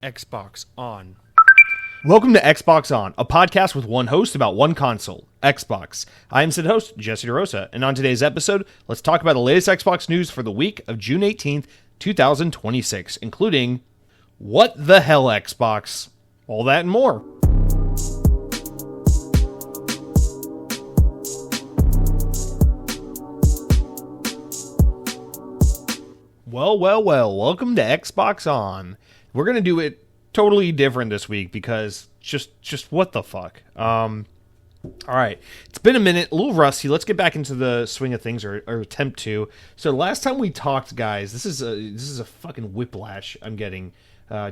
Xbox On. Welcome to Xbox On, a podcast with one host about one console, Xbox. I am said host, Jesse DeRosa, and on today's episode, let's talk about the latest Xbox news for the week of June 18th, 2026, including what the hell Xbox, all that and more. Well, welcome to Xbox On. We're going to do it totally different this week because just what the fuck. All right. It's been a minute, a little rusty. Let's get back into the swing of things or attempt to. So last time we talked, guys, this is a fucking whiplash I'm getting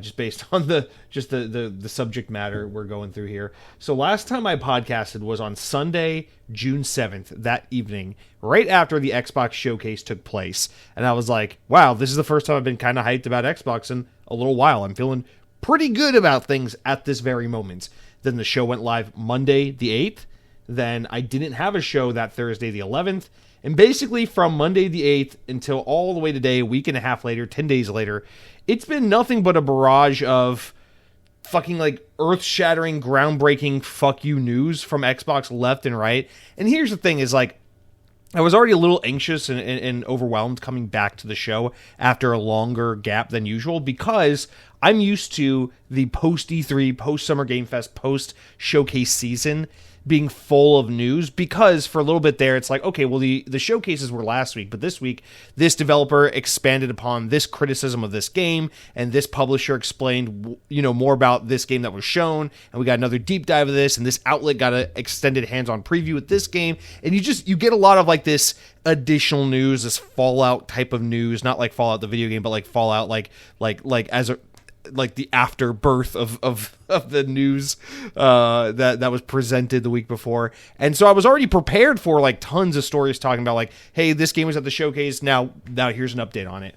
just based on the subject matter we're going through here. So last time I podcasted was on Sunday, June 7th, that evening, right after the Xbox showcase took place. And I was like, wow, this is the first time I've been kind of hyped about Xbox in a little while. I'm feeling pretty good about things at this very moment. Then the show went live Monday, the 8th. Then I didn't have a show that Thursday, the 11th. And basically from Monday, the 8th until all the way today, a week and a half later, 10 days later, it's been nothing but a barrage of fucking like earth-shattering, groundbreaking fuck you news from Xbox left and right. And here's the thing is like, I was already a little anxious and overwhelmed coming back to the show after a longer gap than usual because I'm used to the post-E3, post-Summer Game Fest, post-showcase season being full of news because for a little bit there, it's like, okay, well, the showcases were last week, but this week, this developer expanded upon this criticism of this game, and this publisher explained, more about this game that was shown, and we got another deep dive of this, and this outlet got an extended hands-on preview with this game, and you get a lot of like this additional news, this Fallout type of news, not like Fallout the video game, but like Fallout like the afterbirth of the news that was presented the week before. And so I was already prepared for like tons of stories talking about like, hey, this game was at the showcase. Now here's an update on it.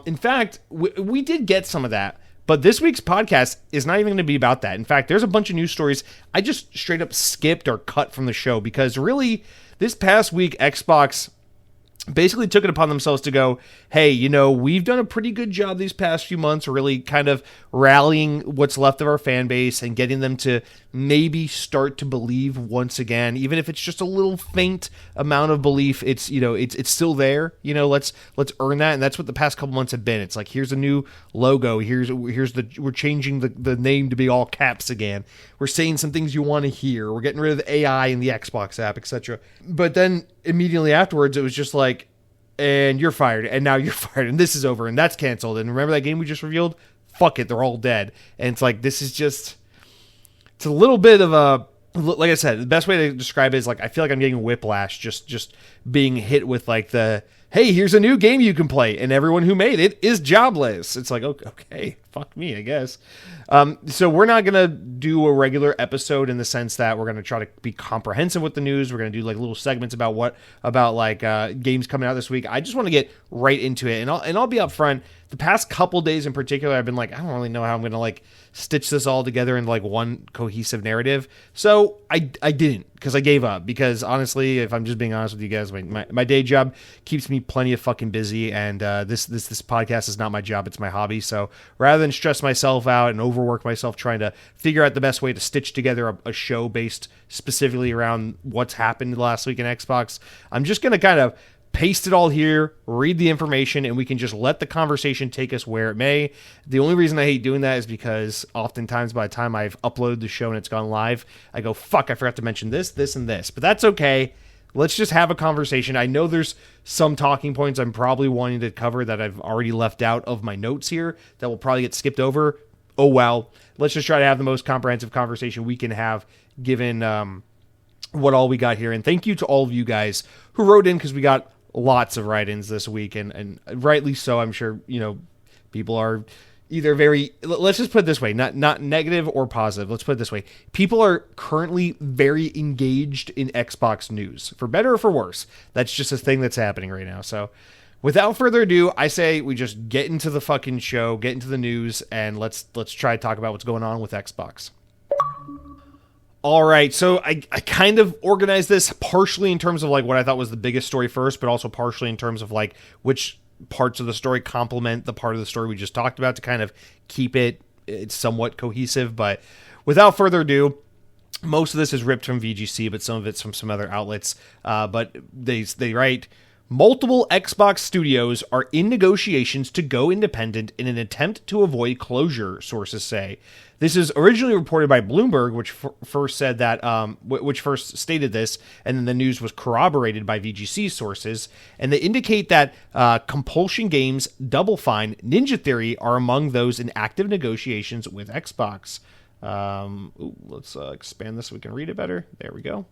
In fact, we did get some of that, but this week's podcast is not even going to be about that. In fact, there's a bunch of news stories I just straight up skipped or cut from the show because really this past week, Xbox basically took it upon themselves to go, hey, we've done a pretty good job these past few months really kind of rallying what's left of our fan base and getting them to maybe start to believe once again, even if it's just a little faint amount of belief, it's still there, let's earn that. And that's what the past couple months have been. It's like, here's a new logo. We're changing the name to be all caps again. We're saying some things you want to hear. We're getting rid of the AI in the Xbox app, etc. But then immediately afterwards, it was just like, and you're fired, and now you're fired, and this is over, and that's canceled. And remember that game we just revealed? Fuck it, they're all dead. And it's like, this is just, it's a little bit of a, like I said, the best way to describe it is like, I feel like I'm getting whiplash, just being hit with like the, hey, here's a new game you can play, and everyone who made it is jobless. It's like, okay, fuck me, I guess. So we're not going to do a regular episode in the sense that we're going to try to be comprehensive with the news. We're going to do like little segments about games coming out this week. I just want to get right into it, and I'll be upfront. The past couple days in particular, I've been like, I don't really know how I'm going to like stitch this all together in like one cohesive narrative. So I didn't, because I gave up. Because honestly, if I'm just being honest with you guys, my day job keeps me plenty of fucking busy, and this podcast is not my job, it's my hobby. So rather than stress myself out and overwork myself trying to figure out the best way to stitch together a show based specifically around what's happened last week in Xbox, I'm just going to kind of paste it all here, read the information, and we can just let the conversation take us where it may. The only reason I hate doing that is because oftentimes by the time I've uploaded the show and it's gone live, I go, fuck, I forgot to mention this, and this. But that's okay. Let's just have a conversation. I know there's some talking points I'm probably wanting to cover that I've already left out of my notes here that will probably get skipped over. Oh, well. Let's just try to have the most comprehensive conversation we can have given what all we got here. And thank you to all of you guys who wrote in, because we got lots of write-ins this week, and rightly so. I'm sure, people are either very, let's just put it this way, not negative or positive. Let's put it this way. People are currently very engaged in Xbox news, for better or for worse. That's just a thing that's happening right now. So without further ado, I say we just get into the fucking show, get into the news, and let's try to talk about what's going on with Xbox. All right, so I kind of organized this partially in terms of like what I thought was the biggest story first, but also partially in terms of like which parts of the story complement the part of the story we just talked about to kind of keep it it's somewhat cohesive. But without further ado, most of this is ripped from VGC, but some of it's from some other outlets. But they write, multiple Xbox studios are in negotiations to go independent in an attempt to avoid closure, sources say. This is originally reported by Bloomberg, which first said that, which first stated this, and then the news was corroborated by VGC sources. And they indicate that Compulsion Games, Double Fine, Ninja Theory are among those in active negotiations with Xbox. Let's expand this so we can read it better. There we go.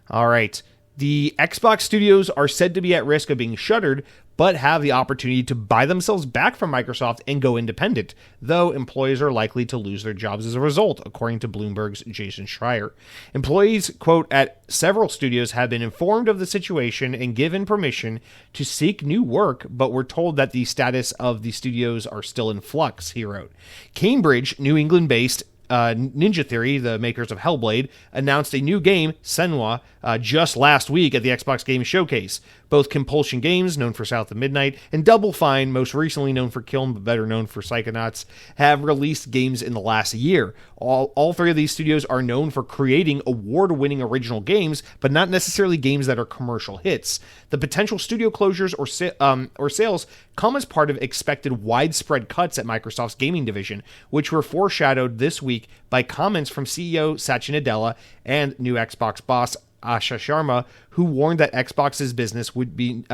All right. The Xbox studios are said to be at risk of being shuttered, but have the opportunity to buy themselves back from Microsoft and go independent, though employees are likely to lose their jobs as a result, according to Bloomberg's Jason Schreier. Employees, quote, at several studios have been informed of the situation and given permission to seek new work, but were told that the status of the studios are still in flux, he wrote. Cambridge, New England-based Ninja Theory, the makers of Hellblade, announced a new game, Senua, just last week at the Xbox Game Showcase. Both Compulsion Games, known for South of Midnight, and Double Fine, most recently known for Kiln but better known for Psychonauts, have released games in the last year. All three of these studios are known for creating award-winning original games, but not necessarily games that are commercial hits. The potential studio closures or sales come as part of expected widespread cuts at Microsoft's gaming division, which were foreshadowed this week by comments from CEO Satya Nadella and new Xbox boss Asha Sharma, who warned that Xbox's business would be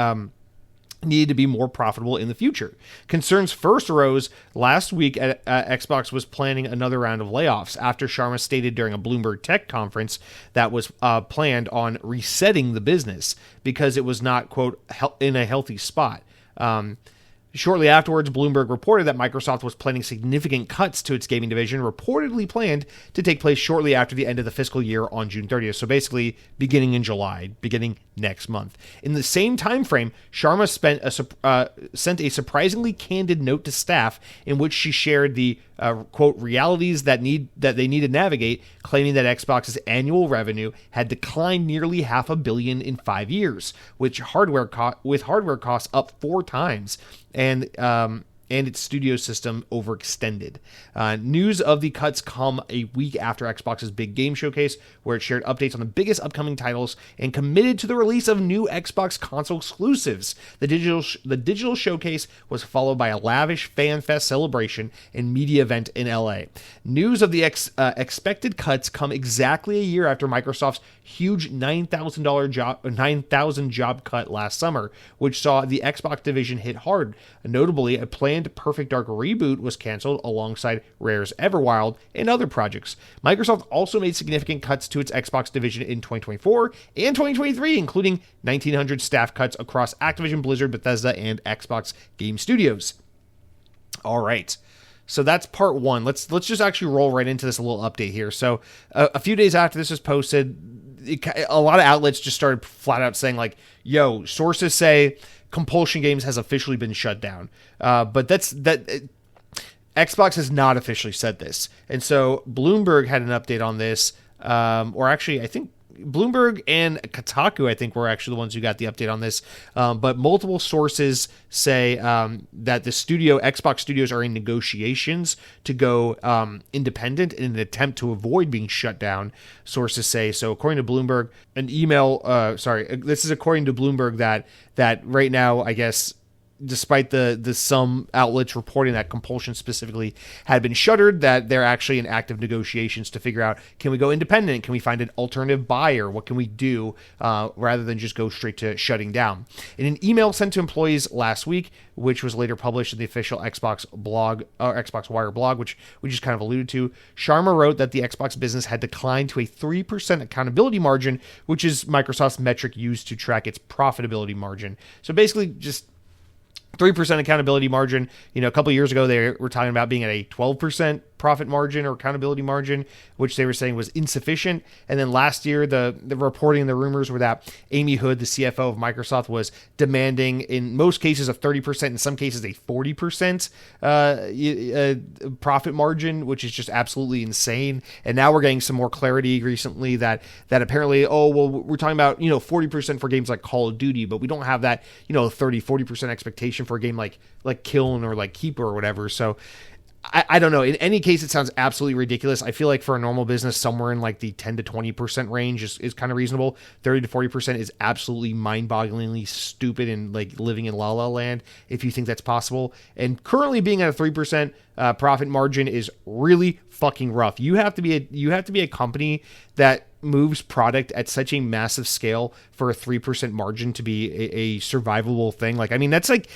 needed to be more profitable in the future. Concerns first arose last week at Xbox was planning another round of layoffs after Sharma stated during a Bloomberg Tech conference that was planned on resetting the business because it was not, quote, in a healthy spot. Shortly afterwards, Bloomberg reported that Microsoft was planning significant cuts to its gaming division, reportedly planned to take place shortly after the end of the fiscal year on June 30th. So basically, beginning in July, beginning next month. In the same time frame, Sharma sent a surprisingly candid note to staff in which she shared the quote realities that they need to navigate, claiming that Xbox's annual revenue had declined nearly $500 million in 5 years, with hardware costs up 4 times, and its studio system overextended. News of the cuts come a week after Xbox's big game showcase, where it shared updates on the biggest upcoming titles and committed to the release of new Xbox console exclusives. The digital showcase was followed by a lavish fan fest celebration and media event in LA. News of the expected cuts come exactly a year after Microsoft's huge 9,000 job cut last summer, which saw the Xbox division hit hard. Notably, a planned Perfect Dark reboot was canceled alongside Rare's Everwild and other projects. Microsoft also made significant cuts to its Xbox division in 2024 and 2023, including 1,900 staff cuts across Activision, Blizzard, Bethesda, and Xbox Game Studios. All right. So that's part one. Let's just actually roll right into this little update here. So a few days after this was posted, a lot of outlets just started flat out saying like, yo, sources say Compulsion Games has officially been shut down. But Xbox has not officially said this. And so Bloomberg had an update on this, or actually I think Bloomberg and Kotaku, I think, were actually the ones who got the update on this. But multiple sources say that the Xbox studios are in negotiations to go independent in an attempt to avoid being shut down, sources say. So according to Bloomberg, this is according to Bloomberg that right now, I guess, despite the some outlets reporting that Compulsion specifically had been shuttered, that they're actually in active negotiations to figure out, can we go independent? Can we find an alternative buyer? What can we do rather than just go straight to shutting down? In an email sent to employees last week, which was later published in the official Xbox blog, or Xbox Wire blog, which we just kind of alluded to, Sharma wrote that the Xbox business had declined to a 3% accountability margin, which is Microsoft's metric used to track its profitability margin. So basically just 3% accountability margin. A couple of years ago, they were talking about being at a 12% profit margin or accountability margin, which they were saying was insufficient. And then last year, the reporting and the rumors were that Amy Hood, the CFO of Microsoft, was demanding, in most cases, a 30%, in some cases, a 40% profit margin, which is just absolutely insane. And now we're getting some more clarity recently that apparently, we're talking about, 40% for games like Call of Duty, but we don't have that, 30, 40% expectation for a game like Kiln or like Keeper or whatever. So I don't know. In any case, it sounds absolutely ridiculous. I feel like for a normal business, somewhere in like the 10 to 20% range is kind of reasonable. 30 to 40% is absolutely mind-bogglingly stupid and like living in la la land if you think that's possible. And currently being at a 3% profit margin is really fucking rough. You have to be a company that moves product at such a massive scale for a 3% margin to be a survivable thing. Like, I mean, that's like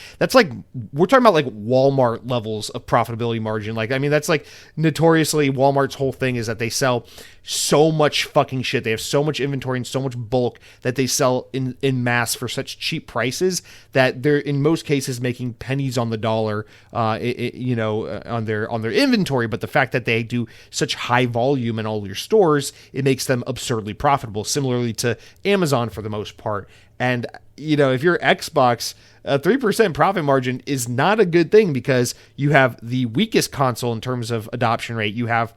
we're talking about like Walmart levels of profitability margin. Like, I mean, that's like notoriously Walmart's whole thing is that they sell so much fucking shit. They have so much inventory and so much bulk that they sell in mass for such cheap prices that they're in most cases making pennies on the dollar, on their inventory. But the fact that they do such high volume in all your stores, it makes them absurdly profitable, similarly to Amazon for the most part. And, if you're Xbox, a 3% profit margin is not a good thing because you have the weakest console in terms of adoption rate. You have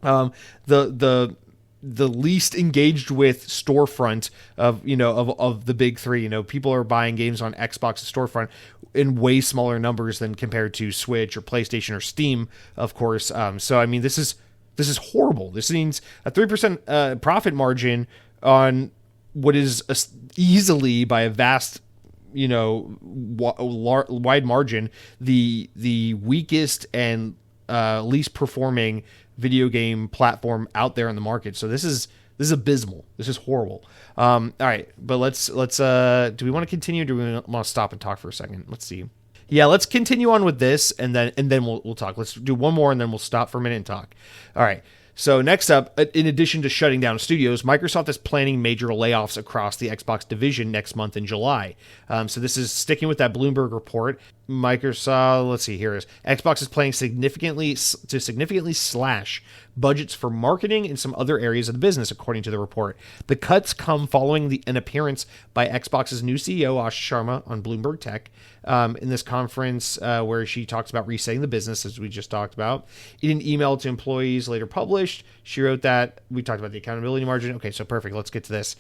the least engaged with storefront of the big three. People are buying games on Xbox storefront in way smaller numbers than compared to Switch or PlayStation or Steam, of course. So I mean, this is horrible. This means a 3% profit margin on what is easily by a vast wide margin the weakest and least performing video game platform out there in the market. So this is abysmal. This is horrible. All right, but let's do we want to continue or do we want to stop and talk for a second? Let's see. Yeah, let's continue on with this and then we'll talk. Let's do one more and then we'll stop for a minute and talk. All right. So next up, in addition to shutting down studios, Microsoft is planning major layoffs across the Xbox division next month in July. So this is sticking with that Bloomberg report. Microsoft, let's see, here it is. Xbox is planning significantly slash budgets for marketing and some other areas of the business, according to the report. The cuts come following an appearance by Xbox's new CEO, Ashish Sharma, on Bloomberg Tech in this conference where she talks about resetting the business, as we just talked about. In an email to employees later published, she wrote that we talked about the accountability margin. Okay, so perfect. Let's get to this.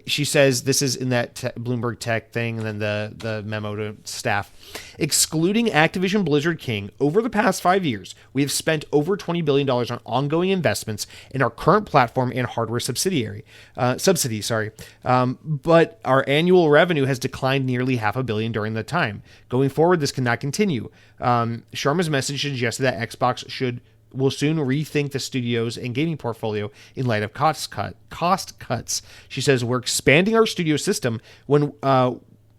She says this is in that Bloomberg Tech thing, and then the memo to staff. Excluding Activision Blizzard King, over the past 5 years, we have spent over $20 billion on ongoing investments in our current platform and hardware subsidy. But our annual revenue has declined nearly $500 million during the time. Going forward, this cannot continue. Sharma's message suggested that Xbox will soon rethink the studios and gaming portfolio in light of cost cuts. She says, we're expanding our studio system when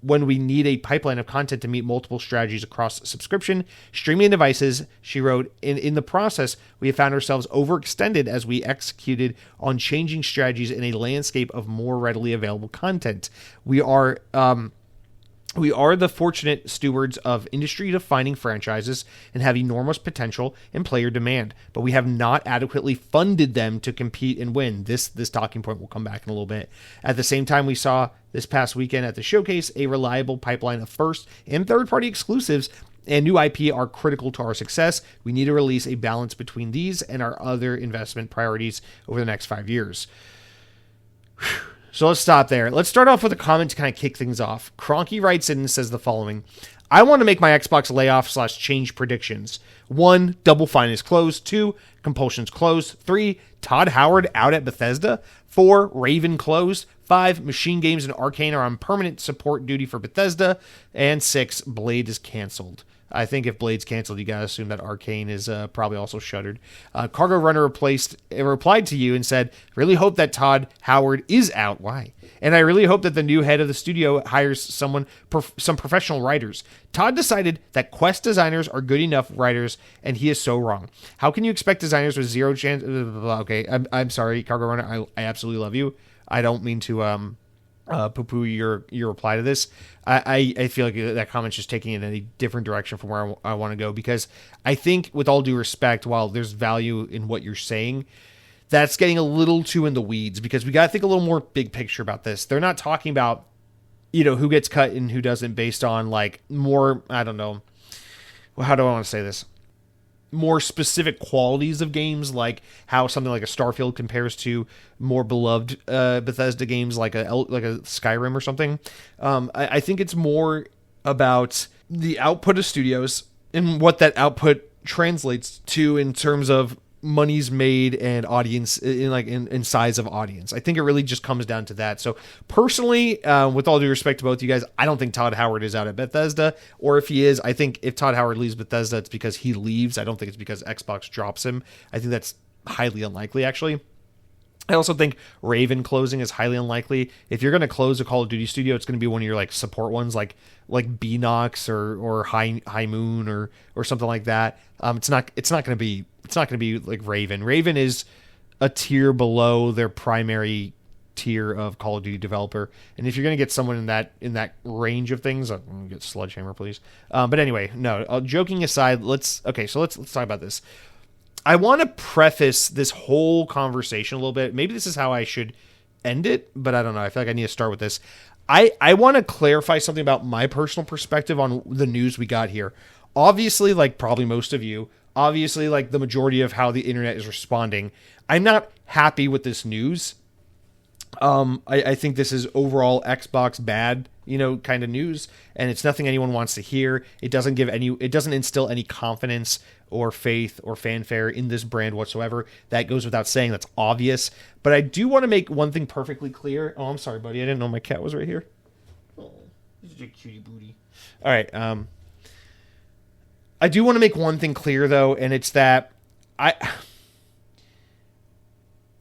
we need a pipeline of content to meet multiple strategies across subscription, streaming devices. She wrote, in the process, we have found ourselves overextended as we executed on changing strategies in a landscape of more readily available content. We are the fortunate stewards of industry-defining franchises and have enormous potential and player demand, but we have not adequately funded them to compete and win. This talking point will come back in a little bit. At the same time, we saw this past weekend at the showcase a reliable pipeline of first and third-party exclusives and new IP are critical to our success. We need to release a balance between these and our other investment priorities over the next 5 years. Whew. So let's stop there. Let's start off with a comment to kind of kick things off. Cronky writes in and says the following. I want to make my Xbox layoff/change predictions. 1, Double Fine is closed. 2, Compulsion's closed. 3, Todd Howard out at Bethesda. 4, Raven closed. 5, Machine Games and Arcane are on permanent support duty for Bethesda. And 6, Blade is canceled. I think if Blade's canceled, you gotta assume that Arcane is probably also shuttered. Cargo Runner replied to you and said, really hope that Todd Howard is out. Why? And I really hope that the new head of the studio hires some professional writers. Todd decided that Quest designers are good enough writers, and he is so wrong. How can you expect designers with zero chance? Okay, I'm sorry, Cargo Runner. I absolutely love you. I don't mean to poo-poo your reply to this. I feel like that comment's just taking it in a different direction from where I want to go, because I think, with all due respect, while there's value in what you're saying, that's getting a little too in the weeds, because we got to think a little more big picture about this. They're not talking about, who gets cut and who doesn't based on like more, I don't know, how do I want to say this? More specific qualities of games, like how something like a Starfield compares to more beloved Bethesda games like a Skyrim or something. I think it's more about the output of studios and what that output translates to in terms of money's made and audience in size of audience. I think it really just comes down to that. So personally, with all due respect to both you guys, I don't think Todd Howard is out at Bethesda, or if he is, I think if Todd Howard leaves Bethesda, it's because he leaves. I don't think it's because Xbox drops him. I think that's highly unlikely, actually. I also think Raven closing is highly unlikely. If you're going to close a Call of Duty studio, it's going to be one of your like support ones, like Beanox or High Moon or something like that. It's not going to be like Raven. Raven is a tier below their primary tier of Call of Duty developer. And if you're going to get someone in that range of things, get Sledgehammer, please. But anyway, no. Joking aside, let's talk about this. I want to preface this whole conversation a little bit. Maybe this is how I should end it, but I don't know. I feel like I need to start with this. I want to clarify something about my personal perspective on the news we got here. Obviously, like probably most of you, obviously like the majority of how the internet is responding, I'm not happy with this news. I think this is overall Xbox bad, kind of news, and it's nothing anyone wants to hear. It doesn't instill any confidence or faith or fanfare in this brand whatsoever. That goes without saying. That's obvious. But I do want to make one thing perfectly clear. Oh, I'm sorry, buddy. I didn't know my cat was right here. Oh, this is a cutie booty. All right. I do want to make one thing clear, though, and it's that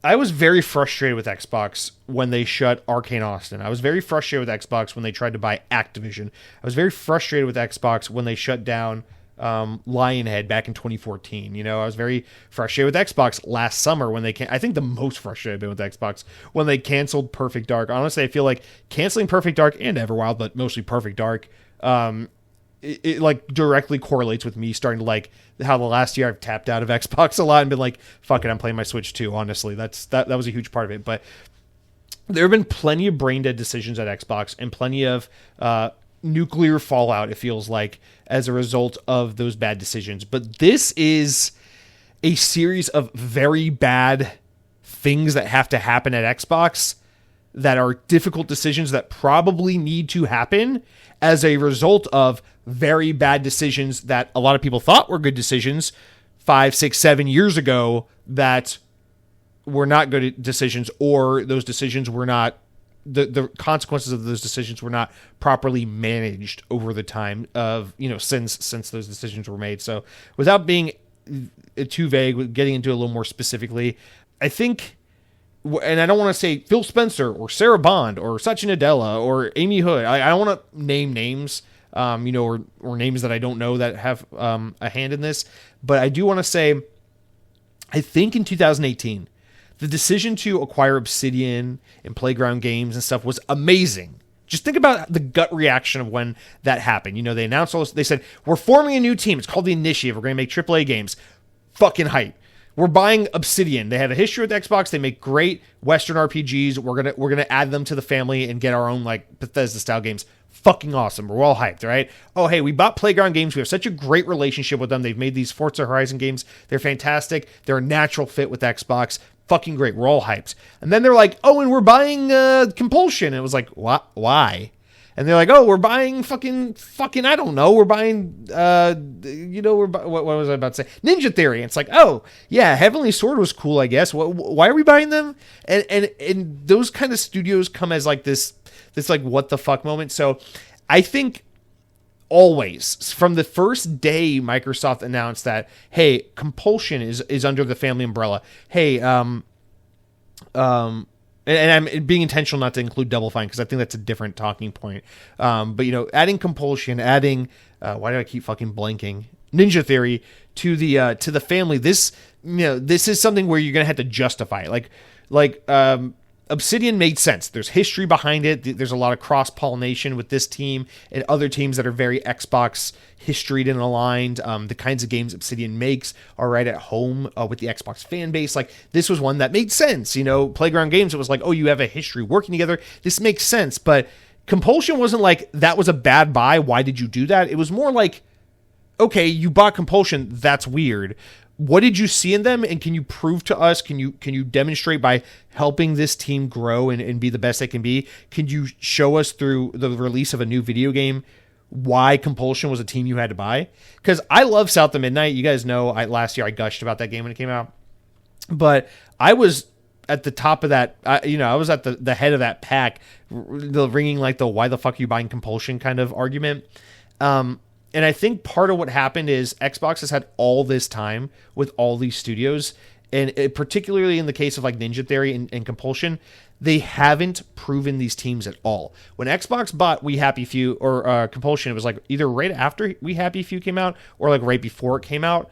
I was very frustrated with Xbox when they shut Arcane Austin. I was very frustrated with Xbox when they tried to buy Activision. I was very frustrated with Xbox when they shut down Lionhead back in 2014. I was very frustrated with Xbox last summer when they I think the most frustrated I've been with Xbox when they canceled Perfect Dark. Honestly, I feel like canceling Perfect Dark and Everwild, but mostly Perfect Dark, it like directly correlates with me starting to like how the last year I've tapped out of Xbox a lot and been like, fuck it, I'm playing my Switch too. Honestly, that was a huge part of it. But there have been plenty of brain dead decisions at Xbox and plenty of nuclear fallout, it feels like, as a result of those bad decisions. But this is a series of very bad things that have to happen at Xbox that are difficult decisions that probably need to happen as a result of very bad decisions that a lot of people thought were good decisions 5, 6, 7 years ago that were not good decisions, or those decisions were not, the consequences of those decisions were not properly managed over the time of, since those decisions were made. So without being too vague, getting into it a little more specifically, I think, and I don't want to say Phil Spencer or Sarah Bond or Satya Nadella or Amy Hood. I don't want to name names, or names that I don't know that have a hand in this. But I do want to say, I think in 2018, the decision to acquire Obsidian and Playground Games and stuff was amazing. Just think about the gut reaction of when that happened. They announced all this. They said, we're forming a new team. It's called the Initiative. We're going to make AAA games. Fucking hype. We're buying Obsidian. They have a history with Xbox. They make great Western RPGs. We're gonna add them to the family and get our own like Bethesda style games. Fucking awesome. We're all hyped, right? Oh, hey, we bought Playground Games. We have such a great relationship with them. They've made these Forza Horizon games. They're fantastic. They're a natural fit with Xbox. Fucking great. We're all hyped. And then they're like, oh, and we're buying Compulsion. And it was like, what? Why? And they're like, oh, we're buying fucking, I don't know. We're buying, what was I about to say? Ninja Theory. And it's like, oh, yeah, Heavenly Sword was cool, I guess. Why are we buying them? And those kind of studios come as like this like, what the fuck moment. So I think always, from the first day Microsoft announced that, hey, Compulsion is under the family umbrella. Hey, and I'm being intentional not to include Double Fine because I think that's a different talking point. But adding Compulsion, adding why do I keep fucking blanking? Ninja Theory to the family. This is something where you're gonna have to justify it. Like Obsidian made sense. There's history behind it. There's a lot of cross-pollination with this team and other teams that are very Xbox historied and aligned. The kinds of games Obsidian makes are right at home with the Xbox fan base. Like, this was one that made sense. Playground Games, it was like, oh, you have a history working together. This makes sense. But Compulsion wasn't like, that was a bad buy. Why did you do that? It was more like, okay, you bought Compulsion. That's weird. What did you see in them, and can you prove to us? Can you demonstrate by helping this team grow and be the best they can be? Can you show us through the release of a new video game why Compulsion was a team you had to buy. Because I love South of Midnight. You guys know last year I gushed about that game when it came out. But I was at the top of that, I was at the head of that pack, ringing like the why the fuck are you buying Compulsion kind of argument. And I think part of what happened is Xbox has had all this time with all these studios, and particularly in the case of like Ninja Theory and Compulsion, they haven't proven these teams at all. When Xbox bought We Happy Few or Compulsion, it was like either right after We Happy Few came out or like right before it came out.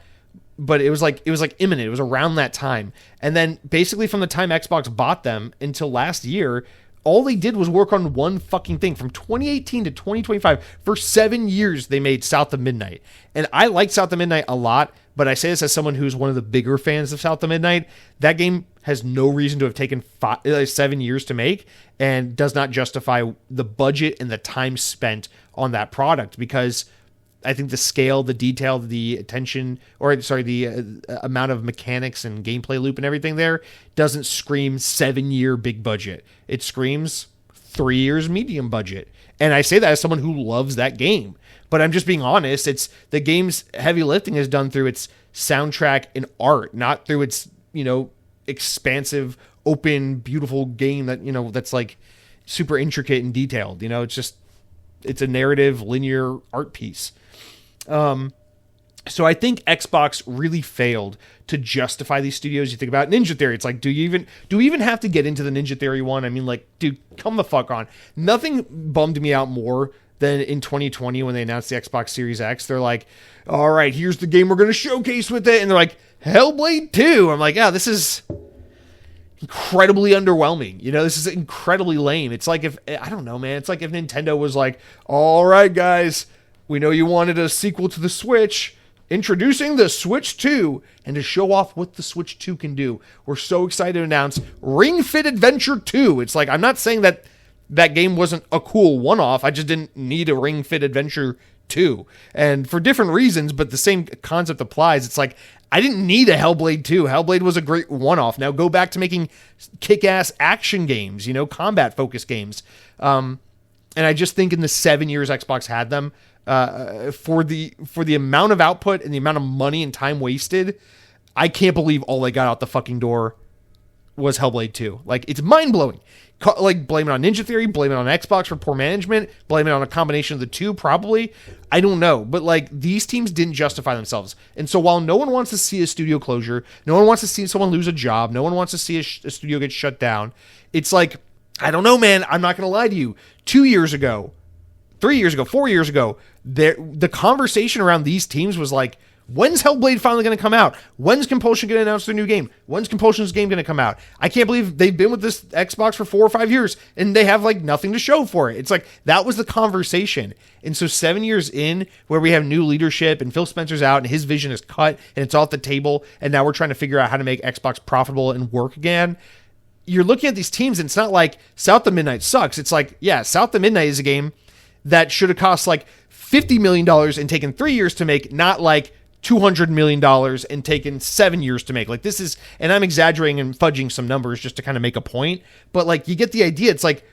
But it was like imminent. It was around that time. And then basically from the time Xbox bought them until last year, all they did was work on one fucking thing. From 2018 to 2025, for 7 years, they made South of Midnight. And I like South of Midnight a lot, but I say this as someone who's one of the bigger fans of South of Midnight. That game has no reason to have taken 7 years to make and does not justify the budget and the time spent on that product, because I think the scale, the detail, the attention, the amount of mechanics and gameplay loop and everything there doesn't scream 7-year big budget. It screams 3 years medium budget. And I say that as someone who loves that game. But I'm just being honest. It's the game's heavy lifting is done through its soundtrack and art, not through its, expansive, open, beautiful game that, that's like super intricate and detailed. It's a narrative, linear art piece. So I think Xbox really failed to justify these studios. You think about Ninja Theory. It's like, do we even have to get into the Ninja Theory one? I mean, like, dude, come the fuck on. Nothing bummed me out more than in 2020 when they announced the Xbox Series X. They're like, all right, here's the game we're going to showcase with it. And they're like, Hellblade 2. I'm like, this is incredibly underwhelming. This is incredibly lame. It's like I don't know, man. It's like if Nintendo was like, all right, guys, we know you wanted a sequel to the Switch. Introducing the Switch 2. And to show off what the Switch 2 can do, we're so excited to announce Ring Fit Adventure 2. It's like, I'm not saying that game wasn't a cool one-off. I just didn't need a Ring Fit Adventure 2. And for different reasons, but the same concept applies. It's like, I didn't need a Hellblade 2. Hellblade was a great one-off. Now go back to making kick-ass action games, combat-focused games. And I just think in the 7 years Xbox had them, for the amount of output and the amount of money and time wasted, I can't believe all they got out the fucking door was Hellblade 2. Like, it's mind-blowing. Like, blame it on Ninja Theory, blame it on Xbox for poor management, blame it on a combination of the two, probably. I don't know. But, like, these teams didn't justify themselves. And so while no one wants to see a studio closure, no one wants to see someone lose a job, no one wants to see a studio get shut down, it's like, I don't know, man. I'm not going to lie to you. 2 years ago, 3 years ago, 4 years ago, the conversation around these teams was like, when's Hellblade finally going to come out? When's Compulsion going to announce their new game? When's Compulsion's game going to come out? I can't believe they've been with this Xbox for 4 or 5 years and they have like nothing to show for it. It's like, that was the conversation. And so 7 years in, where we have new leadership and Phil Spencer's out and his vision is cut and it's off the table, and now we're trying to figure out how to make Xbox profitable and work again. You're looking at these teams and it's not like South of Midnight sucks. It's like, yeah, South of Midnight is a game that should have cost like $50 million and taken 3 years to make, not like $200 million and taken 7 years to make. Like, this is, and I'm exaggerating and fudging some numbers just to kind of make a point, but like, you get the idea. It's like,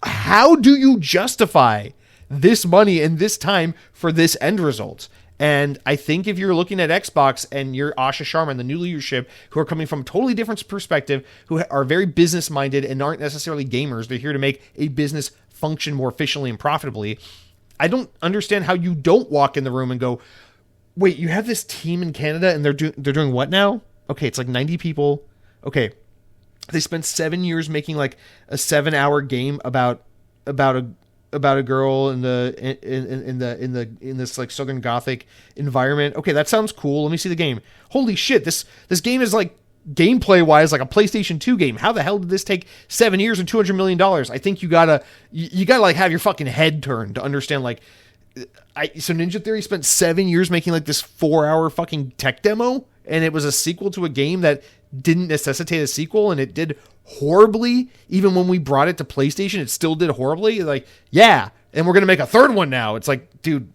how do you justify this money and this time for this end result? And I think if you're looking at Xbox and you're Asha Sharma and the new leadership, who are coming from a totally different perspective, who are very business minded and aren't necessarily gamers, they're here to make a business function more efficiently and profitably. I don't understand how you don't walk in the room and go, wait, you have this team in Canada and they're doing what now? Okay, it's like 90 people. Okay, they spent 7 years making like a 7-hour game about a girl in this like Southern Gothic environment. Okay, that sounds cool. Let me see the game. Holy shit, this game is like, gameplay wise, like a PlayStation 2 game. How the hell did this take 7 years and $200 million? I think you gotta like have your fucking head turned to understand. Like, so Ninja Theory spent 7 years making like this 4-hour fucking tech demo, and it was a sequel to a game that didn't necessitate a sequel, and it did horribly. Even when we brought it to PlayStation, it still did horribly. Like, yeah, and we're gonna make a third one now. It's like, dude,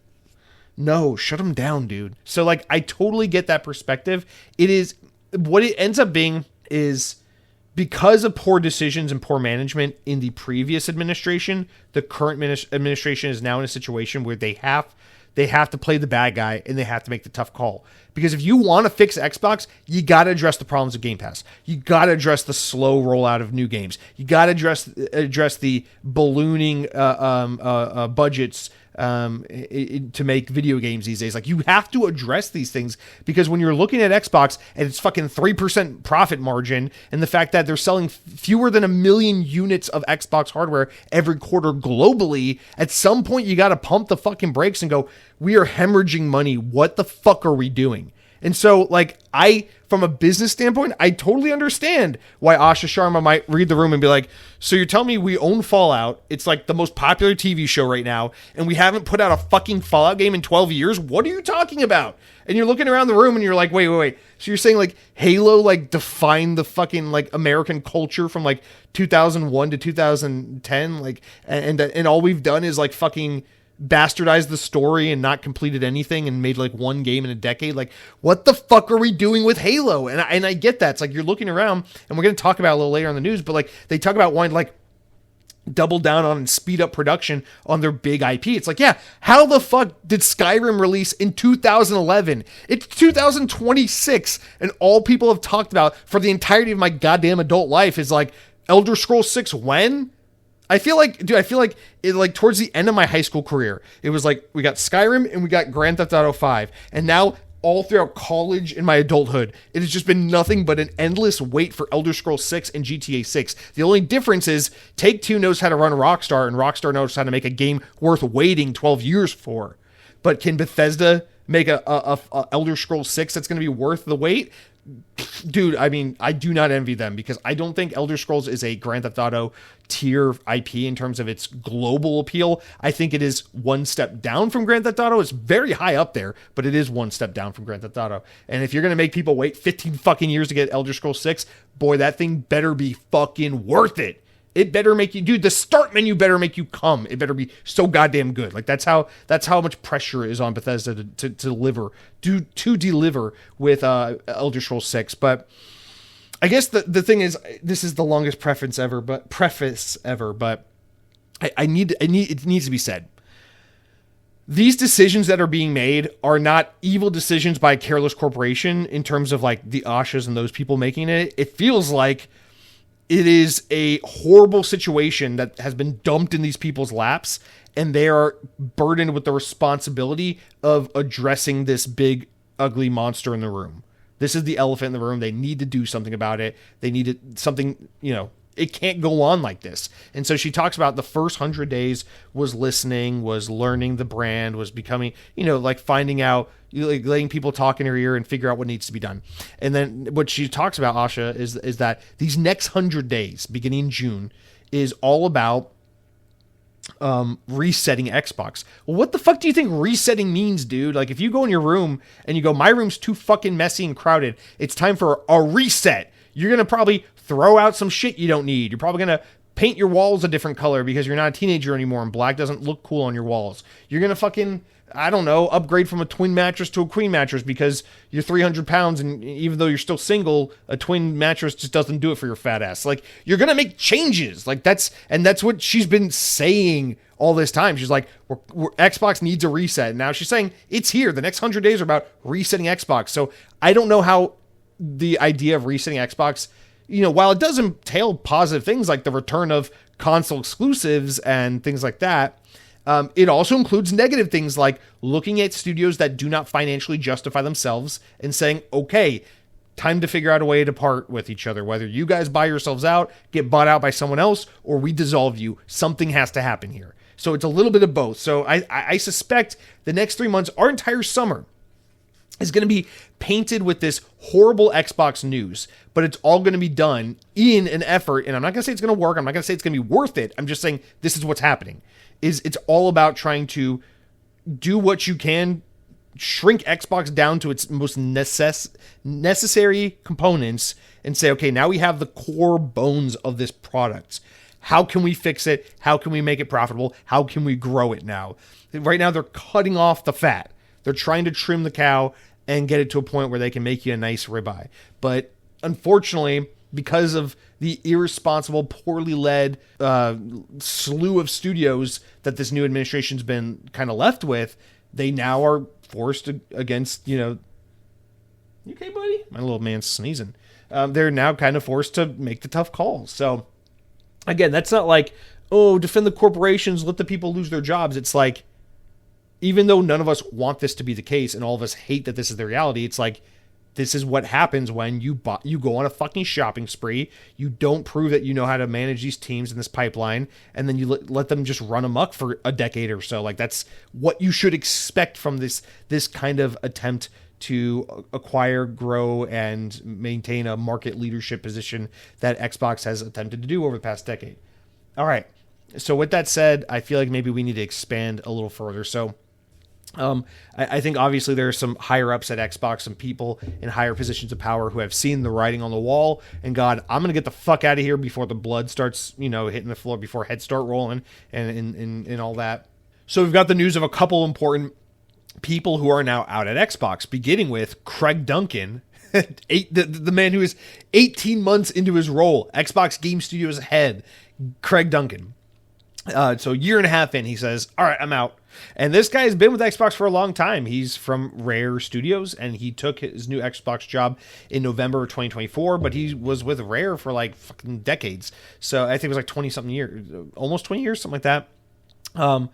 no, shut them down, dude. So like, I totally get that perspective. It is, what it ends up being is because of poor decisions and poor management in the previous administration, the current administration is now in a situation where they have to play the bad guy and they have to make the tough call. Because if you want to fix Xbox, you got to address the problems of Game Pass. You got to address the slow rollout of new games. You got to address the ballooning budgets to make video games these days. Like, you have to address these things, because when you're looking at Xbox and it's fucking 3% profit margin, and the fact that they're selling fewer than 1 million units of Xbox hardware every quarter globally, at some point you got to pump the fucking brakes and go, we are hemorrhaging money. What the fuck are we doing? And so, like, from a business standpoint, I totally understand why Asha Sharma might read the room and be like, so you're telling me we own Fallout, it's like the most popular TV show right now, and we haven't put out a fucking Fallout game in 12 years? What are you talking about? And you're looking around the room and you're like, wait. So you're saying, like, Halo, like, defined the fucking, like, American culture from, like, 2001 to 2010? Like, and all we've done is, like, fucking bastardized the story and not completed anything and made like one game in a decade. Like, what the fuck are we doing with Halo? And I get that. It's like, you're looking around, and we're going to talk about it a little later on the news, but like, they talk about wanting to like double down on and speed up production on their big IP. It's like, yeah, how the fuck did Skyrim release in 2011? It's 2026, and all people have talked about for the entirety of my goddamn adult life is like, Elder Scrolls 6 when? I feel like it, like, towards the end of my high school career, it was like, we got Skyrim and we got Grand Theft Auto 5. And now all throughout college and my adulthood, it has just been nothing but an endless wait for Elder Scrolls 6 and GTA 6. The only difference is Take-Two knows how to run Rockstar, and Rockstar knows how to make a game worth waiting 12 years for. But can Bethesda make a Elder Scrolls 6 that's going to be worth the wait? Dude, I mean, I do not envy them, because I don't think Elder Scrolls is a Grand Theft Auto tier IP in terms of its global appeal. I think it is one step down from Grand Theft Auto. It's very high up there, but it is one step down from Grand Theft Auto. And if you're going to make people wait 15 fucking years to get Elder Scrolls 6, boy, that thing better be fucking worth it. It better make you, dude, the start menu better make you come. It better be so goddamn good. Like, that's how much pressure is on Bethesda to deliver with Elder Scrolls 6. But I guess the thing is, this is the longest preface ever, but it needs to be said. These decisions that are being made are not evil decisions by a careless corporation in terms of like the Ashas and those people making it. It feels like it is a horrible situation that has been dumped in these people's laps, and they are burdened with the responsibility of addressing this big, ugly monster in the room. This is the elephant in the room. They need to do something about it. They need something, it can't go on like this. And so she talks about the first 100 days was listening, was learning the brand, was becoming, like finding out, like letting people talk in her ear and figure out what needs to be done. And then what she talks about, Asha, is that these next 100 days, beginning in June, is all about resetting Xbox. Well, what the fuck do you think resetting means, dude? Like, if you go in your room and you go, my room's too fucking messy and crowded, it's time for a reset. You're going to probably throw out some shit you don't need. You're probably going to paint your walls a different color because you're not a teenager anymore and black doesn't look cool on your walls. You're going to fucking, I don't know, upgrade from a twin mattress to a queen mattress because you're 300 pounds, and even though you're still single, a twin mattress just doesn't do it for your fat ass. Like, you're going to make changes. Like, that's what she's been saying all this time. She's like, Xbox needs a reset. And now she's saying it's here. The next 100 days are about resetting Xbox. So I don't know how the idea of resetting Xbox, while it does entail positive things like the return of console exclusives and things like that, it also includes negative things like looking at studios that do not financially justify themselves and saying, okay, time to figure out a way to part with each other. Whether you guys buy yourselves out, get bought out by someone else, or we dissolve you, something has to happen here. So it's a little bit of both. So I suspect the next 3 months, our entire summer, is going to be painted with this horrible Xbox news, but it's all going to be done in an effort. And I'm not going to say it's going to work. I'm not going to say it's going to be worth it. I'm just saying this is what's happening. It's all about trying to do what you can, shrink Xbox down to its most necessary components and say, okay, now we have the core bones of this product. How can we fix it? How can we make it profitable? How can we grow it now? Right now, they're cutting off the fat. They're trying to trim the cow and get it to a point where they can make you a nice ribeye. But unfortunately, because of the irresponsible, poorly led slew of studios that this new administration's been kind of left with, they now are forced against, you okay, buddy? My little man's sneezing. They're now kind of forced to make the tough calls. So, again, that's not like, oh, defend the corporations, let the people lose their jobs. It's like, even though none of us want this to be the case and all of us hate that this is the reality, it's like, this is what happens when you go on a fucking shopping spree. You don't prove that you know how to manage these teams in this pipeline, and then you let them just run amok for a decade or so. Like, that's what you should expect from this kind of attempt to acquire, grow, and maintain a market leadership position that Xbox has attempted to do over the past decade. All right. So with that said, I feel like maybe we need to expand a little further. So I think obviously there are some higher ups at Xbox, some people in higher positions of power who have seen the writing on the wall and God, I'm going to get the fuck out of here before the blood starts, hitting the floor, before heads start rolling and all that. So we've got the news of a couple important people who are now out at Xbox, beginning with Craig Duncan, the man who is 18 months into his role, Xbox Game Studios head, Craig Duncan. So a year and a half in, he says, all right, I'm out. And this guy has been with Xbox for a long time. He's from Rare Studios, and he took his new Xbox job in November of 2024, but he was with Rare for like fucking decades. So I think it was like 20-something years, almost 20 years, something like that.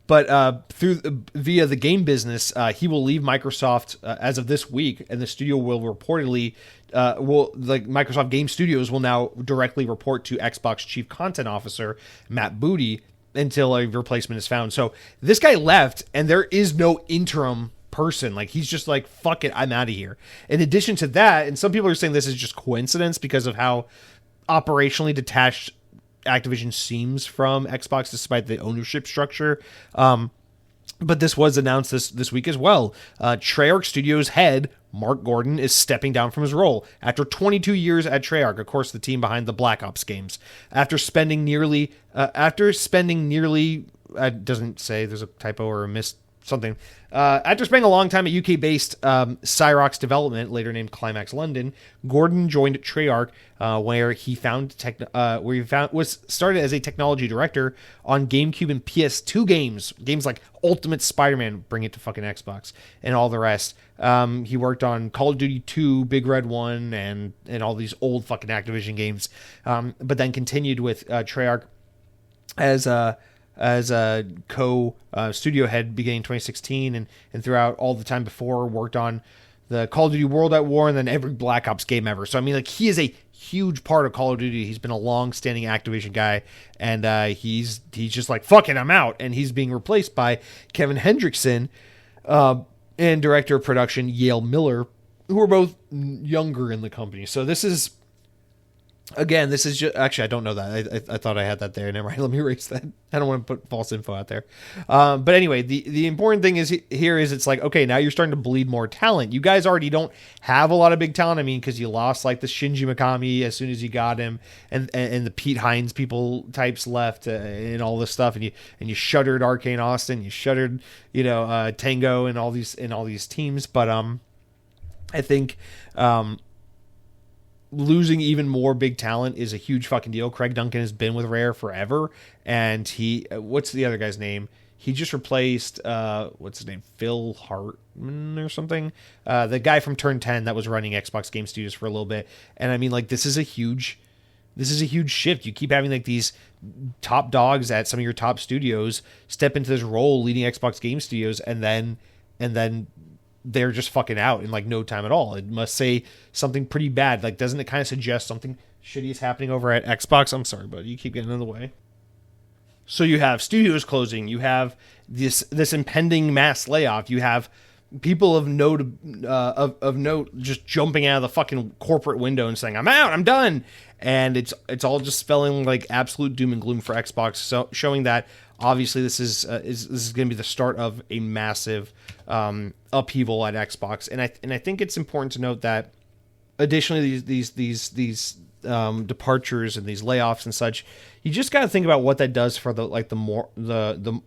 But via the game business, he will leave Microsoft as of this week, and the studio will reportedly, Microsoft Game Studios will now directly report to Xbox Chief Content Officer Matt Booty until a replacement is found. So this guy left, and there is no interim person. Like, he's just like, fuck it, I'm out of here. In addition to that, and some people are saying this is just coincidence because of how operationally detached Activision seems from Xbox despite the ownership structure. But this was announced this week as well. Treyarch Studios head Mark Gordon is stepping down from his role after 22 years at Treyarch, of course, the team behind the Black Ops games. After spending nearly, it doesn't say, there's a typo or a miss something. After spending a long time at UK-based Cyrox Development, later named Climax London, Gordon joined Treyarch, where he was started as a technology director on GameCube and PS2 games like Ultimate Spider-Man, bring it to fucking Xbox, and all the rest. He worked on Call of Duty 2, Big Red 1, and all these old fucking Activision games, but then continued with Treyarch as a co-studio head beginning 2016 and throughout all the time before, worked on the Call of Duty World at War and then every Black Ops game ever. So, I mean, like, he is a huge part of Call of Duty. He's been a long-standing Activision guy, and he's just like, fuck it, I'm out. And he's being replaced by Kevin Hendrickson and director of production Yale Miller, who are both younger in the company. So this is... Again, this is just... Actually, I don't know that. I thought I had that there. Never mind. Let me erase that. I don't want to put false info out there. But anyway, the important thing is here is it's like, okay, now you're starting to bleed more talent. You guys already don't have a lot of big talent. I mean, because you lost like the Shinji Mikami as soon as you got him, and the Pete Hines types left, and all this stuff, and you shuttered Arcane Austin, you shuttered Tango and all these teams. But I think losing even more big talent is a huge fucking deal. Craig Duncan has been with Rare forever, and what's the other guy's name? He just replaced what's his name, Phil Hartman or something, the guy from Turn 10 that was running Xbox Game Studios for a little bit. And I mean, like, this is a huge shift. You keep having like these top dogs at some of your top studios step into this role leading Xbox Game Studios, and then they're just fucking out in like no time at all. It must say something pretty bad. Like, doesn't it kind of suggest something shitty is happening over at Xbox? I'm sorry, but you keep getting in the way. So you have studios closing. You have this impending mass layoff. You have people of note just jumping out of the fucking corporate window and saying, "I'm out. I'm done." And it's all just spelling like absolute doom and gloom for Xbox. So showing that obviously this is going to be the start of a massive upheaval at Xbox. And I think it's important to note that additionally these departures and these layoffs and such, you just got to think about what that does for the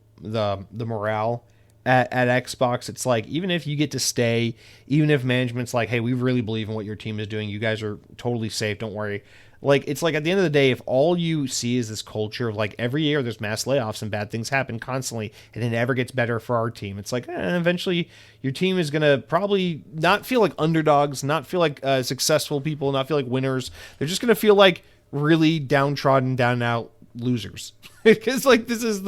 morale at Xbox, it's like, even if you get to stay, even if management's like, hey, we really believe in what your team is doing, you guys are totally safe, don't worry. Like, it's like, at the end of the day, if all you see is this culture of like every year there's mass layoffs and bad things happen constantly and it never gets better for our team, it's like, eventually your team is going to probably not feel like underdogs, not feel like successful people, not feel like winners. They're just going to feel like really downtrodden, down and out losers. Because like this is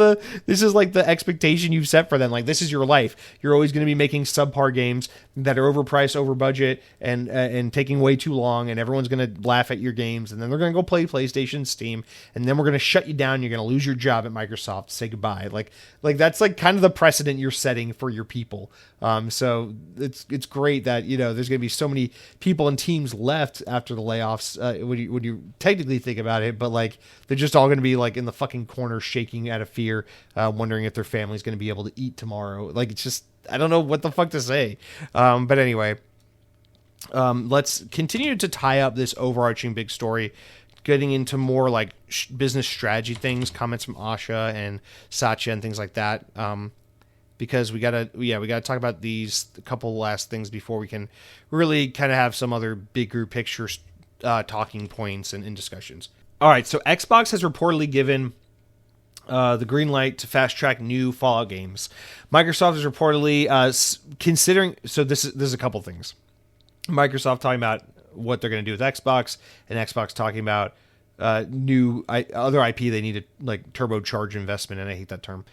like the expectation you've set for them. Like, this is your life. You're always going to be making subpar games that are overpriced, over budget, and taking way too long, and everyone's going to laugh at your games, and then they're going to go play PlayStation, Steam, and then we're going to shut you down. You're going to lose your job at Microsoft. Say goodbye. Like that's like kind of the precedent you're setting for your people. So it's great that, you know, there's going to be so many people and teams left after the layoffs. When you technically think about it, but like they're just all going to be like in the fucking corner, shaking out of fear, wondering if their family's going to be able to eat tomorrow. Like, it's just, I don't know what the fuck to say. But anyway, let's continue to tie up this overarching big story, getting into more like business strategy things, comments from Asha and Satya and things like that. Because we gotta talk about these couple last things before we can really kind of have some other bigger picture talking points and discussions. All right, so Xbox has reportedly given the green light to fast track new Fallout games. Microsoft is reportedly considering. So this is a couple things. Microsoft talking about what they're going to do with Xbox, and Xbox talking about new other IP they need to like turbocharge investment, and I hate that term.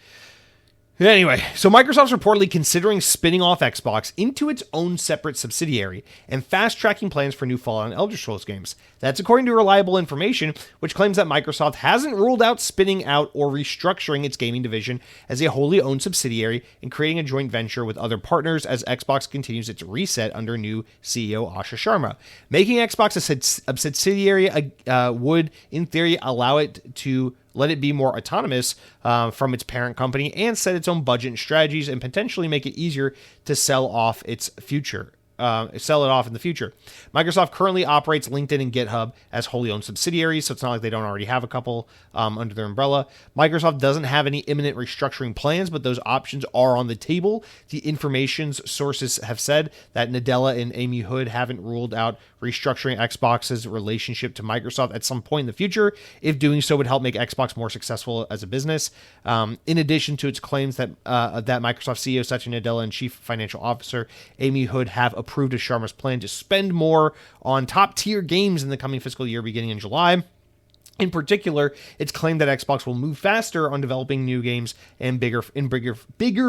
Anyway, so Microsoft's reportedly considering spinning off Xbox into its own separate subsidiary and fast-tracking plans for new Fallout and Elder Scrolls games. That's according to reliable information, which claims that Microsoft hasn't ruled out spinning out or restructuring its gaming division as a wholly owned subsidiary and creating a joint venture with other partners as Xbox continues its reset under new CEO Asha Sharma. Making Xbox a subsidiary would, in theory, allow it to let it be more autonomous from its parent company and set its own budget and strategies, and potentially make it easier to sell off its future. Sell it off in the future. Microsoft currently operates LinkedIn and GitHub as wholly owned subsidiaries, so it's not like they don't already have a couple under their umbrella. Microsoft doesn't have any imminent restructuring plans, but those options are on the table. The information's sources have said that Nadella and Amy Hood haven't ruled out restructuring Xbox's relationship to Microsoft at some point in the future, if doing so would help make Xbox more successful as a business. In addition to its claims that Microsoft CEO Satya Nadella and Chief Financial Officer Amy Hood have approved of Sharma's plan to spend more on top-tier games in the coming fiscal year beginning in July. In particular, it's claimed that Xbox will move faster on developing new games and bigger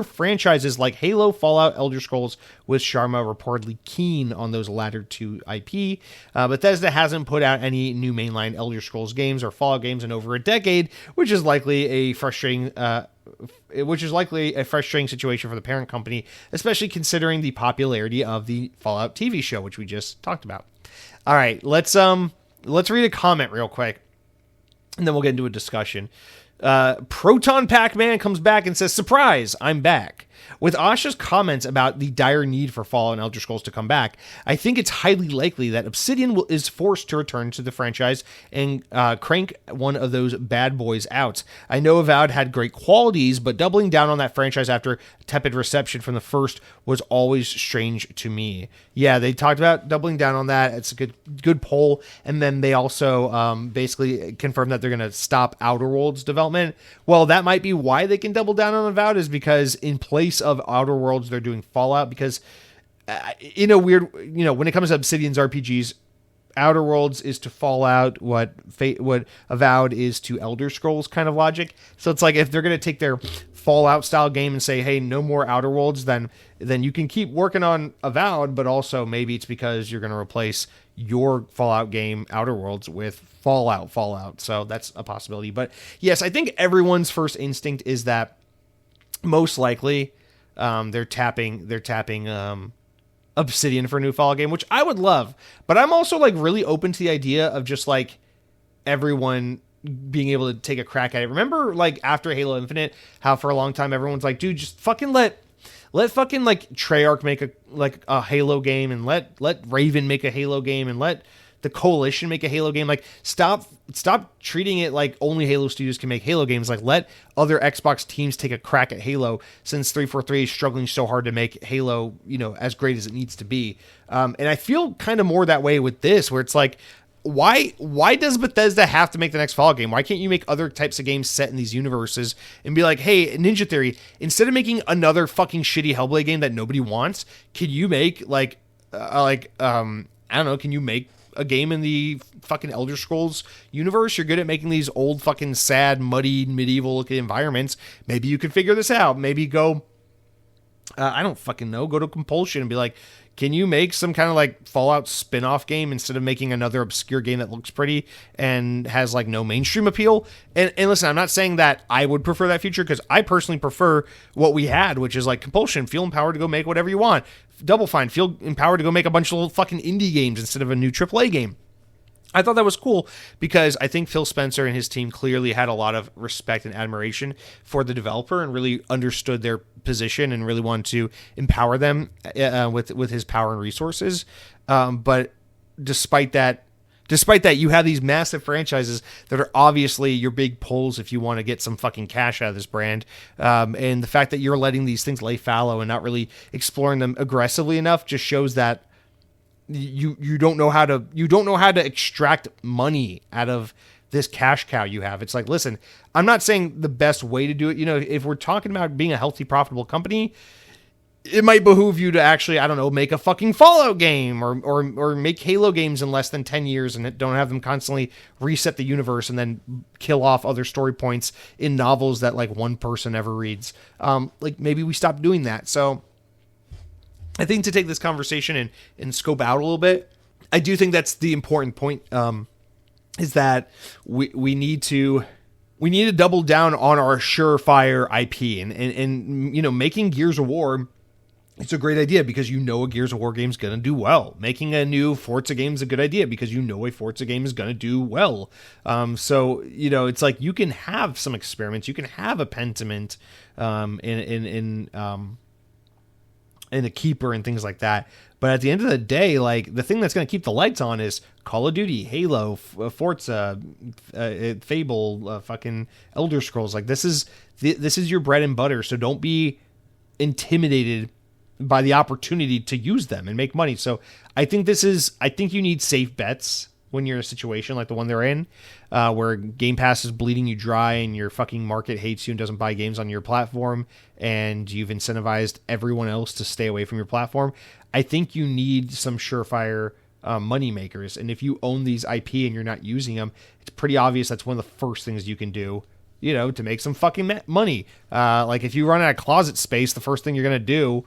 franchises like Halo, Fallout, Elder Scrolls, with Sharma reportedly keen on those latter two IP. Bethesda hasn't put out any new mainline Elder Scrolls games or Fallout games in over a decade, which is likely a frustrating situation for the parent company, especially considering the popularity of the Fallout TV show, which we just talked about. All right, let's read a comment real quick, and then we'll get into a discussion. Proton Pac-Man comes back and says, "Surprise, I'm back." With Asha's comments about the dire need for Fallout and Elder Scrolls to come back, I think it's highly likely that Obsidian is forced to return to the franchise and crank one of those bad boys out. I know Avowed had great qualities, but doubling down on that franchise after tepid reception from the first was always strange to me. Yeah, they talked about doubling down on that. It's a good poll. And then they also basically confirmed that they're going to stop Outer Worlds development. Well, that might be why they can double down on Avowed, is because in place of Outer Worlds, they're doing Fallout, because in a weird, when it comes to Obsidian's RPGs, Outer Worlds is to Fallout what Avowed is to Elder Scrolls kind of logic. So it's like, if they're going to take their Fallout style game and say, hey, no more Outer Worlds, then you can keep working on Avowed, but also maybe it's because you're going to replace your Fallout game, Outer Worlds, with Fallout. So that's a possibility. But yes, I think everyone's first instinct is that most likely they're tapping Obsidian for a new Fallout game, which I would love. But I'm also like really open to the idea of just like everyone being able to take a crack at it. Remember, like after Halo Infinite, how for a long time everyone's like, dude, just fucking let fucking like Treyarch make a Halo game, and let Raven make a Halo game, and let the Coalition make a Halo game. Like, stop treating it like only Halo studios can make Halo games. Like, let other Xbox teams take a crack at Halo, since 343 is struggling so hard to make Halo, as great as it needs to be. And I feel kind of more that way with this, where it's like, why does Bethesda have to make the next Fallout game? Why can't you make other types of games set in these universes and be like, hey, Ninja Theory, instead of making another fucking shitty Hellblade game that nobody wants, can you make I don't know, can you make a game in the fucking Elder Scrolls universe? You're good at making these old fucking sad, muddy, medieval looking environments. Maybe you can figure this out. Maybe go, I don't fucking know, go to Compulsion and be like, can you make some kind of like Fallout spin-off game instead of making another obscure game that looks pretty and has like no mainstream appeal? And listen, I'm not saying that I would prefer that future, because I personally prefer what we had, which is like Compulsion, feel empowered to go make whatever you want. Double Fine, feel empowered to go make a bunch of little fucking indie games instead of a new AAA game. I thought that was cool, because I think Phil Spencer and his team clearly had a lot of respect and admiration for the developer and really understood their position and really wanted to empower them with his power and resources. But despite that, you have these massive franchises that are obviously your big pulls if you want to get some fucking cash out of this brand. And the fact that you're letting these things lay fallow and not really exploring them aggressively enough just shows that you don't know how to extract money out of this cash cow you have. It's like, listen, I'm not saying the best way to do it. If we're talking about being a healthy, profitable company, it might behoove you to actually, I don't know, make a fucking Fallout game or make Halo games in less than 10 years and don't have them constantly reset the universe and then kill off other story points in novels that like one person ever reads. Like, maybe we stop doing that. So I think to take this conversation and scope out a little bit, I do think that's the important point, is that we need to double down on our surefire IP and making Gears of War. It's a great idea because a Gears of War game is going to do well. Making a new Forza game is a good idea because a Forza game is going to do well. So it's like you can have some experiments. You can have a Pentiment and a Keeper and things like that. But at the end of the day, like, the thing that's going to keep the lights on is Call of Duty, Halo, Forza, Fable, fucking Elder Scrolls. Like, this is your bread and butter. So don't be intimidated by the opportunity to use them and make money. So I think you need safe bets when you're in a situation like the one they're in, where Game Pass is bleeding you dry and your fucking market hates you and doesn't buy games on your platform, and you've incentivized everyone else to stay away from your platform. I think you need some surefire money makers. And if you own these IP and you're not using them, it's pretty obvious that's one of the first things you can do, to make some fucking money. Like, if you run out of closet space, the first thing you're going to do,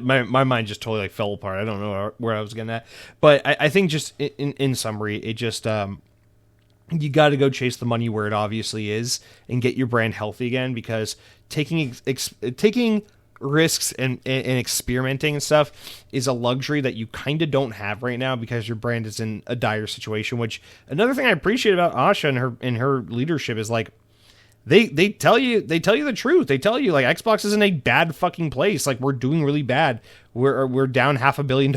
my mind just totally fell apart. I don't know where I was getting at, but I think just in summary, it just, you got to go chase the money where it obviously is and get your brand healthy again, because taking risks and experimenting and stuff is a luxury that you kind of don't have right now because your brand is in a dire situation. Which, another thing I appreciate about Asha and her leadership is, like, they tell you the truth. They tell you, like, Xbox is in a bad fucking place. Like, we're doing really bad. We're down $500 million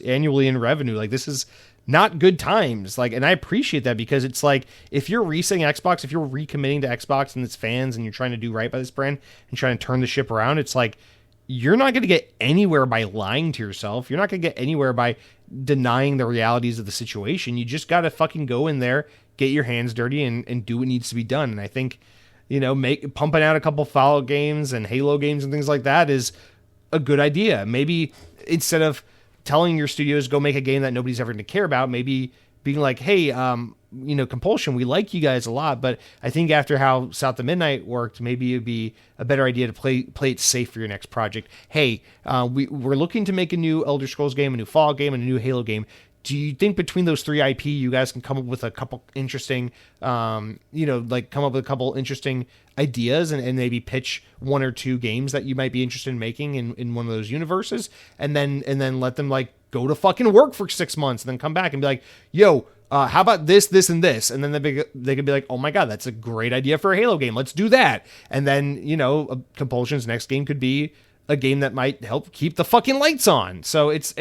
annually in revenue. Like, this is not good times. Like, and I appreciate that, because it's like, if you're resetting Xbox, if you're recommitting to Xbox and its fans, and you're trying to do right by this brand and trying to turn the ship around, it's like, you're not going to get anywhere by lying to yourself. You're not going to get anywhere by denying the realities of the situation. You just got to fucking go in there, get your hands dirty, and do what needs to be done. And I think, pumping out a couple Fallout games and Halo games and things like that is a good idea. Maybe instead of telling your studios go make a game that nobody's ever going to care about, maybe being like, hey, Compulsion, we like you guys a lot, but I think after how South of Midnight worked, maybe it'd be a better idea to play it safe for your next project. Hey, we're looking to make a new Elder Scrolls game, a new Fallout game, and a new Halo game. Do you think between those three IP, you guys can come up with a couple interesting, interesting ideas and maybe pitch one or two games that you might be interested in making in one of those universes, and then let them, like, go to fucking work for 6 months and then come back and be like, yo, how about this, and this? And then they could be like, oh my God, that's a great idea for a Halo game. Let's do that. And then, Compulsion's next game could be a game that might help keep the fucking lights on. So it's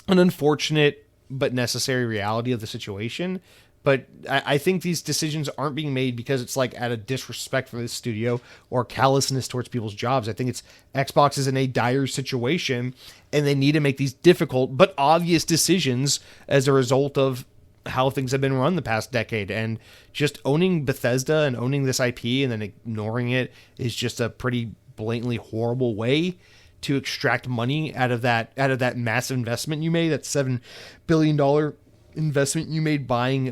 an unfortunate but necessary reality of the situation. But I think these decisions aren't being made because it's like out of disrespect for the studio or callousness towards people's jobs. I think it's Xbox is in a dire situation and they need to make these difficult but obvious decisions as a result of how things have been run the past decade. And just owning Bethesda and owning this IP and then ignoring it is just a pretty blatantly horrible way to extract money out of that massive investment you made, that $7 billion investment you made buying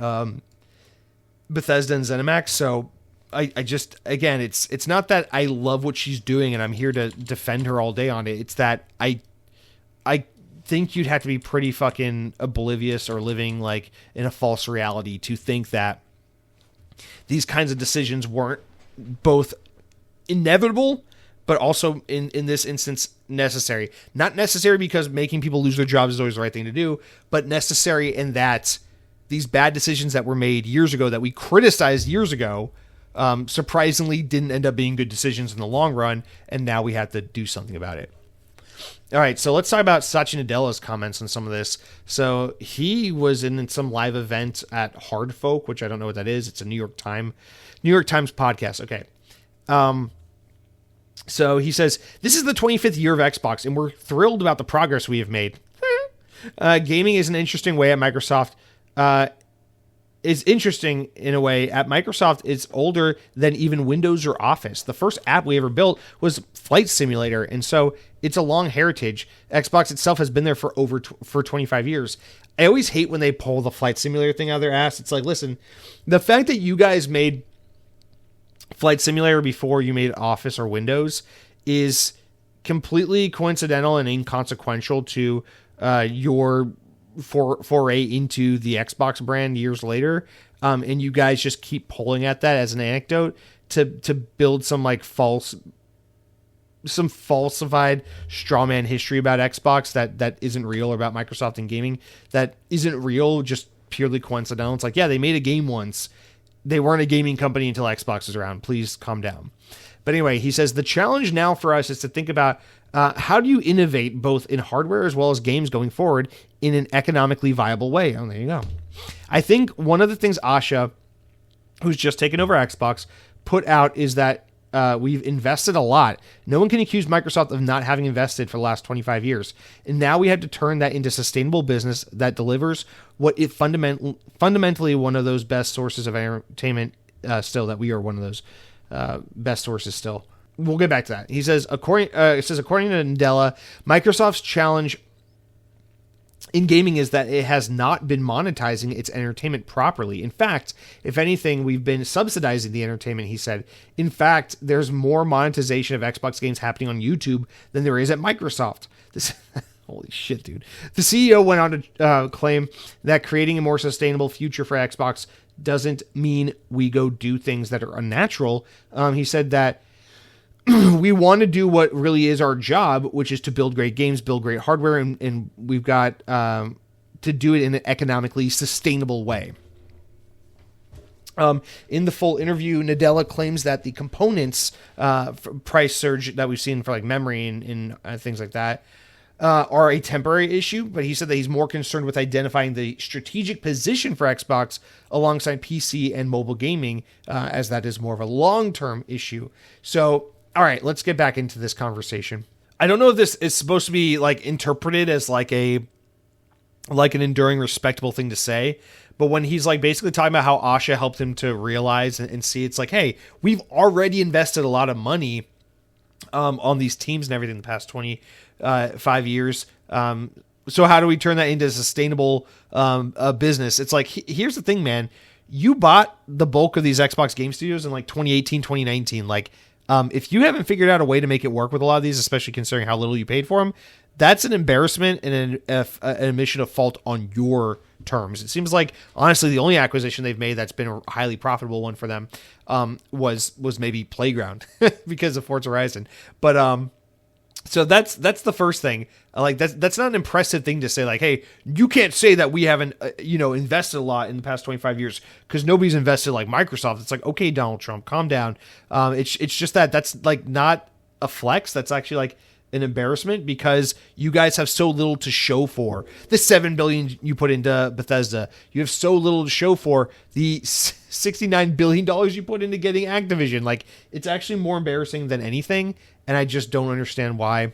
Bethesda and ZeniMax. So I just, again, it's not that I love what she's doing and I'm here to defend her all day on it. It's that I think you'd have to be pretty fucking oblivious or living like in a false reality to think that these kinds of decisions weren't both inevitable but also in this instance necessary. Not necessary because making people lose their jobs is always the right thing to do, but necessary in that these bad decisions that were made years ago that we criticized years ago surprisingly didn't end up being good decisions in the long run, and now we have to do something about it. All right, so let's talk about Satya Nadella's comments on some of this. So he was in some live event at Hard Folk, which I don't know what that is. It's a New York Times podcast. Okay. So he says, this is the 25th year of Xbox, and we're thrilled about the progress we have made. Gaming is an interesting way at Microsoft. Is interesting in a way at Microsoft. It's older than even Windows or Office. The first app we ever built was Flight Simulator, and so it's a long heritage. Xbox itself has been there for for 25 years. I always hate when they pull the Flight Simulator thing out of their ass. It's like, listen, the fact that you guys made Flight Simulator before you made Office or Windows is completely coincidental and inconsequential to your foray into the Xbox brand years later. And you guys just keep pulling at that as an anecdote to build some like falsified straw man history about Xbox that isn't real, or about Microsoft and gaming that isn't real, just purely coincidental. It's like, yeah, they made a game once. They weren't a gaming company until Xbox was around. Please calm down. But anyway, he says the challenge now for us is to think about how do you innovate both in hardware as well as games going forward in an economically viable way. Oh, there you go. I think one of the things Asha, who's just taken over Xbox, put out is that we've invested a lot. No one can accuse Microsoft of not having invested for the last 25 years. And now we have to turn that into sustainable business that delivers what it fundamentally one of those best sources of entertainment still, that we are one of those best sources still. We'll get back to that. He says, according to Nadella, Microsoft's challenge in gaming is that it has not been monetizing its entertainment properly. In fact, if anything, we've been subsidizing the entertainment, he said. In fact, there's more monetization of Xbox games happening on YouTube than there is at Microsoft. This holy shit, dude. The CEO went on to claim that creating a more sustainable future for Xbox doesn't mean we go do things that are unnatural. He said that we want to do what really is our job, which is to build great games, build great hardware, and we've got to do it in an economically sustainable way. In the full interview, Nadella claims that the components price surge that we've seen for like memory and things like that are a temporary issue, but he said that he's more concerned with identifying the strategic position for Xbox alongside PC and mobile gaming, as that is more of a long-term issue. So, all right, let's get back into this conversation. I don't know if this is supposed to be like interpreted as like an enduring, respectable thing to say, but when he's like basically talking about how Asha helped him to realize and see, it's like, hey, we've already invested a lot of money on these teams and everything in the past 25 years. So how do we turn that into a sustainable business? It's like, here's the thing, man. You bought the bulk of these Xbox game studios in like 2018, 2019. Like, if you haven't figured out a way to make it work with a lot of these, especially considering how little you paid for them, that's an embarrassment and an admission of fault on your terms. It seems like, honestly, the only acquisition they've made that's been a highly profitable one for them was maybe Playground because of Forza Horizon. But so that's the first thing. Like that's not an impressive thing to say. Like, hey, you can't say that we haven't invested a lot in the past 25 years because nobody's invested like Microsoft. It's like, okay, Donald Trump, calm down. It's just that's like not a flex. That's actually like an embarrassment because you guys have so little to show for. The $7 billion you put into Bethesda, you have so little to show for. The $69 billion you put into getting Activision, like, it's actually more embarrassing than anything, and I just don't understand why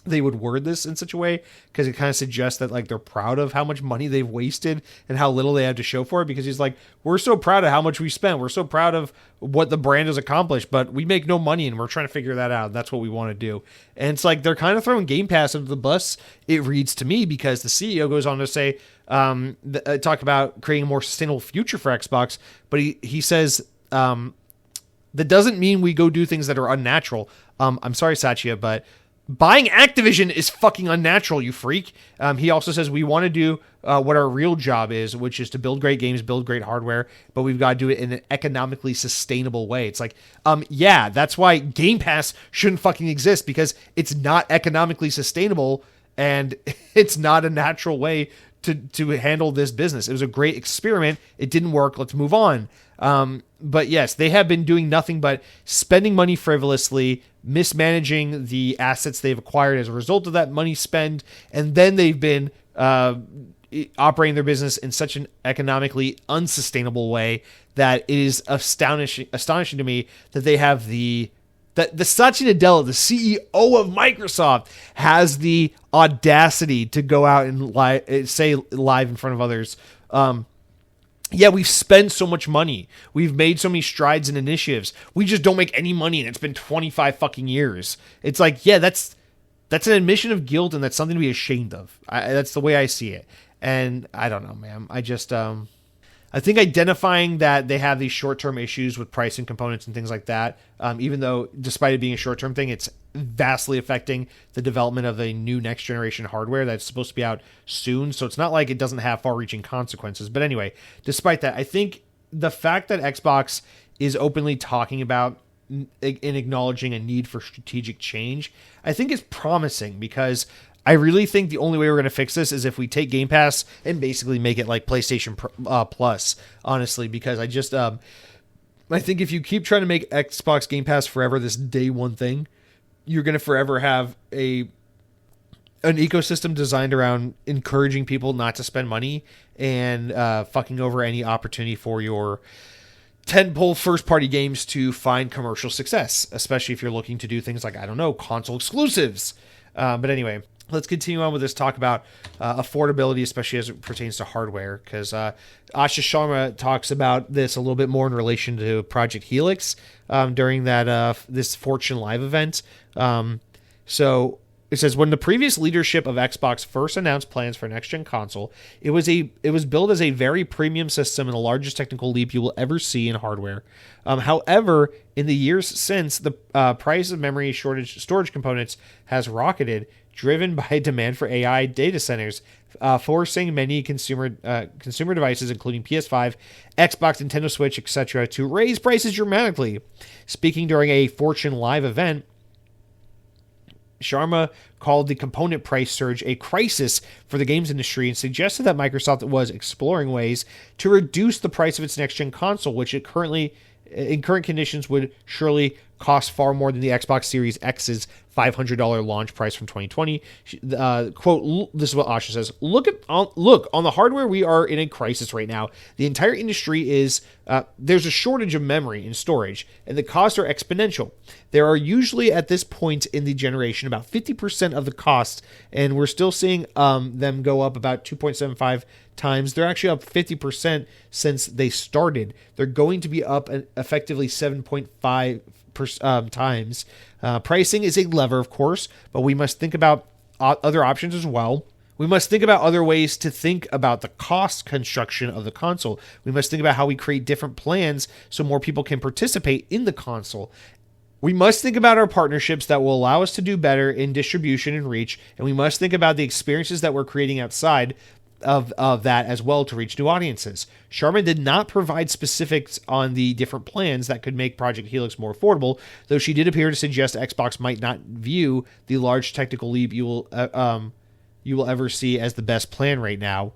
they would word this in such a way, because it kind of suggests that, like, they're proud of how much money they've wasted and how little they have to show for it, because he's like, we're so proud of how much we spent. We're so proud of what the brand has accomplished, but we make no money and we're trying to figure that out. That's what we want to do. And it's like, they're kind of throwing Game Pass under the bus, it reads to me, because the CEO goes on to say, talk about creating a more sustainable future for Xbox, but he says, that doesn't mean we go do things that are unnatural. I'm sorry, Satya, but buying Activision is fucking unnatural, you freak. He also says we want to do what our real job is, which is to build great games, build great hardware, but we've got to do it in an economically sustainable way. It's like, yeah, that's why Game Pass shouldn't fucking exist, because it's not economically sustainable and it's not a natural way to handle this business. It was a great experiment. It didn't work. Let's move on. But yes, they have been doing nothing but spending money frivolously, mismanaging the assets they've acquired as a result of that money spend, and then they've been operating their business in such an economically unsustainable way that it is astonishing to me that they have the Satya Nadella, the CEO of Microsoft, has the audacity to go out and say live in front of others, yeah, we've spent so much money. We've made so many strides and initiatives. We just don't make any money, and it's been 25 fucking years. It's like, yeah, that's an admission of guilt, and that's something to be ashamed of. That's the way I see it. And I don't know, man. I just, I think identifying that they have these short-term issues with pricing components and things like that, even though despite it being a short-term thing, it's vastly affecting the development of a new next-generation hardware that's supposed to be out soon. So it's not like it doesn't have far-reaching consequences. But anyway, despite that, I think the fact that Xbox is openly talking about and acknowledging a need for strategic change, I think is promising, because I really think the only way we're going to fix this is if we take Game Pass and basically make it like PlayStation Plus, honestly, because I just, I think if you keep trying to make Xbox Game Pass forever this day one thing, you're going to forever have an ecosystem designed around encouraging people not to spend money and fucking over any opportunity for your tentpole first-party games to find commercial success, especially if you're looking to do things like, I don't know, console exclusives. But anyway, let's continue on with this talk about affordability, especially as it pertains to hardware, because Ashish Sharma talks about this a little bit more in relation to Project Helix during that this Fortune Live event. So it says, when the previous leadership of Xbox first announced plans for a next-gen console, it was billed as a very premium system and the largest technical leap you will ever see in hardware. However, in the years since, the price of memory storage components has rocketed, driven by demand for AI data centers, forcing many consumer devices, including PS5, Xbox, Nintendo Switch, etc., to raise prices dramatically. Speaking during a Fortune Live event, Sharma called the component price surge a crisis for the games industry and suggested that Microsoft was exploring ways to reduce the price of its next-gen console, which in current conditions would surely cost far more than the Xbox Series X's $500 launch price from 2020. Quote, this is what Asha says, look, on the hardware, we are in a crisis right now. The entire industry is, there's a shortage of memory and storage, and the costs are exponential. There are usually, at this point in the generation, about 50% of the cost, and we're still seeing them go up about 2.75 times. They're actually up 50% since they started. They're going to be up effectively 7.5 times. Pricing is a lever, of course, but we must think about other options as well. We must think about other ways to think about the cost construction of the console. We must think about how we create different plans so more people can participate in the console. We must think about our partnerships that will allow us to do better in distribution and reach, and we must think about the experiences that we're creating outside of that as well to reach new audiences. Sharma did not provide specifics on the different plans that could make Project Helix more affordable, though she did appear to suggest Xbox might not view the large technical leap you will ever see as the best plan right now.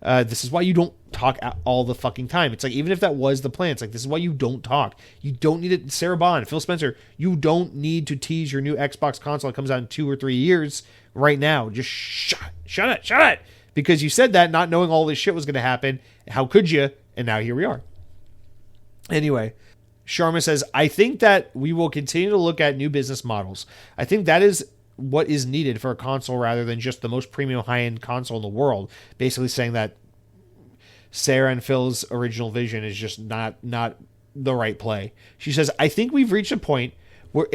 This is why you don't talk all the fucking time. It's like, even if that was the plan, it's like, this is why you don't talk. You don't need it. Sarah Bond, Phil Spencer, you don't need to tease your new Xbox console that comes out in 2 or 3 years right now. Just shut it. Because you said that not knowing all this shit was going to happen. How could you? And now here we are. Anyway, Sharma says, I think that we will continue to look at new business models. I think that is what is needed for a console rather than just the most premium high-end console in the world. Basically saying that Sarah and Phil's original vision is just not the right play. She says, I think we've reached a point where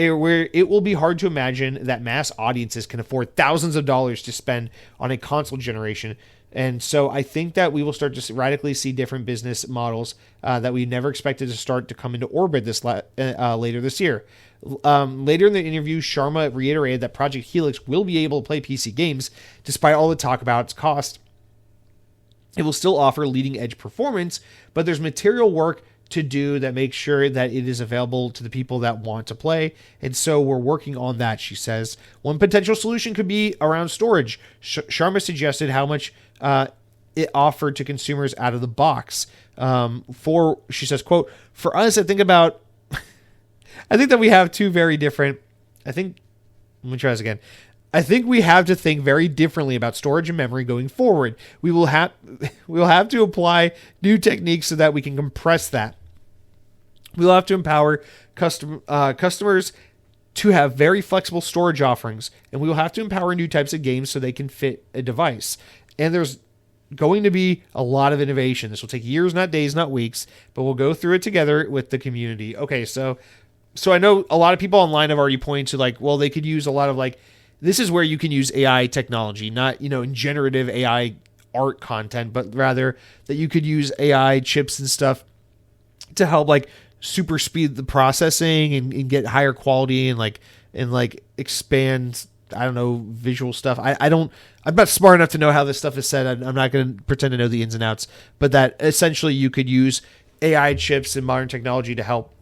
it will be hard to imagine that mass audiences can afford thousands of dollars to spend on a console generation. And so I think that we will start to radically see different business models that we never expected to start to come into orbit later this year. Later in the interview, Sharma reiterated that Project Helix will be able to play PC games despite all the talk about its cost. It will still offer leading-edge performance, but there's material work to do that makes sure that it is available to the people that want to play, and so we're working on that, she says. One potential solution could be around storage. Sharma suggested how much it offered to consumers out of the box. She says, quote, for us, I think that we have two very different, let me try this again. I think we have to think very differently about storage and memory going forward. We'll have to apply new techniques so that we can compress that. We'll have to empower customers to have very flexible storage offerings, and we will have to empower new types of games so they can fit a device. And there's going to be a lot of innovation. This will take years, not days, not weeks, but we'll go through it together with the community. Okay, so I know a lot of people online have already pointed to, like, well, they could use a lot of, like, this is where you can use AI technology, not, in generative AI art content, but rather that you could use AI chips and stuff to help, like, super speed the processing and get higher quality and expand, I don't know, visual stuff. I'm not smart enough to know how this stuff is said. I'm not going to pretend to know the ins and outs, but that essentially you could use AI chips and modern technology to help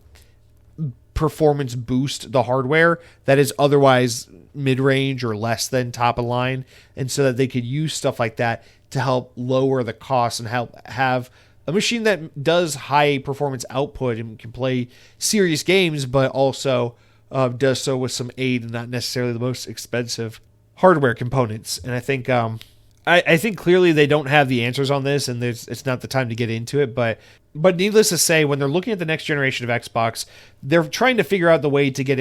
performance boost the hardware that is otherwise mid-range or less than top of line, and so that they could use stuff like that to help lower the cost and help have a machine that does high performance output and can play serious games, but also does so with some aid and not necessarily the most expensive hardware components. And I think I think clearly they don't have the answers on this, and it's not the time to get into it, but needless to say, when they're looking at the next generation of Xbox, they're trying to figure out the way to get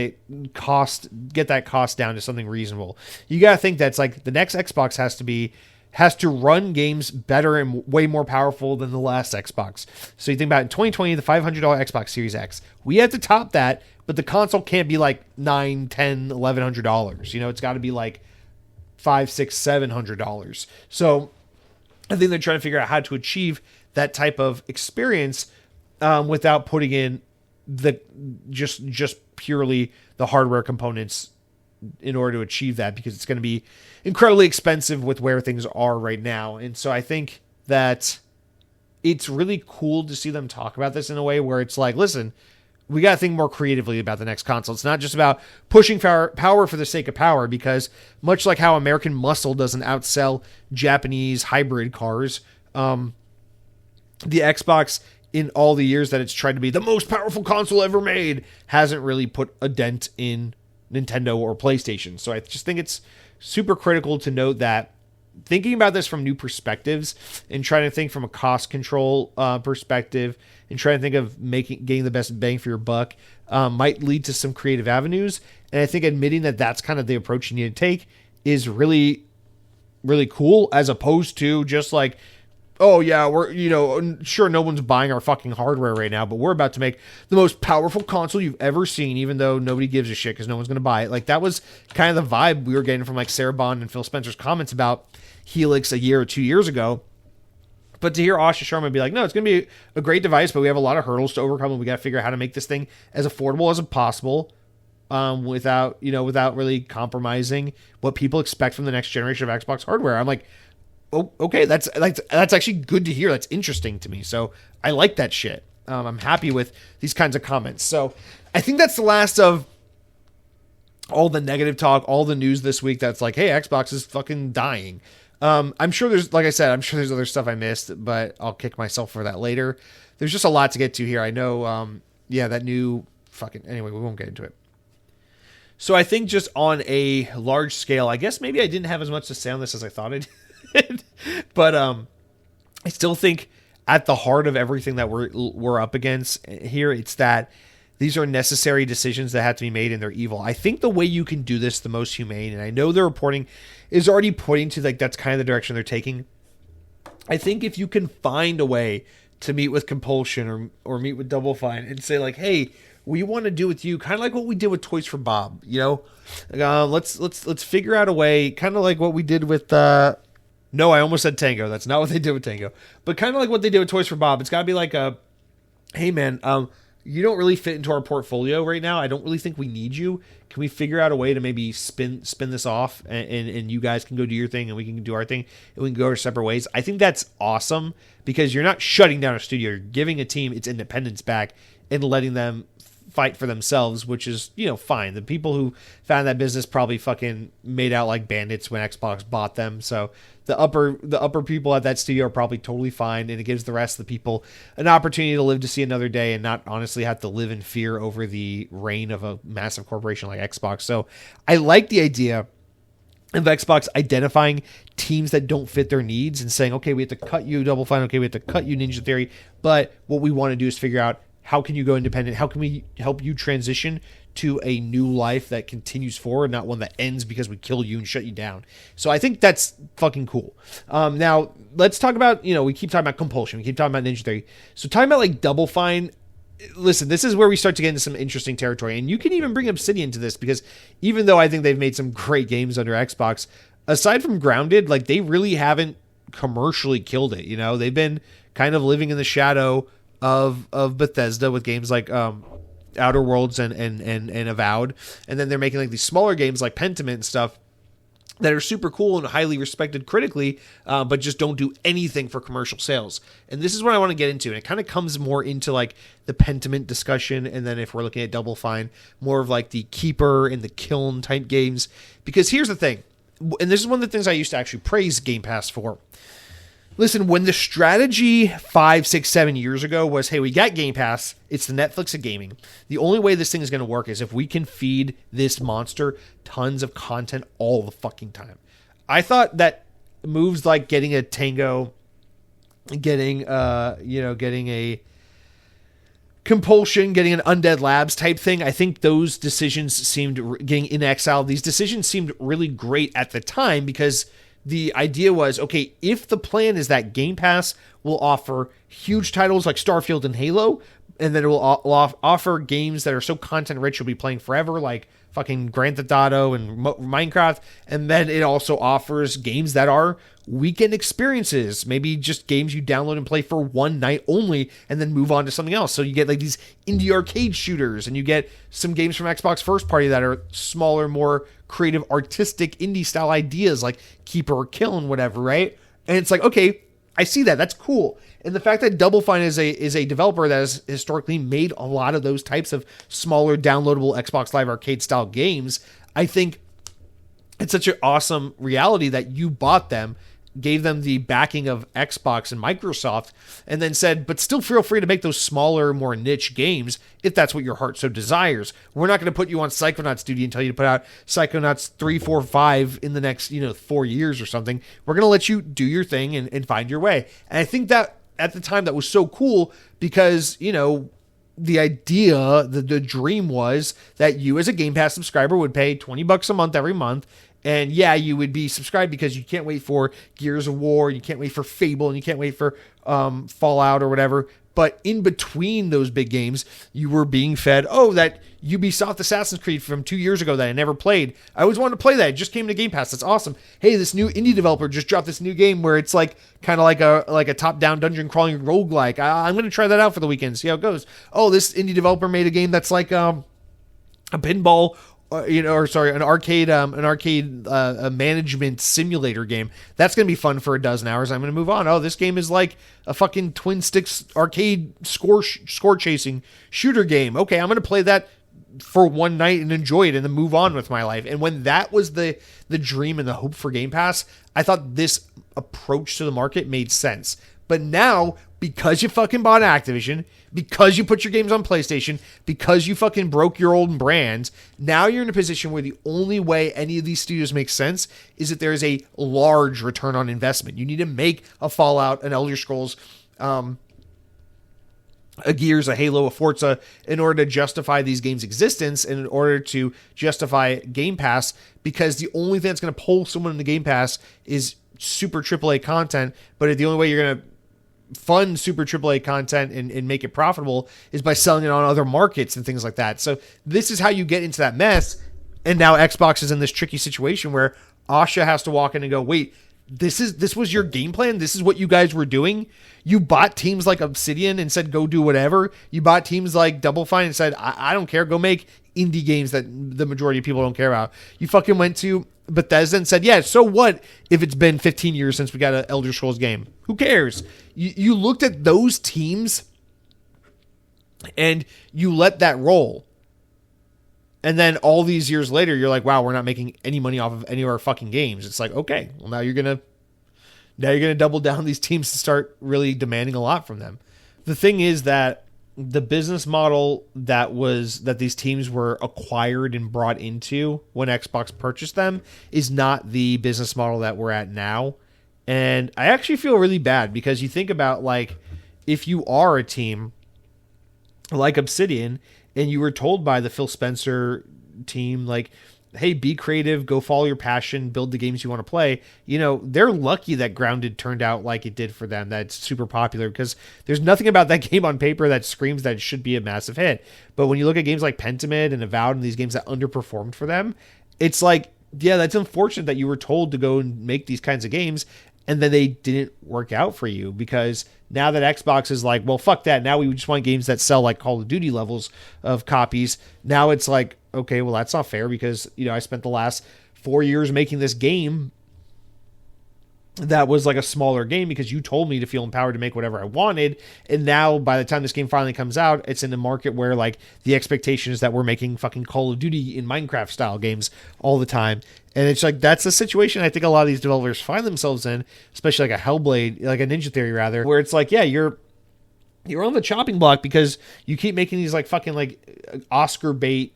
that cost down to something reasonable. You got to think that's like the next Xbox has to run games better and way more powerful than the last Xbox. So you think about it, in 2020, the $500 Xbox Series X, we had to top that, but the console can't be like $9, $10, $1,100. It's got to be like $500, $600, $700. So I think they're trying to figure out how to achieve that type of experience without putting in the just purely the hardware components in order to achieve that, because it's going to be incredibly expensive with where things are right now. And so I think that it's really cool to see them talk about this in a way where it's like, listen, we got to think more creatively about the next console. It's not just about pushing power for the sake of power, because much like how American muscle doesn't outsell Japanese hybrid cars, the Xbox, in all the years that it's tried to be the most powerful console ever made, hasn't really put a dent in Nintendo or PlayStation. So I just think it's super critical to note that thinking about this from new perspectives and trying to think from a cost control perspective and trying to think of getting the best bang for your buck might lead to some creative avenues. And I think admitting that that's kind of the approach you need to take is really, really cool, as opposed to just like, oh yeah, we're, sure, no one's buying our fucking hardware right now, but we're about to make the most powerful console you've ever seen, even though nobody gives a shit because no one's going to buy it. Like, that was kind of the vibe we were getting from like Sarah Bond and Phil Spencer's comments about Helix a year or 2 years ago. But to hear Asha Sharma be like, no, it's going to be a great device, but we have a lot of hurdles to overcome, and we got to figure out how to make this thing as affordable as possible, without really compromising what people expect from the next generation of Xbox hardware. I'm like, oh, okay, that's actually good to hear. That's interesting to me. So I like that shit. I'm happy with these kinds of comments. So I think that's the last of all the negative talk, all the news this week that's like, hey, Xbox is fucking dying. I'm sure there's, like I said, I'm sure there's other stuff I missed, but I'll kick myself for that later. There's just a lot to get to here. I know, that new fucking, anyway, we won't get into it. So I think just on a large scale, I guess maybe I didn't have as much to say on this as I thought I did, but I still think at the heart of everything that we're up against here, it's that these are necessary decisions that have to be made, and they're evil. I think the way you can do this the most humane, and I know the reporting is already pointing to like that's kind of the direction they're taking. I think if you can find a way to meet with Compulsion or meet with Double Fine and say like, hey, we want to do with you kind of like what we did with Toys for Bob, let's figure out a way, kind of like what we did with no, I almost said Tango. That's not what they did with Tango, but kind of like what they did with Toys for Bob. It's got to be like a, hey man, you don't really fit into our portfolio right now. I don't really think we need you. Can we figure out a way to maybe spin this off and you guys can go do your thing and we can do our thing and we can go our separate ways? I think that's awesome because you're not shutting down a studio. You're giving a team its independence back and letting them fight for themselves, which is, fine. The people who found that business probably fucking made out like bandits when Xbox bought them. So the upper people at that studio are probably totally fine, and it gives the rest of the people an opportunity to live to see another day and not honestly have to live in fear over the reign of a massive corporation like Xbox. So I like the idea of Xbox identifying teams that don't fit their needs and saying, okay, we have to cut you Double Fine, okay, we have to cut you Ninja Theory, but what we want to do is figure out how can you go independent? How can we help you transition to a new life that continues forward, not one that ends because we kill you and shut you down? So I think that's fucking cool. Now, let's talk about, we keep talking about Compulsion. We keep talking about Ninja Theory. So talking about like Double Fine, listen, this is where we start to get into some interesting territory. And you can even bring Obsidian to this because even though I think they've made some great games under Xbox, aside from Grounded, like they really haven't commercially killed it. They've been kind of living in the shadow of Bethesda with games like Outer Worlds and Avowed, and then they're making like these smaller games like Pentiment and stuff that are super cool and highly respected critically, but just don't do anything for commercial sales. And this is what I want to get into, and it kind of comes more into like the Pentiment discussion, and then if we're looking at Double Fine, more of like the Keeper and the Kiln type games. Because here's the thing, and this is one of the things I used to actually praise Game Pass for. Listen, when the strategy 5, 6, 7 years ago was, hey, we got Game Pass, it's the Netflix of gaming. The only way this thing is going to work is if we can feed this monster tons of content all the fucking time. I thought that moves like getting a Tango, getting a Compulsion, getting an Undead Labs type thing, I think those decisions seemed, getting In Exile, these decisions seemed really great at the time because the idea was, okay, if the plan is that Game Pass will offer huge titles like Starfield and Halo, and then it will offer games that are so content rich you'll be playing forever, like fucking Grand Theft Auto and Minecraft, and then it also offers games that are weekend experiences, maybe just games you download and play for one night only and then move on to something else. So you get like these indie arcade shooters, and you get some games from Xbox first party that are smaller, more creative, artistic indie style ideas like Keeper or Kill and whatever, right? And it's like, okay, I see that. That's cool. And the fact that Double Fine is a developer that has historically made a lot of those types of smaller downloadable Xbox Live Arcade style games, I think it's such an awesome reality that you bought them, gave them the backing of Xbox and Microsoft, and then said, but still feel free to make those smaller, more niche games if that's what your heart so desires. We're not going to put you on Psychonauts duty and tell you to put out Psychonauts 3, 4, 5 in the next 4 years or something. We're going to let you do your thing and find your way. And I think that at the time that was so cool because, the idea, the dream was that you as a Game Pass subscriber would pay $20 a month every month. And yeah, you would be subscribed because you can't wait for Gears of War, you can't wait for Fable, and you can't wait for Fallout or whatever. But in between those big games, you were being fed, that Ubisoft Assassin's Creed from 2 years ago that I never played. I always wanted to play that. It just came to Game Pass. That's awesome. Hey, this new indie developer just dropped this new game where it's like kind of like a top-down dungeon crawling roguelike. I'm going to try that out for the weekend, see how it goes. This indie developer made a game that's like a pinball an arcade management simulator game. That's going to be fun for a dozen hours. I'm going to move on. This game is like a fucking twin sticks arcade score chasing shooter game. Okay, I'm going to play that for one night and enjoy it and then move on with my life. And when that was the dream and the hope for Game Pass, I thought this approach to the market made sense. But now, because you fucking bought Activision, because you put your games on PlayStation, because you fucking broke your old brand, now you're in a position where the only way any of these studios make sense is that there is a large return on investment. You need to make a Fallout, an Elder Scrolls, a Gears, a Halo, a Forza, in order to justify these games' existence and in order to justify Game Pass, because the only thing that's going to pull someone into Game Pass is super AAA content, but the only way you're going to fund super AAA content and make it profitable is by selling it on other markets and things like that. So this is how you get into that mess. And now Xbox is in this tricky situation where Asha has to walk in and go, wait, this was your game plan? This is what you guys were doing? You bought teams like Obsidian and said, go do whatever. You bought teams like Double Fine and said, I don't care. Go make indie games that the majority of people don't care about. You fucking went to Bethesda and said, yeah, so what if it's been 15 years since we got an Elder Scrolls game? Who cares? You looked at those teams and you let that roll. And then all these years later, you're like, wow, we're not making any money off of any of our fucking games. It's like, okay, well, now you're going to double down these teams to start really demanding a lot from them. The thing is that the business model that these teams were acquired and brought into when Xbox purchased them is not the business model that we're at now. And I actually feel really bad, because you think about, like, if you are a team like Obsidian and you were told by the Phil Spencer team, like, hey, be creative, go follow your passion, build the games you want to play. You know, they're lucky that Grounded turned out like it did for them. That's super popular, because there's nothing about that game on paper that screams that it should be a massive hit. But when you look at games like Pentiment and Avowed and these games that underperformed for them, it's like, yeah, that's unfortunate that you were told to go and make these kinds of games and then they didn't work out for you, because now that Xbox is like, well, fuck that. Now we just want games that sell like Call of Duty levels of copies. Now it's like, okay, well, that's not fair, because, you know, I spent the last 4 years making this game that was like a smaller game because you told me to feel empowered to make whatever I wanted. And now by the time this game finally comes out, it's in a market where like the expectation is that we're making fucking Call of Duty in Minecraft style games all the time. And it's like, that's the situation I think a lot of these developers find themselves in, especially like a Hellblade, like a Ninja Theory rather, where it's like, yeah, you're on the chopping block because you keep making these like fucking like Oscar bait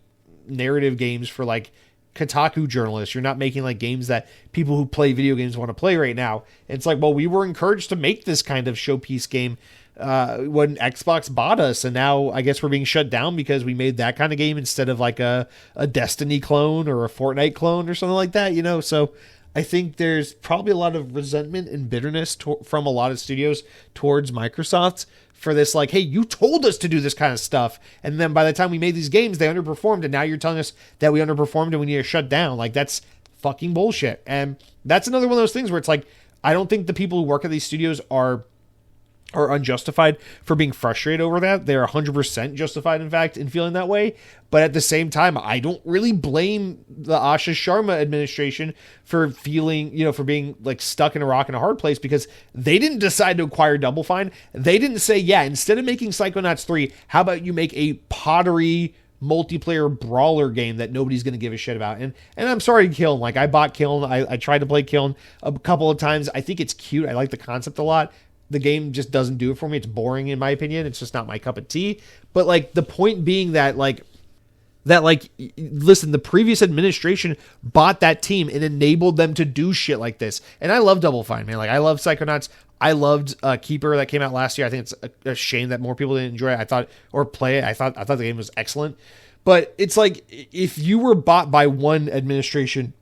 narrative games for like Kotaku journalists. You're not making like games that people who play video games want to play right now. And it's like, well, we were encouraged to make this kind of showpiece game when Xbox bought us, and now I guess we're being shut down because we made that kind of game instead of like a Destiny clone or a Fortnite clone or something like that, you know? So I think there's probably a lot of resentment and bitterness from a lot of studios towards Microsoft for this, like, hey, you told us to do this kind of stuff, and then by the time we made these games, they underperformed, and now you're telling us that we underperformed and we need to shut down. Like, that's fucking bullshit. And that's another one of those things where it's like, I don't think the people who work at these studios are unjustified for being frustrated over that. They're 100% justified, in fact, in feeling that way. But at the same time, I don't really blame the Asha Sharma administration for feeling, you know, for being like stuck in a rock and a hard place, because they didn't decide to acquire Double Fine. They didn't say, yeah, instead of making Psychonauts 3, how about you make a pottery multiplayer brawler game that nobody's going to give a shit about. And I'm sorry, Kiln. Like, I bought Kiln. I tried to play Kiln a couple of times. I think it's cute. I like the concept a lot. The game just doesn't do it for me. It's boring, in my opinion. It's just not my cup of tea. But like, the point being that listen, the previous administration bought that team and enabled them to do shit like this. And I love Double Fine, man. Like, I love Psychonauts. I loved Keeper that came out last year. I think it's a shame that more people didn't enjoy it. I thought the game was excellent. But it's like, if you were bought by one administration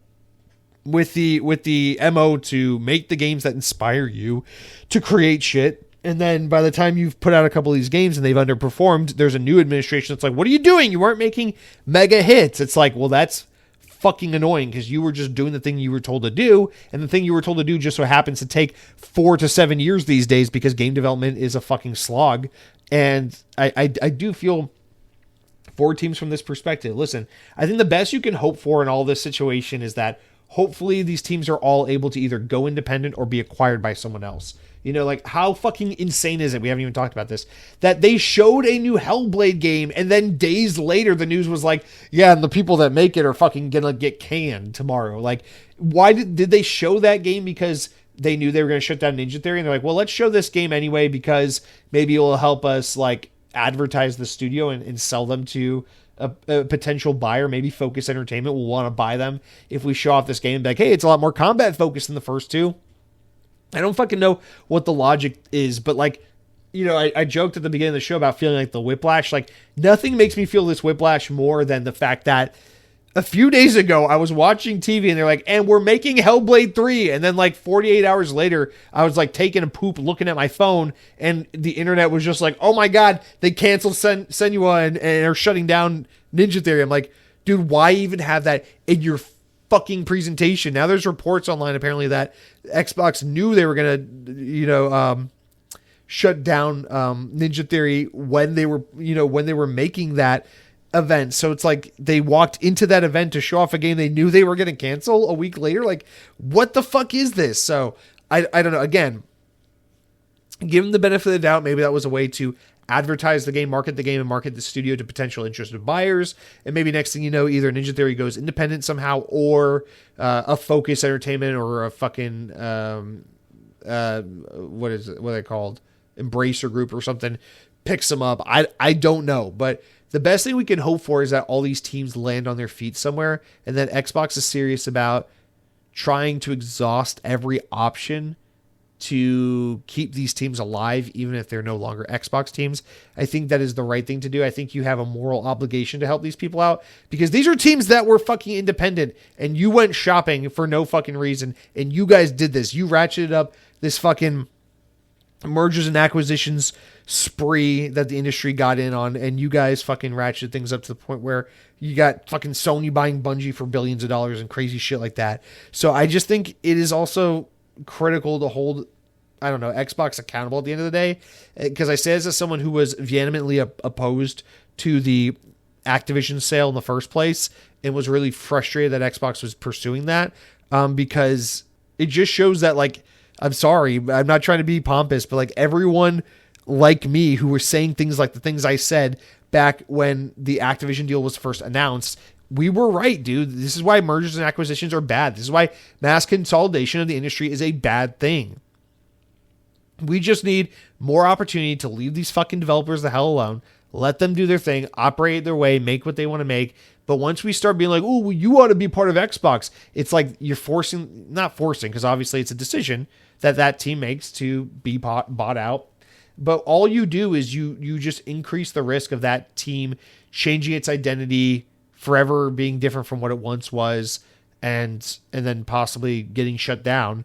with the MO to make the games that inspire you to create shit, and then by the time you've put out a couple of these games and they've underperformed, there's a new administration that's like, what are you doing? You weren't making mega hits. It's like, well, that's fucking annoying, because you were just doing the thing you were told to do, and the thing you were told to do just so happens to take 4 to 7 years these days, because game development is a fucking slog. And I do feel for teams from this perspective. Listen, I think the best you can hope for in all this situation is that hopefully these teams are all able to either go independent or be acquired by someone else. You know, like, how fucking insane is it? We haven't even talked about this. That they showed a new Hellblade game, and then days later, the news was like, yeah, and the people that make it are fucking gonna get canned tomorrow. Like, why did they show that game? Because they knew they were gonna shut down Ninja Theory, and they're like, well, let's show this game anyway, because maybe it will help us, like, advertise the studio and sell them to a potential buyer. Maybe Focus Entertainment will want to buy them if we show off this game. Like, hey, it's a lot more combat focused than the first two. I don't fucking know what the logic is, but like, you know, I joked at the beginning of the show about feeling like the whiplash. Like, nothing makes me feel this whiplash more than the fact that a few days ago I was watching TV and they're like, and we're making Hellblade 3. And then like 48 hours later, I was like taking a poop looking at my phone and the internet was just like, oh my God, they canceled Senua and are shutting down Ninja Theory. I'm like, dude, why even have that in your fucking presentation? Now there's reports online apparently that Xbox knew they were going to, you know, shut down Ninja Theory when they were making that event. So it's like they walked into that event to show off a game they knew they were going to cancel a week later. Like, what the fuck is this? So I don't know. Again, give them the benefit of the doubt. Maybe that was a way to advertise the game, market the game, and market the studio to potential interested buyers. And maybe next thing you know, either Ninja Theory goes independent somehow, or a Focus Entertainment or a fucking what are they called? Embracer Group or something picks them up. I don't know, but the best thing we can hope for is that all these teams land on their feet somewhere, and that Xbox is serious about trying to exhaust every option to keep these teams alive, even if they're no longer Xbox teams. I think that is the right thing to do. I think you have a moral obligation to help these people out, because these are teams that were fucking independent, and you went shopping for no fucking reason, and you guys did this. You ratcheted up this fucking mergers and acquisitions spree that the industry got in on, and you guys fucking ratcheted things up to the point where you got fucking Sony buying Bungie for billions of dollars and crazy shit like that. So I just think it is also critical to hold, I don't know, Xbox accountable at the end of the day, because I say this as someone who was vehemently opposed to the Activision sale in the first place and was really frustrated that Xbox was pursuing that, because it just shows that, like, I'm sorry, I'm not trying to be pompous, but like everyone like me who were saying things like the things I said back when the Activision deal was first announced, we were right, dude. This is why mergers and acquisitions are bad. This is why mass consolidation of the industry is a bad thing. We just need more opportunity to leave these fucking developers the hell alone. Let them do their thing, operate their way, make what they want to make. But once we start being like, oh, well, you ought to be part of Xbox, it's like you're not forcing, because obviously it's a decision that team makes to be bought out. But all you do is you just increase the risk of that team changing its identity, forever being different from what it once was, and then possibly getting shut down.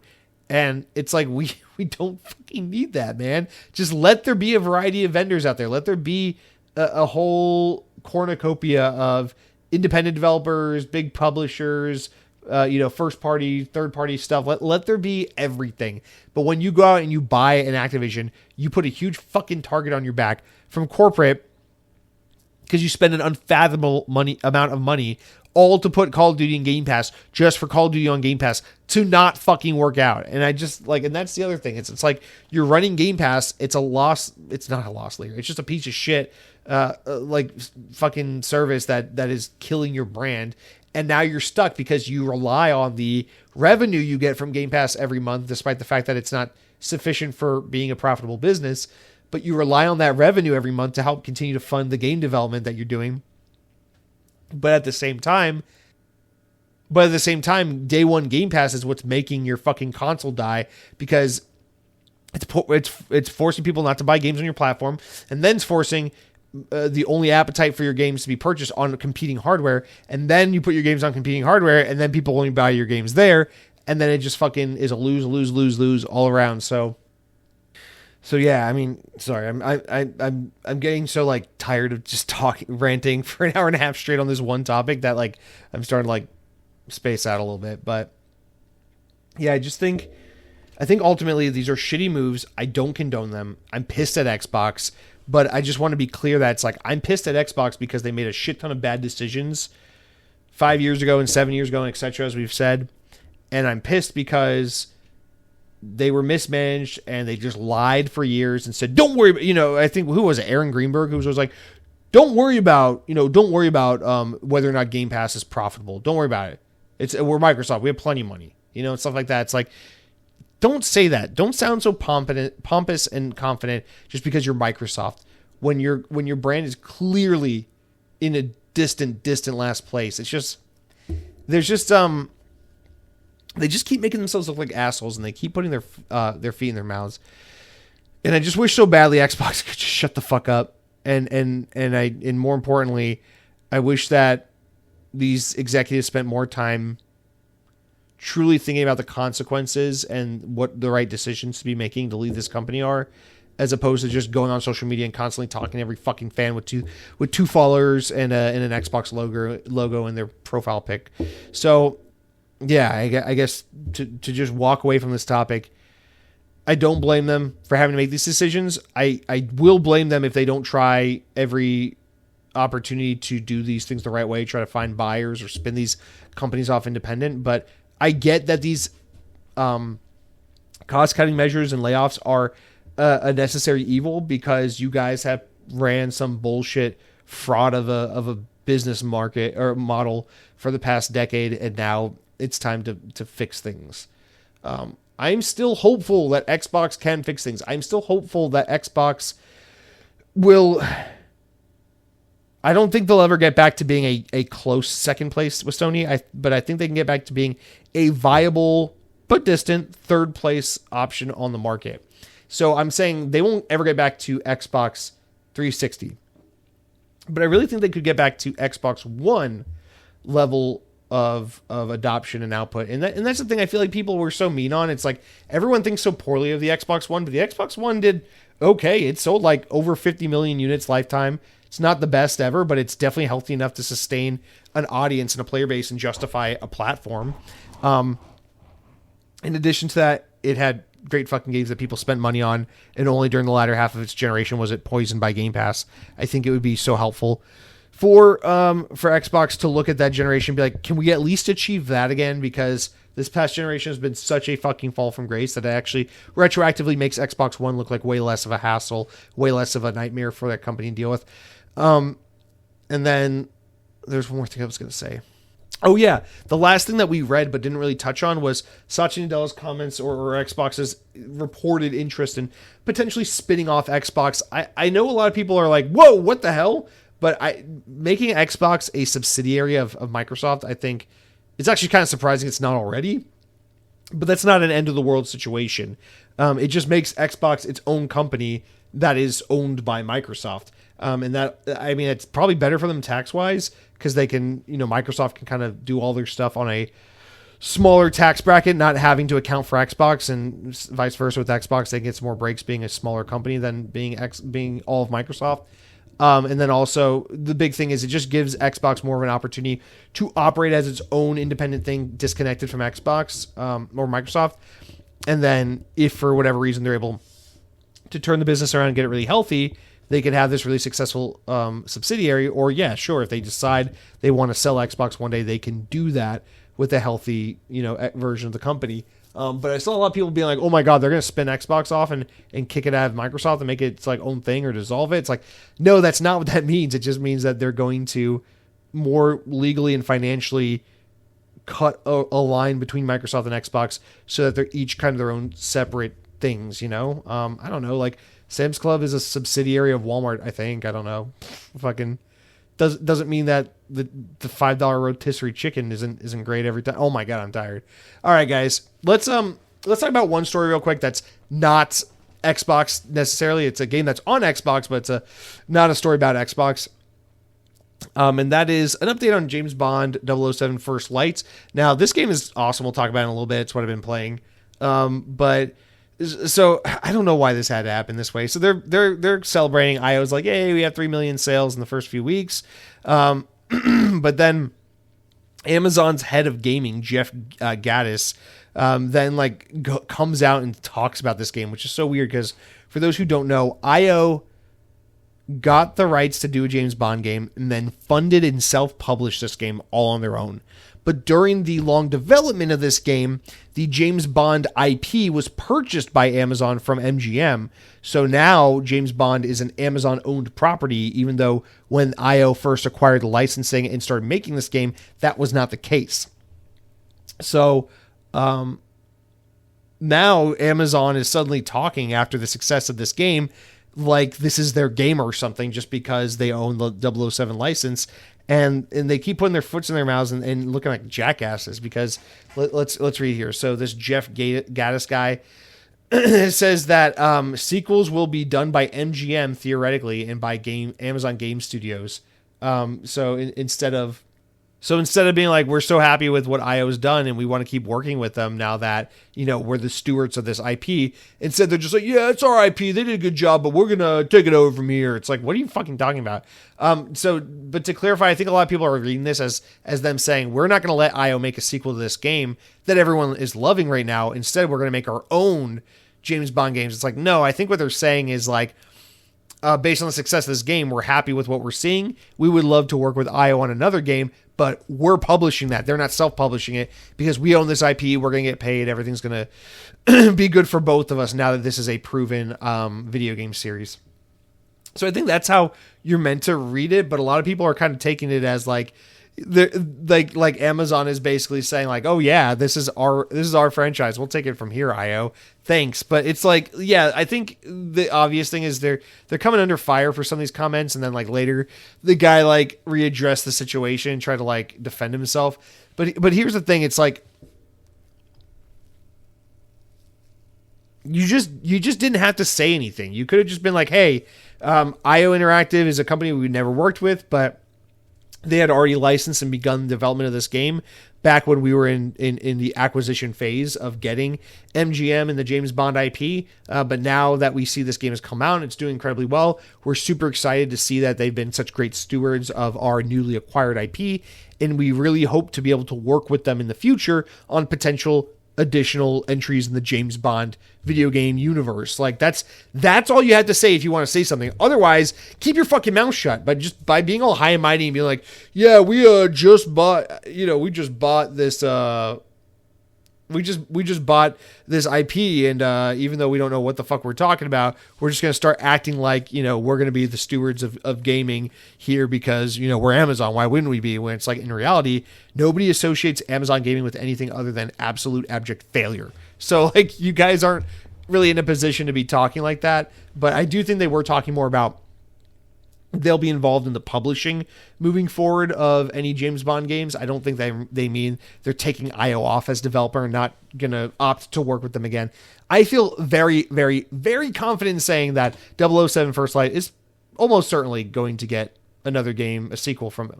And it's like, we don't fucking need that, man. Just let there be a variety of vendors out there. Let there be a whole cornucopia of independent developers, big publishers, first party, third party stuff. Let there be everything. But when you go out and you buy an Activision, you put a huge fucking target on your back from corporate, because you spend an unfathomable amount of money all to put Call of Duty in Game Pass, just for Call of Duty on Game Pass to not fucking work out. And I just like, and that's the other thing. It's like you're running Game Pass. It's a loss. It's not a loss leader. It's just a piece of shit, like fucking service that is killing your brand. And now you're stuck because you rely on the revenue you get from Game Pass every month, despite the fact that it's not sufficient for being a profitable business. But you rely on that revenue every month to help continue to fund the game development that you're doing. But at the same time, day one Game Pass is what's making your fucking console die, because it's forcing people not to buy games on your platform, and then it's forcing the only appetite for your games to be purchased on competing hardware, and then you put your games on competing hardware, and then people only buy your games there, and then it just fucking is a lose all around. So yeah, I mean, sorry, I'm getting so like tired of just ranting for an hour and a half straight on this one topic that like I'm starting to like space out a little bit. But yeah, I think ultimately these are shitty moves. I don't condone them. I'm pissed at Xbox, but I just want to be clear that it's like, I'm pissed at Xbox because they made a shit ton of bad decisions 5 years ago and 7 years ago, and etc., as we've said. And I'm pissed because they were mismanaged and they just lied for years and said, don't worry, I think, who was it? Aaron Greenberg, who was like, don't worry about whether or not Game Pass is profitable. Don't worry about it. We're Microsoft. We have plenty of money, and stuff like that. It's like, don't say that. Don't sound so pompous and confident just because you're Microsoft when your brand is clearly in a distant last place. It's just, they just keep making themselves look like assholes, and they keep putting their feet in their mouths. And I just wish so badly Xbox could just shut the fuck up. And more importantly, I wish that these executives spent more time truly thinking about the consequences and what the right decisions to be making to leave this company are, as opposed to just going on social media and constantly talking to every fucking fan with two followers and an Xbox logo in their profile pic. So, yeah, I guess to just walk away from this topic, I don't blame them for having to make these decisions. I will blame them if they don't try every opportunity to do these things the right way, try to find buyers or spin these companies off independent. But I get that these cost-cutting measures and layoffs are a necessary evil, because you guys have ran some bullshit fraud of a business market or model for the past decade, and now it's time to fix things. I'm still hopeful that Xbox can fix things. I'm still hopeful that Xbox will... I don't think they'll ever get back to being a close second place with Sony, but I think they can get back to being a viable but distant third place option on the market. So I'm saying they won't ever get back to Xbox 360. But I really think they could get back to Xbox One level of adoption and output. And that's the thing I feel like people were so mean on. It's like everyone thinks so poorly of the Xbox One, but the Xbox One did okay. It sold like over 50 million units lifetime. It's not the best ever, but it's definitely healthy enough to sustain an audience and a player base and justify a platform. In addition to that, it had great fucking games that people spent money on, and only during the latter half of its generation was it poisoned by Game Pass. I think it would be so helpful for Xbox to look at that generation and be like, can we at least achieve that again? Because this past generation has been such a fucking fall from grace that it actually retroactively makes Xbox One look like way less of a hassle, way less of a nightmare for that company to deal with. And then there's one more thing I was going to say. Oh yeah, the last thing that we read but didn't really touch on was Satya Nadella's comments or Xbox's reported interest in potentially spinning off Xbox. I know a lot of people are like, whoa, what the hell? But making Xbox a subsidiary of Microsoft, I think it's actually kind of surprising it's not already. But that's not an end of the world situation. It just makes Xbox its own company that is owned by Microsoft. And that, I mean, it's probably better for them tax-wise, because they can, Microsoft can kind of do all their stuff on a smaller tax bracket, not having to account for Xbox, and vice versa with Xbox. They get some more breaks being a smaller company than being all of Microsoft. And then also the big thing is it just gives Xbox more of an opportunity to operate as its own independent thing, disconnected from Xbox or Microsoft. And then if for whatever reason they're able to turn the business around and get it really healthy, they could have this really successful subsidiary. Or yeah, sure, if they decide they want to sell Xbox one day, they can do that with a healthy, version of the company. But I saw a lot of people being like, oh my God, they're going to spin Xbox off and kick it out of Microsoft and make it its like own thing or dissolve it. It's like, no, that's not what that means. It just means that they're going to more legally and financially cut a line between Microsoft and Xbox so that they're each kind of their own separate things, I don't know, like Sam's Club is a subsidiary of Walmart, I think. I don't know. Fucking doesn't mean that the $5 rotisserie chicken isn't great every time. Oh my God, I'm tired. All right, guys, let's talk about one story real quick. That's not Xbox necessarily. It's a game that's on Xbox, but it's not a story about Xbox. And that is an update on James Bond 007 First Light. Now, this game is awesome. We'll talk about it in a little bit. It's what I've been playing. So I don't know why this had to happen this way. So they're celebrating. IO's like, hey, we have 3 million sales in the first few weeks. But then Amazon's head of gaming, Jeff Gaddis, then comes out and talks about this game, which is so weird because for those who don't know, IO got the rights to do a James Bond game and then funded and self-published this game all on their own. but during the long development of this game, the James Bond IP was purchased by Amazon from MGM. So now James Bond is an Amazon-owned property, even though when IO first acquired the licensing and started making this game, that was not the case. So now Amazon is suddenly talking after the success of this game like this is their game or something, just because they own the 007 license. And they keep putting their foots in their mouths and looking like jackasses, because let's read here. So this Jeff Gaddis guy says that sequels will be done by MGM theoretically and by Amazon Game Studios. So instead of being like, we're so happy with what IO's done and we want to keep working with them now that, we're the stewards of this IP, instead they're just like, yeah, it's our IP. They did a good job, but we're going to take it over from here. It's like, what are you fucking talking about? But to clarify, I think a lot of people are reading this as them saying, we're not going to let IO make a sequel to this game that everyone is loving right now. Instead, we're going to make our own James Bond games. It's like, no, I think what they're saying is like, based on the success of this game, we're happy with what we're seeing. We would love to work with IO on another game, but we're publishing that. They're not self-publishing it because we own this IP. We're going to get paid. Everything's going to be good for both of us now that this is a proven video game series. So I think that's how you're meant to read it. But a lot of people are kind of taking it as like Amazon is basically saying like, oh yeah, this is our franchise. We'll take it from here, IO. Thanks. But it's like, yeah, I think the obvious thing is they're coming under fire for some of these comments, and then like later the guy like readdressed the situation and tried to like defend himself. But here's the thing, it's like you just didn't have to say anything. You could have just been like, hey, IO Interactive is a company we never worked with, but they had already licensed and begun the development of this game back when we were in the acquisition phase of getting MGM and the James Bond IP. But now that we see this game has come out and it's doing incredibly well, we're super excited to see that they've been such great stewards of our newly acquired IP. And we really hope to be able to work with them in the future on potential additional entries in the James Bond video game universe. Like that's all you had to say if you want to say something. Otherwise, keep your fucking mouth shut. But just by being all high and mighty and being like, yeah, we just bought this we just bought this IP, and even though we don't know what the fuck we're talking about, we're just going to start acting like, we're going to be the stewards of gaming here because, we're Amazon. Why wouldn't we be? When it's like, in reality, nobody associates Amazon gaming with anything other than absolute abject failure. So like, you guys aren't really in a position to be talking like that. But I do think they were talking more about they'll be involved in the publishing moving forward of any James Bond games. I don't think they mean they're taking IO off as developer and not going to opt to work with them again. I feel very, very, very confident in saying that 007 First Light is almost certainly going to get another game, a sequel from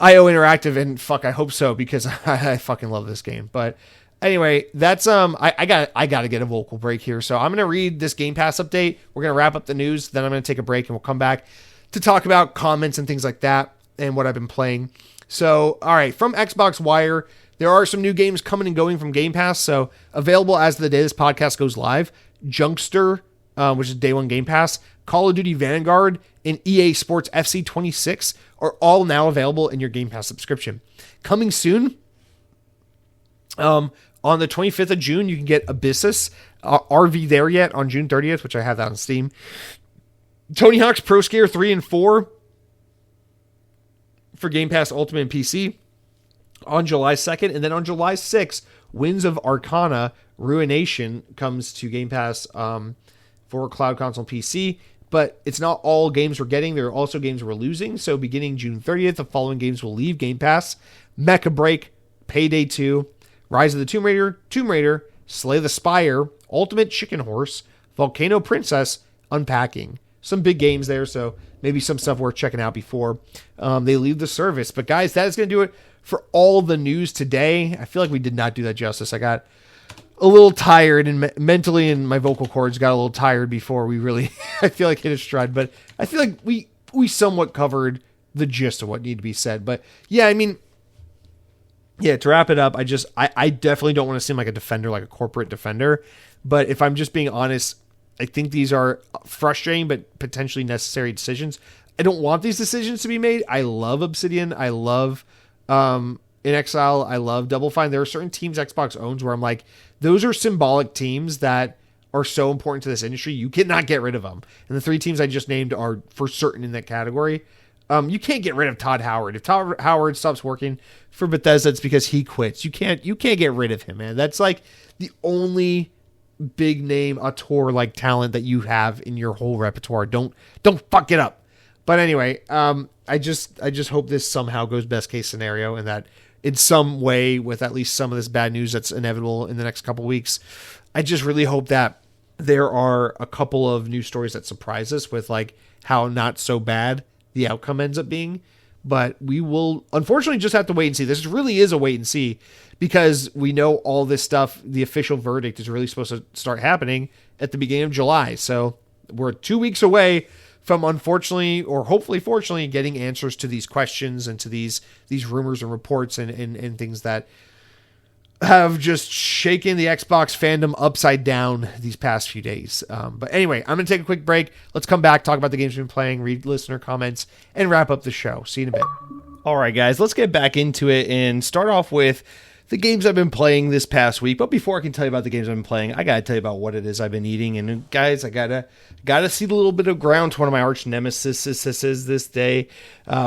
IO Interactive. And fuck, I hope so, because I fucking love this game. But anyway, that's I got to get a vocal break here. So I'm going to read this Game Pass update. We're going to wrap up the news. Then I'm going to take a break and we'll come back to talk about comments and things like that and what I've been playing. So, all right, from Xbox Wire, there are some new games coming and going from Game Pass. So available as the day this podcast goes live, Junkster, which is day one Game Pass, Call of Duty Vanguard, and EA Sports FC 26 are all now available in your Game Pass subscription. Coming soon, on the 25th of June, you can get Abyssus, RV There Yet on June 30th, which I have that on Steam. Tony Hawk's Pro Skater 3 and 4 for Game Pass Ultimate and PC on July 2nd. And then on July 6th, Winds of Arcana Ruination comes to Game Pass for Cloud Console and PC. But it's not all games we're getting. There are also games we're losing. So beginning June 30th, the following games will leave Game Pass: Mecha Break, Payday 2, Rise of the Tomb Raider, Slay the Spire, Ultimate Chicken Horse, Volcano Princess, Unpacking. Some big games there, so maybe some stuff worth checking out before they leave the service. But guys, that is going to do it for all the news today. I feel like we did not do that justice. I got a little tired and mentally, and my vocal cords got a little tired before we really, I feel like, hit a stride. But I feel like we somewhat covered the gist of what needed to be said. But yeah, I mean, yeah, to wrap it up, I definitely don't want to seem like a defender, like a corporate defender. But if I'm just being honest, I think these are frustrating but potentially necessary decisions. I don't want these decisions to be made. I love Obsidian. I love and in Exile, I love Double Fine. There are certain teams Xbox owns where I'm like, those are symbolic teams that are so important to this industry. You cannot get rid of them. And the 3 teams I just named are for certain in that category. You can't get rid of Todd Howard. If Todd Howard stops working for Bethesda, it's because he quits. You can't get rid of him, man. That's like the only big name auteur like talent that you have in your whole repertoire. Don't fuck it up. But anyway, I just hope this somehow goes best case scenario, and that in some way, with at least some of this bad news that's inevitable in the next couple weeks, I just really hope that there are a couple of news stories that surprise us with like how not so bad the outcome ends up being. But we will unfortunately just have to wait and see. This really is a wait and see, because we know all this stuff, the official verdict is really supposed to start happening at the beginning of July. So we're 2 weeks away from, unfortunately, or hopefully fortunately, getting answers to these questions and to these rumors and reports and things that have just shaken the Xbox fandom upside down these past few days. But anyway, I'm going to take a quick break. Let's come back, talk about the games we've been playing, read listener comments, and wrap up the show. See you in a bit. All right, guys, let's get back into it and start off with the games I've been playing this past week. But before I can tell you about the games I've been playing, I got to tell you about what it is I've been eating. And guys, I gotta see the little bit of ground to one of my arch nemesis this day,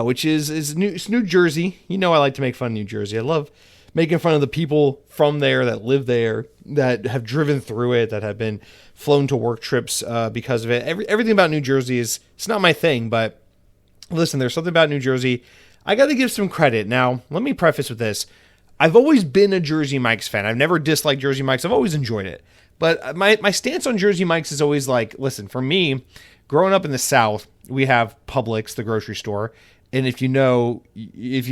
which is New Jersey. You know I like to make fun of New Jersey. I love making fun of the people from there that live there, that have driven through it, that have been flown to work trips because of it. Everything about New Jersey it's not my thing, but listen, there's something about New Jersey I got to give some credit. Now, let me preface with this. I've always been a Jersey Mike's fan. I've never disliked Jersey Mike's. I've always enjoyed it. But my stance on Jersey Mike's is always like, listen, for me, growing up in the South, we have Publix, the grocery store. And if you've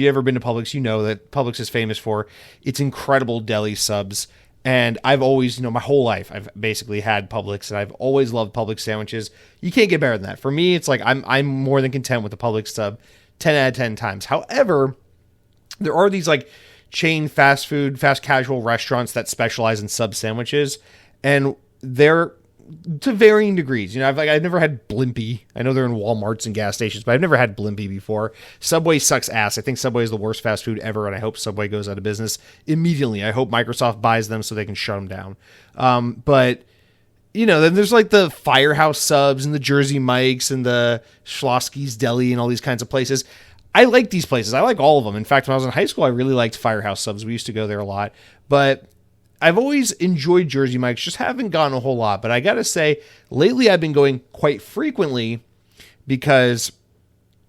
ever been to Publix, you know that Publix is famous for its incredible deli subs. And I've always, my whole life, I've basically had Publix, and I've always loved Publix sandwiches. You can't get better than that. For me, it's like I'm more than content with the Publix sub 10 out of 10 times. However, there are these like chain fast casual restaurants that specialize in sub sandwiches, and they're to varying degrees. I've never had Blimpie. I know they're in Walmarts and gas stations, but I've never had Blimpie before. Subway sucks ass. I think Subway is the worst fast food ever, and I hope Subway goes out of business immediately. I hope Microsoft buys them so they can shut them down. But then there's like the Firehouse subs and the Jersey Mike's and the Schlossky's Deli and all these kinds of places. I like these places. I like all of them. In fact, when I was in high school, I really liked Firehouse subs. We used to go there a lot. But I've always enjoyed Jersey Mike's, just haven't gone a whole lot. But I got to say, lately I've been going quite frequently because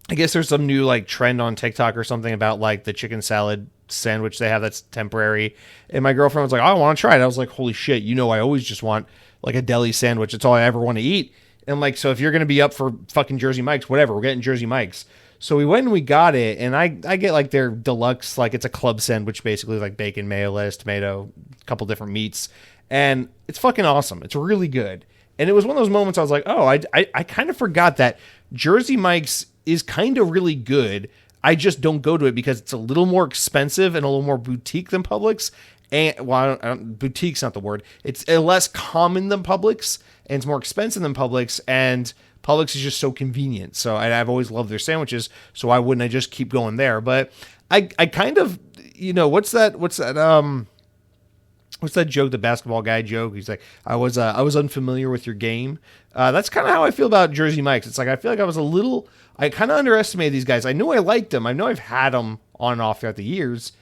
I guess there's some new like trend on TikTok or something about like the chicken salad sandwich they have that's temporary. And my girlfriend was like, I want to try it. I was like, holy shit, I always just want like a deli sandwich. It's all I ever want to eat. And I'm like, so if you're going to be up for fucking Jersey Mike's, whatever, we're getting Jersey Mike's. So we went and we got it, and I get like their deluxe, like it's a club sandwich, basically like bacon, mayo, lettuce, tomato, a couple different meats, and it's fucking awesome. It's really good. And it was one of those moments I was like, oh, I kind of forgot that Jersey Mike's is kind of really good. I just don't go to it because it's a little more expensive and a little more boutique than Publix. And boutique's not the word. It's less common than Publix, and it's more expensive than Publix, and Publix is just so convenient. So I've always loved their sandwiches. So why wouldn't I just keep going there? But I kind of, what's that joke? The basketball guy joke. He's like, I was unfamiliar with your game. That's kind of how I feel about Jersey Mike's. It's like, I feel like I kind of underestimated these guys. I knew I liked them. I know I've had them on and off throughout the years,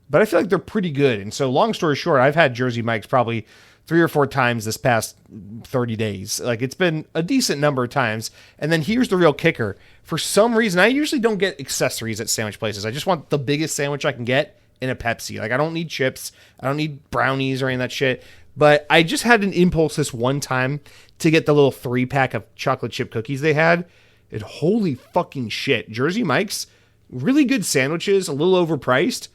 but I feel like they're pretty good. And so long story short, I've had Jersey Mike's probably 3 or 4 times this past 30 days. Like, it's been a decent number of times. And then here's the real kicker. For some reason, I usually don't get accessories at sandwich places. I just want the biggest sandwich I can get in a Pepsi. Like, I don't need chips. I don't need brownies or any of that shit. But I just had an impulse this one time to get the little 3-pack of chocolate chip cookies they had. And holy fucking shit. Jersey Mike's, really good sandwiches, a little overpriced.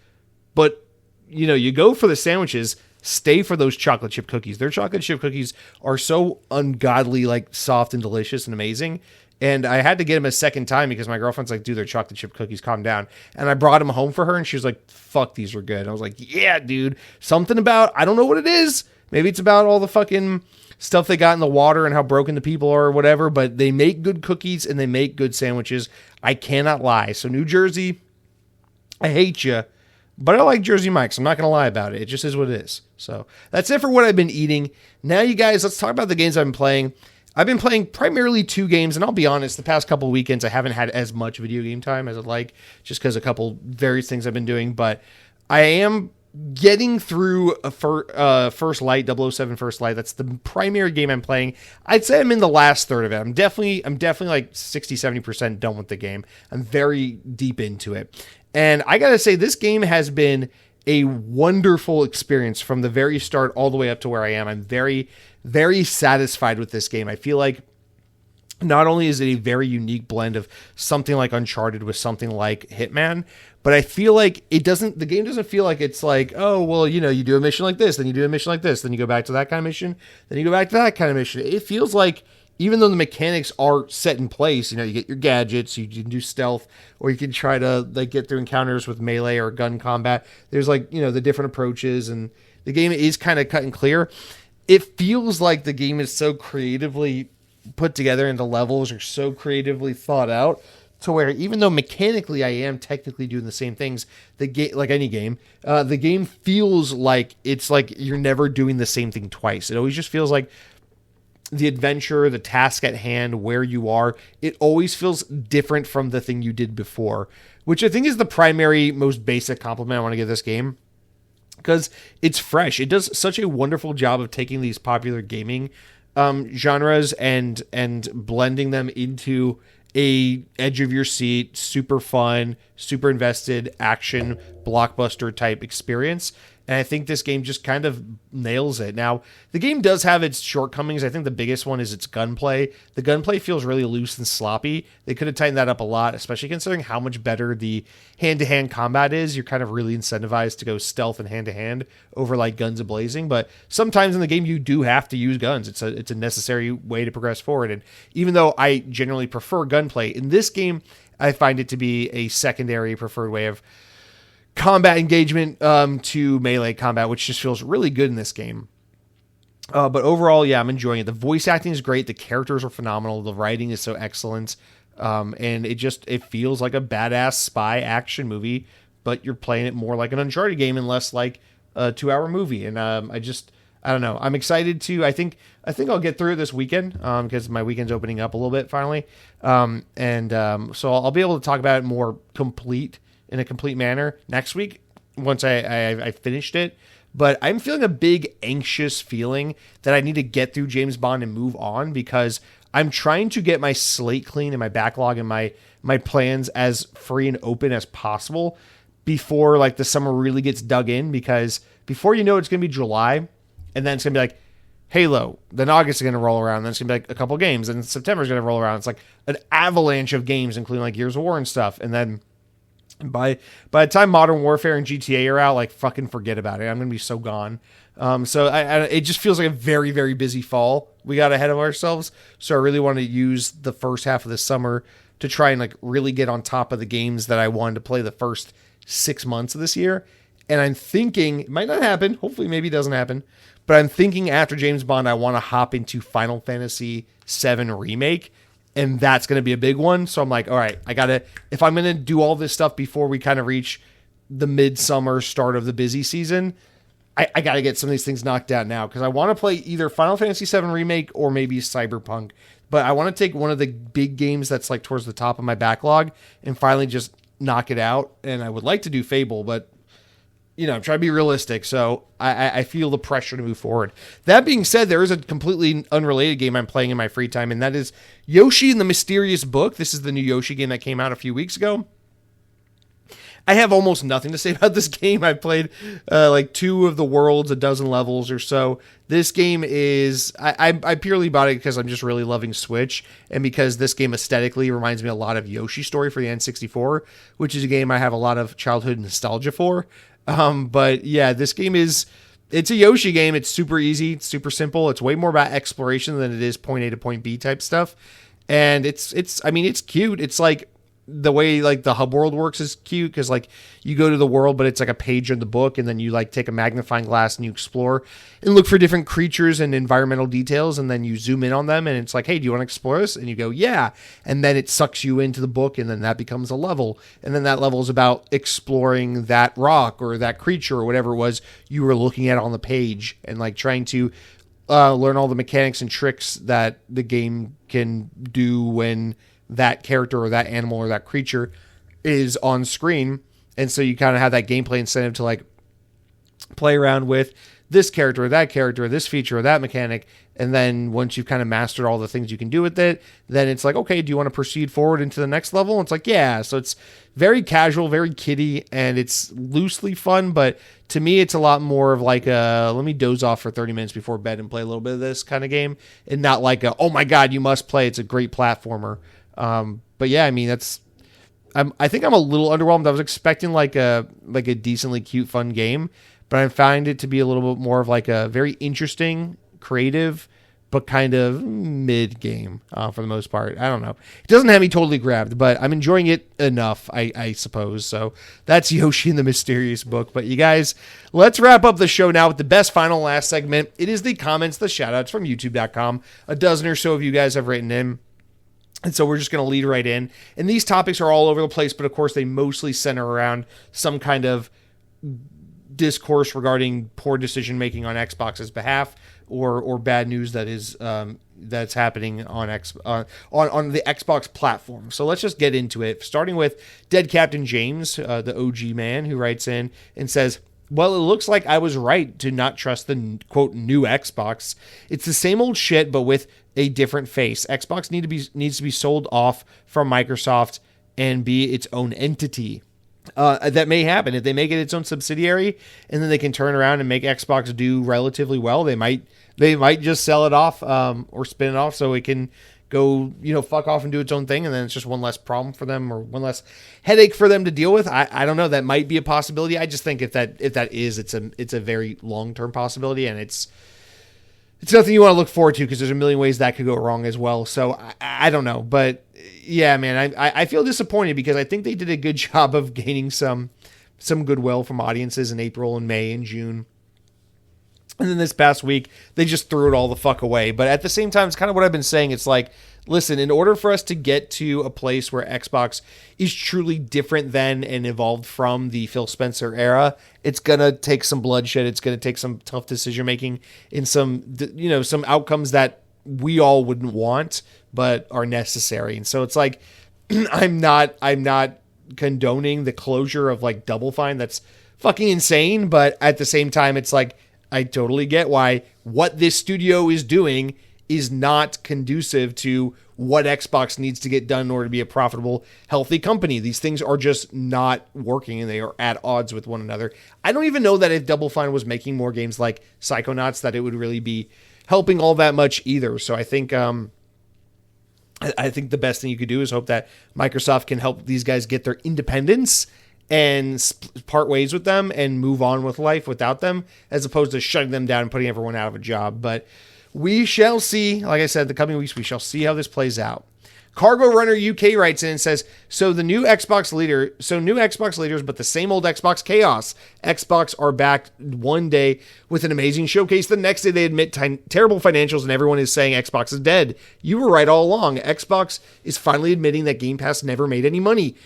But, you go for the sandwiches, stay for those chocolate chip cookies. Their chocolate chip cookies are so ungodly, like soft and delicious and amazing. And I had to get them a second time because my girlfriend's like, dude, their chocolate chip cookies, calm down. And I brought them home for her and she was like, fuck, these are good. And I was like, yeah, dude, something about, I don't know what it is. Maybe it's about all the fucking stuff they got in the water and how broken the people are or whatever, but they make good cookies and they make good sandwiches. I cannot lie. So New Jersey, I hate you. but I like Jersey Mike's. I'm not going to lie about it. It just is what it is. So that's it for what I've been eating. Now, you guys, let's talk about the games I've been playing. I've been playing primarily 2 games, and I'll be honest, the past couple of weekends, I haven't had as much video game time as I'd like, just because a couple various things I've been doing, but I am getting through First Light, 007 First Light. That's the primary game I'm playing. I'd say I'm in the last third of it. I'm definitely like 60-70% done with the game. I'm very deep into it. And I gotta say, this game has been a wonderful experience from the very start all the way up to where I am. I'm very, very satisfied with this game. I feel like not only is it a very unique blend of something like Uncharted with something like Hitman, but I feel like the game doesn't feel like it's like, oh, well, you do a mission like this, then you do a mission like this, then you go back to that kind of mission, then you go back to that kind of mission. It feels like, even though the mechanics are set in place, you get your gadgets, you can do stealth, or you can try to get through encounters with melee or gun combat. There's the different approaches, and the game is kind of cut and clear. It feels like the game is so creatively put together and the levels are so creatively thought out to where, even though mechanically I am technically doing the same things, the game, like any game, the game feels like it's like you're never doing the same thing twice. It always just feels like the adventure, the task at hand, where you are, it always feels different from the thing you did before, which I think is the primary, most basic compliment I want to give this game, because it's fresh. It does such a wonderful job of taking these popular gaming genres and blending them into a edge of your seat, super fun, super invested action blockbuster type experience. And I think this game just kind of nails it. Now, the game does have its shortcomings. I think the biggest one is its gunplay. The gunplay feels really loose and sloppy. They could have tightened that up a lot, especially considering how much better the hand-to-hand combat is. You're kind of really incentivized to go stealth and hand-to-hand over guns a-blazing. But sometimes in the game, you do have to use guns. It's a necessary way to progress forward. And even though I generally prefer gunplay, in this game, I find it to be a secondary preferred way of combat engagement to melee combat, which just feels really good in this game. But overall, yeah, I'm enjoying it. The voice acting is great. The characters are phenomenal. The writing is so excellent. And it feels like a badass spy action movie, but you're playing it more like an Uncharted game and less like a 2-hour movie. And I don't know. I'm excited to. I think I'll get through it this weekend because my weekend's opening up a little bit finally. So I'll be able to talk about it more in a complete manner next week once I finished it. But I'm feeling a big anxious feeling that I need to get through James Bond and move on, because I'm trying to get my slate clean and my backlog and my plans as free and open as possible before the summer really gets dug in, because before you know it's going to be July, and then it's going to be Halo, then August is going to roll around, then it's going to be a couple games, and September is going to roll around. It's like an avalanche of games, including Gears of War and stuff, and then by the time Modern Warfare and GTA are out, fucking forget about it. I'm going to be so gone. So it just feels like a very, very busy fall we got ahead of ourselves. So I really want to use the first half of the summer to try and really get on top of the games that I wanted to play the first 6 months of this year. And I'm thinking, it might not happen. Hopefully, maybe it doesn't happen. But I'm thinking after James Bond, I want to hop into Final Fantasy VII Remake. And that's going to be a big one. So I'm like, all right, if I'm going to do all this stuff before we kind of reach the midsummer start of the busy season, I got to get some of these things knocked out now, because I want to play either Final Fantasy VII Remake or maybe Cyberpunk. But I want to take one of the big games that's towards the top of my backlog and finally just knock it out. And I would like to do Fable, but I'm trying to be realistic, so I feel the pressure to move forward. That being said, there is a completely unrelated game I'm playing in my free time, and that is Yoshi and the Mysterious Book. This is the new Yoshi game that came out a few weeks ago. I have almost nothing to say about this game. I played 2 of the worlds, a dozen levels or so. This game is... I purely bought it because I'm just really loving Switch, and because this game aesthetically reminds me a lot of Yoshi Story for the N64, which is a game I have a lot of childhood nostalgia for. But yeah, this game it's a Yoshi game. It's super easy. It's super simple. It's way more about exploration than it is point A to point B type stuff. And it's cute. It's the way like the hub world works is cute because like you go to the world, but it's like a page in the book, and then you like take a magnifying glass and you explore and look for different creatures and environmental details, and then you zoom in on them, and it's like, hey, do you want to explore this? And you go, yeah, and then it sucks you into the book, and then that becomes a level, and then that level is about exploring that rock or that creature or whatever it was you were looking at on the page, and like trying to learn all the mechanics and tricks that the game can do when that character or that animal or that creature is on screen. And so you kind of have that gameplay incentive to like play around with this character or this feature or that mechanic. And then once you've kind of mastered all the things you can do with it, then it's like, okay, do you want to proceed forward into the next level? And it's like, yeah. So it's very casual, very kiddie, and it's loosely fun. But to me, it's a lot more of like a, let me doze off for 30 minutes before bed and play a little bit of this kind of game, and not like a, oh my God, you must play. It's a great platformer. But yeah, I mean, I think I'm a little underwhelmed. I was expecting like a decently cute, fun game, but I find it to be a little bit more of like a very interesting, creative, but kind of mid game for the most part. I don't know. It doesn't have me totally grabbed, but I'm enjoying it enough, I suppose. So that's Yoshi in the Mysterious Book. But you guys, let's wrap up the show now with the best final last segment. It is the comments, the shout-outs from YouTube.com. A dozen or so of you guys have written in. And so we're just going to lead right in. And these topics are all over the place, but of course they mostly center around some kind of discourse regarding poor decision making on Xbox's behalf, or bad news that is that's happening on the Xbox platform. So let's just get into it, starting with Dead Captain James, the OG man, who writes in and says, well, it looks like I was right to not trust the, quote, new Xbox. It's the same old shit, but with a different face. Xbox needs to be sold off from Microsoft and be its own entity. That may happen. If they make it its own subsidiary, and then they can turn around and make Xbox do relatively well, they might just sell it off or spin it off so it can go, fuck off and do its own thing, and then it's just one less problem for them, or one less headache for them to deal with. I don't know. That might be a possibility. I just think if that is, it's a very long-term possibility, and it's nothing you want to look forward to, because there's a million ways that could go wrong as well. So I don't know, but yeah, man, I feel disappointed because I think they did a good job of gaining some goodwill from audiences in April and May and June. And then this past week, they just threw it all the fuck away. But at the same time, it's kind of what I've been saying. It's like, listen, in order for us to get to a place where Xbox is truly different than and evolved from the Phil Spencer era, it's going to take some bloodshed. It's going to take some tough decision making in some outcomes that we all wouldn't want, but are necessary. And so it's like, I'm not condoning the closure of like Double Fine. That's fucking insane. But at the same time, it's like, I totally get why what this studio is doing is not conducive to what Xbox needs to get done in order to be a profitable, healthy company. These things are just not working, and they are at odds with one another. I don't even know that if Double Fine was making more games like Psychonauts, that it would really be helping all that much either. So I think the best thing you could do is hope that Microsoft can help these guys get their independence and part ways with them and move on with life without them, as opposed to shutting them down and putting everyone out of a job. But we shall see. Like I said, the coming weeks, we shall see how this plays out. Cargo Runner UK writes in and says, new Xbox leaders, but the same old Xbox chaos. Xbox are back one day with an amazing showcase. The next day they admit terrible financials and everyone is saying Xbox is dead. You were right all along. Xbox is finally admitting that Game Pass never made any money.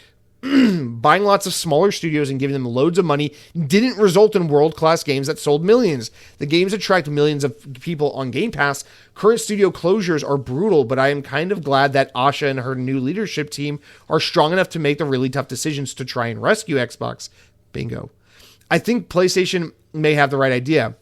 Buying lots of smaller studios and giving them loads of money didn't result in world-class games that sold millions. The games attract millions of people on Game Pass. Current studio closures are brutal, but I am kind of glad that Asha and her new leadership team are strong enough to make the really tough decisions to try and rescue Xbox. Bingo. I think PlayStation may have the right idea.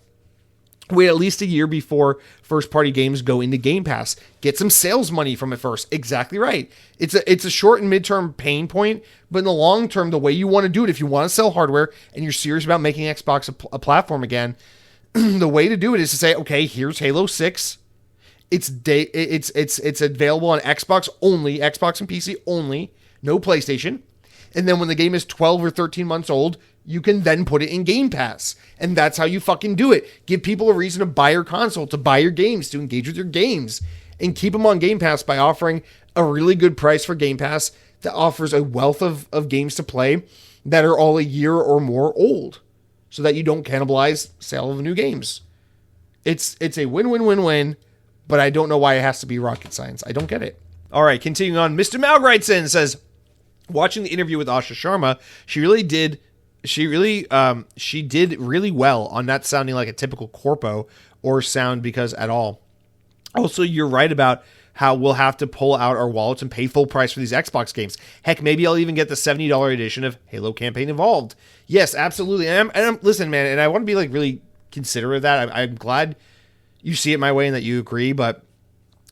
Wait at least a year before first-party games go into Game Pass. Get some sales money from it first. Exactly right. It's a short and midterm pain point, but in the long term, the way you want to do it, if you want to sell hardware and you're serious about making Xbox a platform again, the way to do it is to say, okay, here's Halo 6. It's available on Xbox only, Xbox and PC only, no PlayStation. And then when the game is 12 or 13 months old, you can then put it in Game Pass. And that's how you fucking do it. Give people a reason to buy your console, to buy your games, to engage with your games. And keep them on Game Pass by offering a really good price for Game Pass that offers a wealth of games to play that are all a year or more old, so that you don't cannibalize sale of new games. It's a win-win-win-win, but I don't know why it has to be rocket science. I don't get it. All right, continuing on, Mr. Malg writes in, says, watching the interview with Asha Sharma, she did really well on not sounding like a typical corpo or sound because at all. Also, you're right about how we'll have to pull out our wallets and pay full price for these Xbox games. Heck, maybe I'll even get the $70 edition of Halo Campaign Evolved. Yes, absolutely. Listen, man, and I want to be like really considerate of that. I'm glad you see it my way and that you agree, but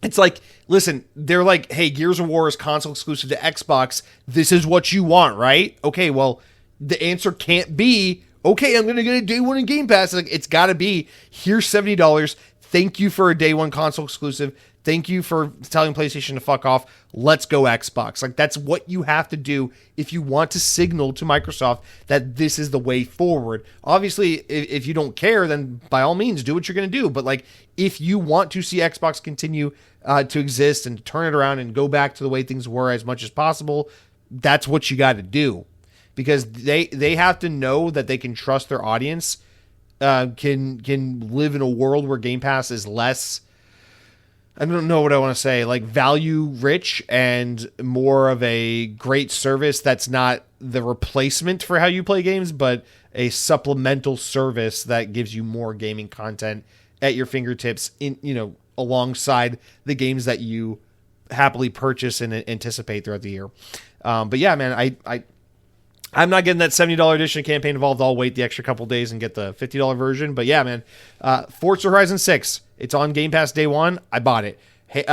it's like, listen, they're like, hey, Gears of War is console exclusive to Xbox. This is what you want, right? Okay, well, the answer can't be, okay, I'm going to get a day one in Game Pass. Like, it's got to be, here's $70. Thank you for a day one console exclusive. Thank you for telling PlayStation to fuck off. Let's go Xbox. Like, that's what you have to do if you want to signal to Microsoft that this is the way forward. Obviously, if you don't care, then by all means, do what you're going to do. But, like, if you want to see Xbox continue to exist and turn it around and go back to the way things were as much as possible, that's what you got to do. Because they have to know that they can trust their audience, can live in a world where Game Pass is less, I don't know what I want to say, like value rich and more of a great service that's not the replacement for how you play games, but a supplemental service that gives you more gaming content at your fingertips alongside the games that you happily purchase and anticipate throughout the year. But yeah, man, I'm not getting that $70 edition of Campaign Evolved. I'll wait the extra couple days and get the $50 version. But yeah, man, Forza Horizon 6, it's on Game Pass day one. I bought it. Hey,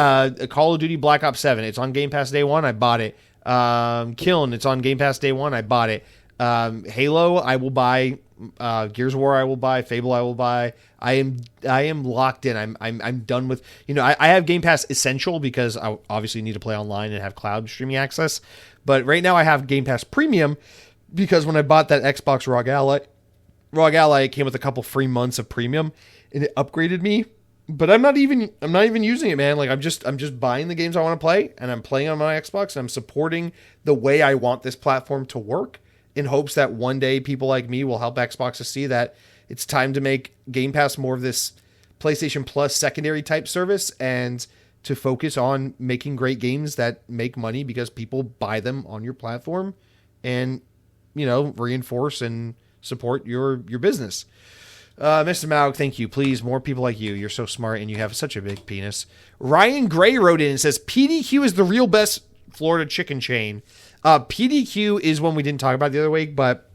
Call of Duty Black Ops 7, it's on Game Pass day one. I bought it. Kiln, it's on Game Pass day one. I bought it. Halo, I will buy. Gears of War, I will buy. Fable, I will buy. I am locked in. I'm done with. I have Game Pass Essential because I obviously need to play online and have cloud streaming access. But right now I have Game Pass Premium because when I bought that Xbox ROG Ally, it came with a couple free months of premium and it upgraded me. But I'm not even using it, man. Like I'm just buying the games I want to play and I'm playing on my Xbox and I'm supporting the way I want this platform to work in hopes that one day people like me will help Xbox to see that it's time to make Game Pass more of this PlayStation Plus secondary type service and to focus on making great games that make money because people buy them on your platform and, reinforce and support your business. Mr. Maug, thank you. Please, more people like you. You're so smart and you have such a big penis. Ryan Gray wrote in and says, PDQ is the real best Florida chicken chain. PDQ is one we didn't talk about the other week, but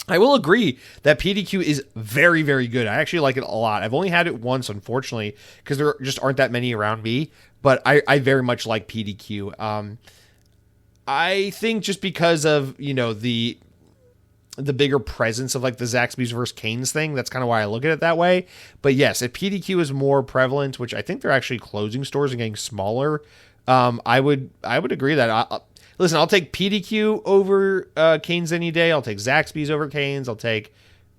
I will agree that PDQ is very, very good. I actually like it a lot. I've only had it once, unfortunately, because there just aren't that many around me, but I very much like PDQ. I think just because of, the bigger presence of like the Zaxby's versus Cane's thing, that's kind of why I look at it that way. But yes, if PDQ is more prevalent, which I think they're actually closing stores and getting smaller, I would agree that listen, I'll take PDQ over Cane's any day. I'll take Zaxby's over Cane's. I'll take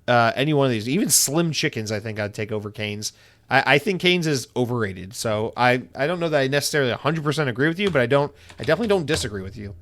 any one of these. Even Slim Chickens, I think I'd take over Cane's. I think Cane's is overrated. So I don't know that I necessarily 100% agree with you, but I definitely don't disagree with you.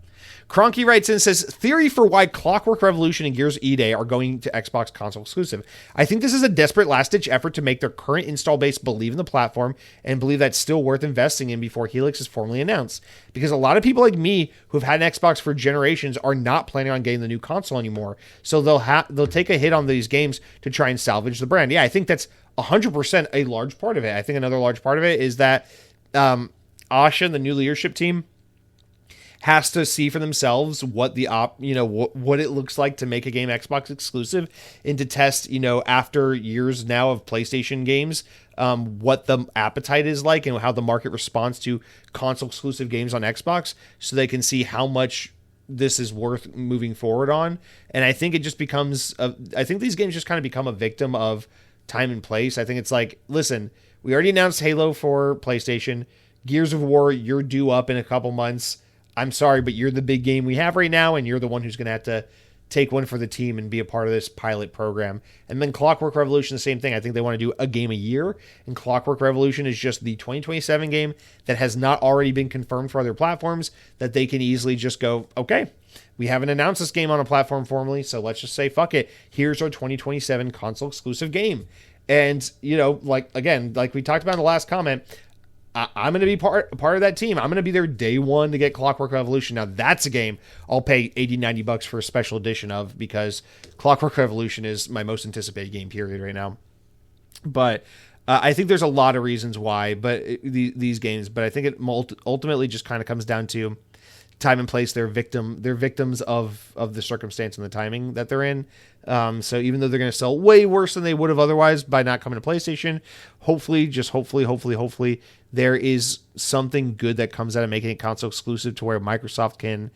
Cronky writes in and says, theory for why Clockwork Revolution and Gears E-Day are going to Xbox console exclusive. I think this is a desperate last-ditch effort to make their current install base believe in the platform and believe that's still worth investing in before Helix is formally announced. Because a lot of people like me who have had an Xbox for generations are not planning on getting the new console anymore. So they'll take a hit on these games to try and salvage the brand. Yeah, I think that's 100% a large part of it. I think another large part of it is that Asha and the new leadership team has to see for themselves what what it looks like to make a game Xbox exclusive and to test, after years now of PlayStation games, what the appetite is like and how the market responds to console exclusive games on Xbox so they can see how much this is worth moving forward on. And I think it just becomes, I think these games just kind of become a victim of time and place. I think it's like, listen, we already announced Halo for PlayStation, Gears of War, you're due up in a couple months. I'm sorry, but you're the big game we have right now, and you're the one who's going to have to take one for the team and be a part of this pilot program. And then Clockwork Revolution, the same thing. I think they want to do a game a year, and Clockwork Revolution is just the 2027 game that has not already been confirmed for other platforms, that they can easily just go, okay, we haven't announced this game on a platform formally, so let's just say, fuck it, here's our 2027 console exclusive game. And, like we talked about in the last comment, I'm going to be part of that team. I'm going to be there day one to get Clockwork Revolution. Now, that's a game I'll pay $80-$90 for a special edition of, because Clockwork Revolution is my most anticipated game, period, right now. But I think there's a lot of reasons why these games, but I think it ultimately just kind of comes down to time and place. They're victims of the circumstance and the timing that they're in. So even though they're going to sell way worse than they would have otherwise by not coming to PlayStation, hopefully, there is something good that comes out of making it console exclusive, to where Microsoft can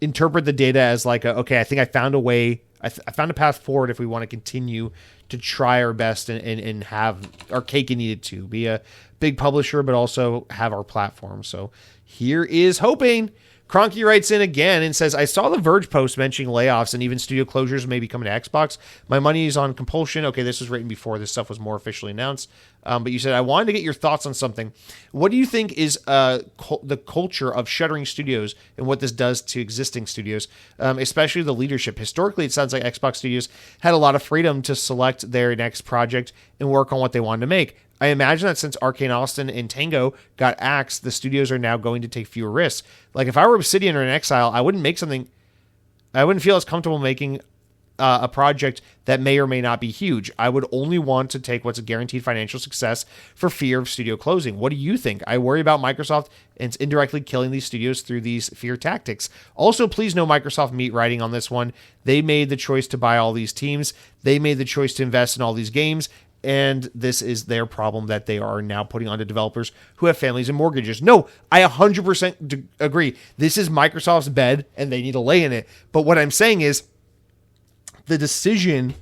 interpret the data as like, okay, I think I found a way. I found a path forward if we want to continue to try our best and have our cake and eat it too. Be a big publisher, but also have our platform. So here is hoping. Cronky writes in again and says, I saw the Verge post mentioning layoffs and even studio closures may be coming to Xbox. My money is on compulsion. Okay, this was written before this stuff was more officially announced. But you said, I wanted to get your thoughts on something. What do you think is the culture of shuttering studios and what this does to existing studios, especially the leadership? Historically, it sounds like Xbox studios had a lot of freedom to select their next project and work on what they wanted to make. I imagine that since Arcane Austin and Tango got axed, the studios are now going to take fewer risks. Like, if I were Obsidian or an Exile, I wouldn't feel as comfortable making a project that may or may not be huge. I would only want to take what's a guaranteed financial success for fear of studio closing. What do you think? I worry about Microsoft and indirectly killing these studios through these fear tactics. Also, please no Microsoft meat writing on this one. They made the choice to buy all these teams. They made the choice to invest in all these games. And this is their problem that they are now putting onto developers who have families and mortgages. No, I 100% agree. This is Microsoft's bed, and they need to lay in it. But what I'm saying is, the decision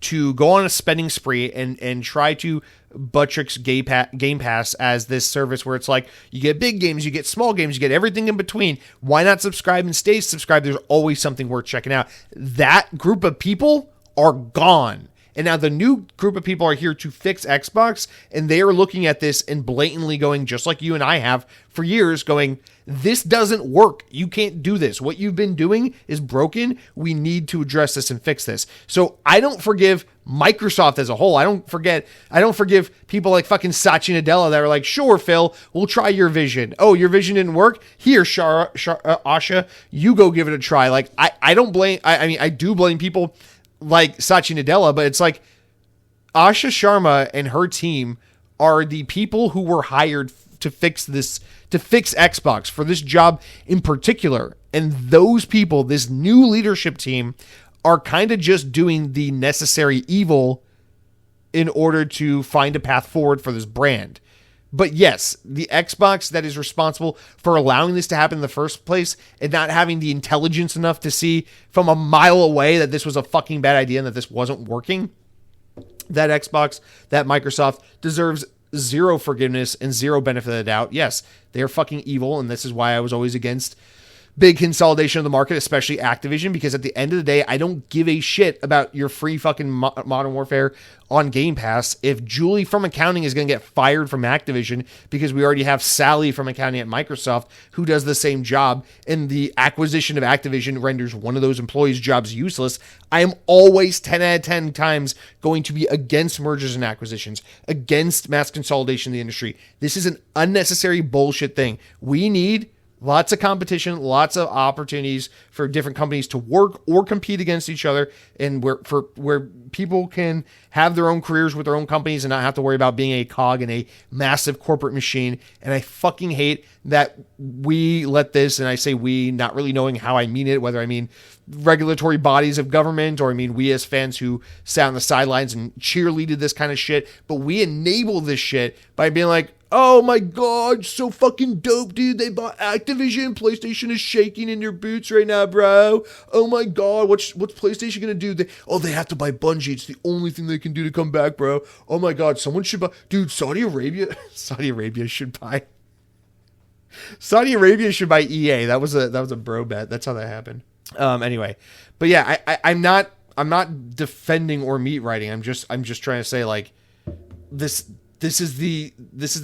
to go on a spending spree and try to buttress Game Pass as this service where it's like, you get big games, you get small games, you get everything in between. Why not subscribe and stay subscribed? There's always something worth checking out. That group of people are gone. And now the new group of people are here to fix Xbox, and they are looking at this and blatantly going, just like you and I have for years, going, this doesn't work. You can't do this. What you've been doing is broken. We need to address this and fix this. So I don't forgive Microsoft as a whole. I don't forgive people like fucking Satya Nadella that are like, sure, Phil, we'll try your vision. Oh, your vision didn't work? Here, Asha, you go give it a try. Like, I don't blame, I do blame people like Satya Nadella, but it's like Asha Sharma and her team are the people who were hired to fix this, to fix Xbox for this job in particular. And those people, this new leadership team, are kind of just doing the necessary evil in order to find a path forward for this brand. But yes, the Xbox that is responsible for allowing this to happen in the first place and not having the intelligence enough to see from a mile away that this was a fucking bad idea and that this wasn't working, that Xbox, that Microsoft deserves zero forgiveness and zero benefit of the doubt. Yes, they are fucking evil, and this is why I was always against big consolidation of the market, especially Activision, because at the end of the day, I don't give a shit about your free fucking Modern Warfare on Game Pass. If Julie from accounting is going to get fired from Activision because we already have Sally from accounting at Microsoft who does the same job, and the acquisition of Activision renders one of those employees' jobs useless, I am always 10 out of 10 times going to be against mergers and acquisitions, against mass consolidation in the industry. This is an unnecessary bullshit thing. We need lots of competition, lots of opportunities for different companies to work or compete against each other, and where people can have their own careers with their own companies and not have to worry about being a cog in a massive corporate machine. And I fucking hate that we let this, and I say we, not really knowing how I mean it, whether I mean regulatory bodies of government or I mean we as fans who sat on the sidelines and cheerleaded this kind of shit, but we enable this shit by being like, oh my god, so fucking dope, dude. They bought Activision. PlayStation is shaking in their boots right now, bro. Oh my god, what's PlayStation gonna do? They have to buy Bungie. It's the only thing they can do to come back, bro. Oh my god, someone should buy. Dude, Saudi Arabia should buy. Saudi Arabia should buy EA. That was a bro bet. That's how that happened. Anyway, but yeah, I'm not defending or meat writing. I'm just trying to say like this is the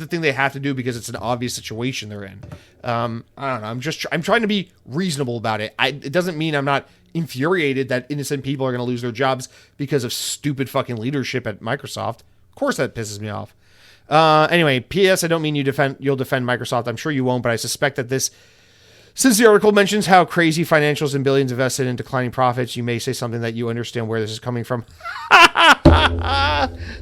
thing they have to do because it's an obvious situation they're in. I don't know. I'm trying to be reasonable about it. It doesn't mean I'm not infuriated that innocent people are going to lose their jobs because of stupid fucking leadership at Microsoft. Of course that pisses me off. Anyway, P.S. I don't mean you'll defend Microsoft. I'm sure you won't, but I suspect that since the article mentions how crazy financials and billions invested in declining profits, you may say something that you understand where this is coming from.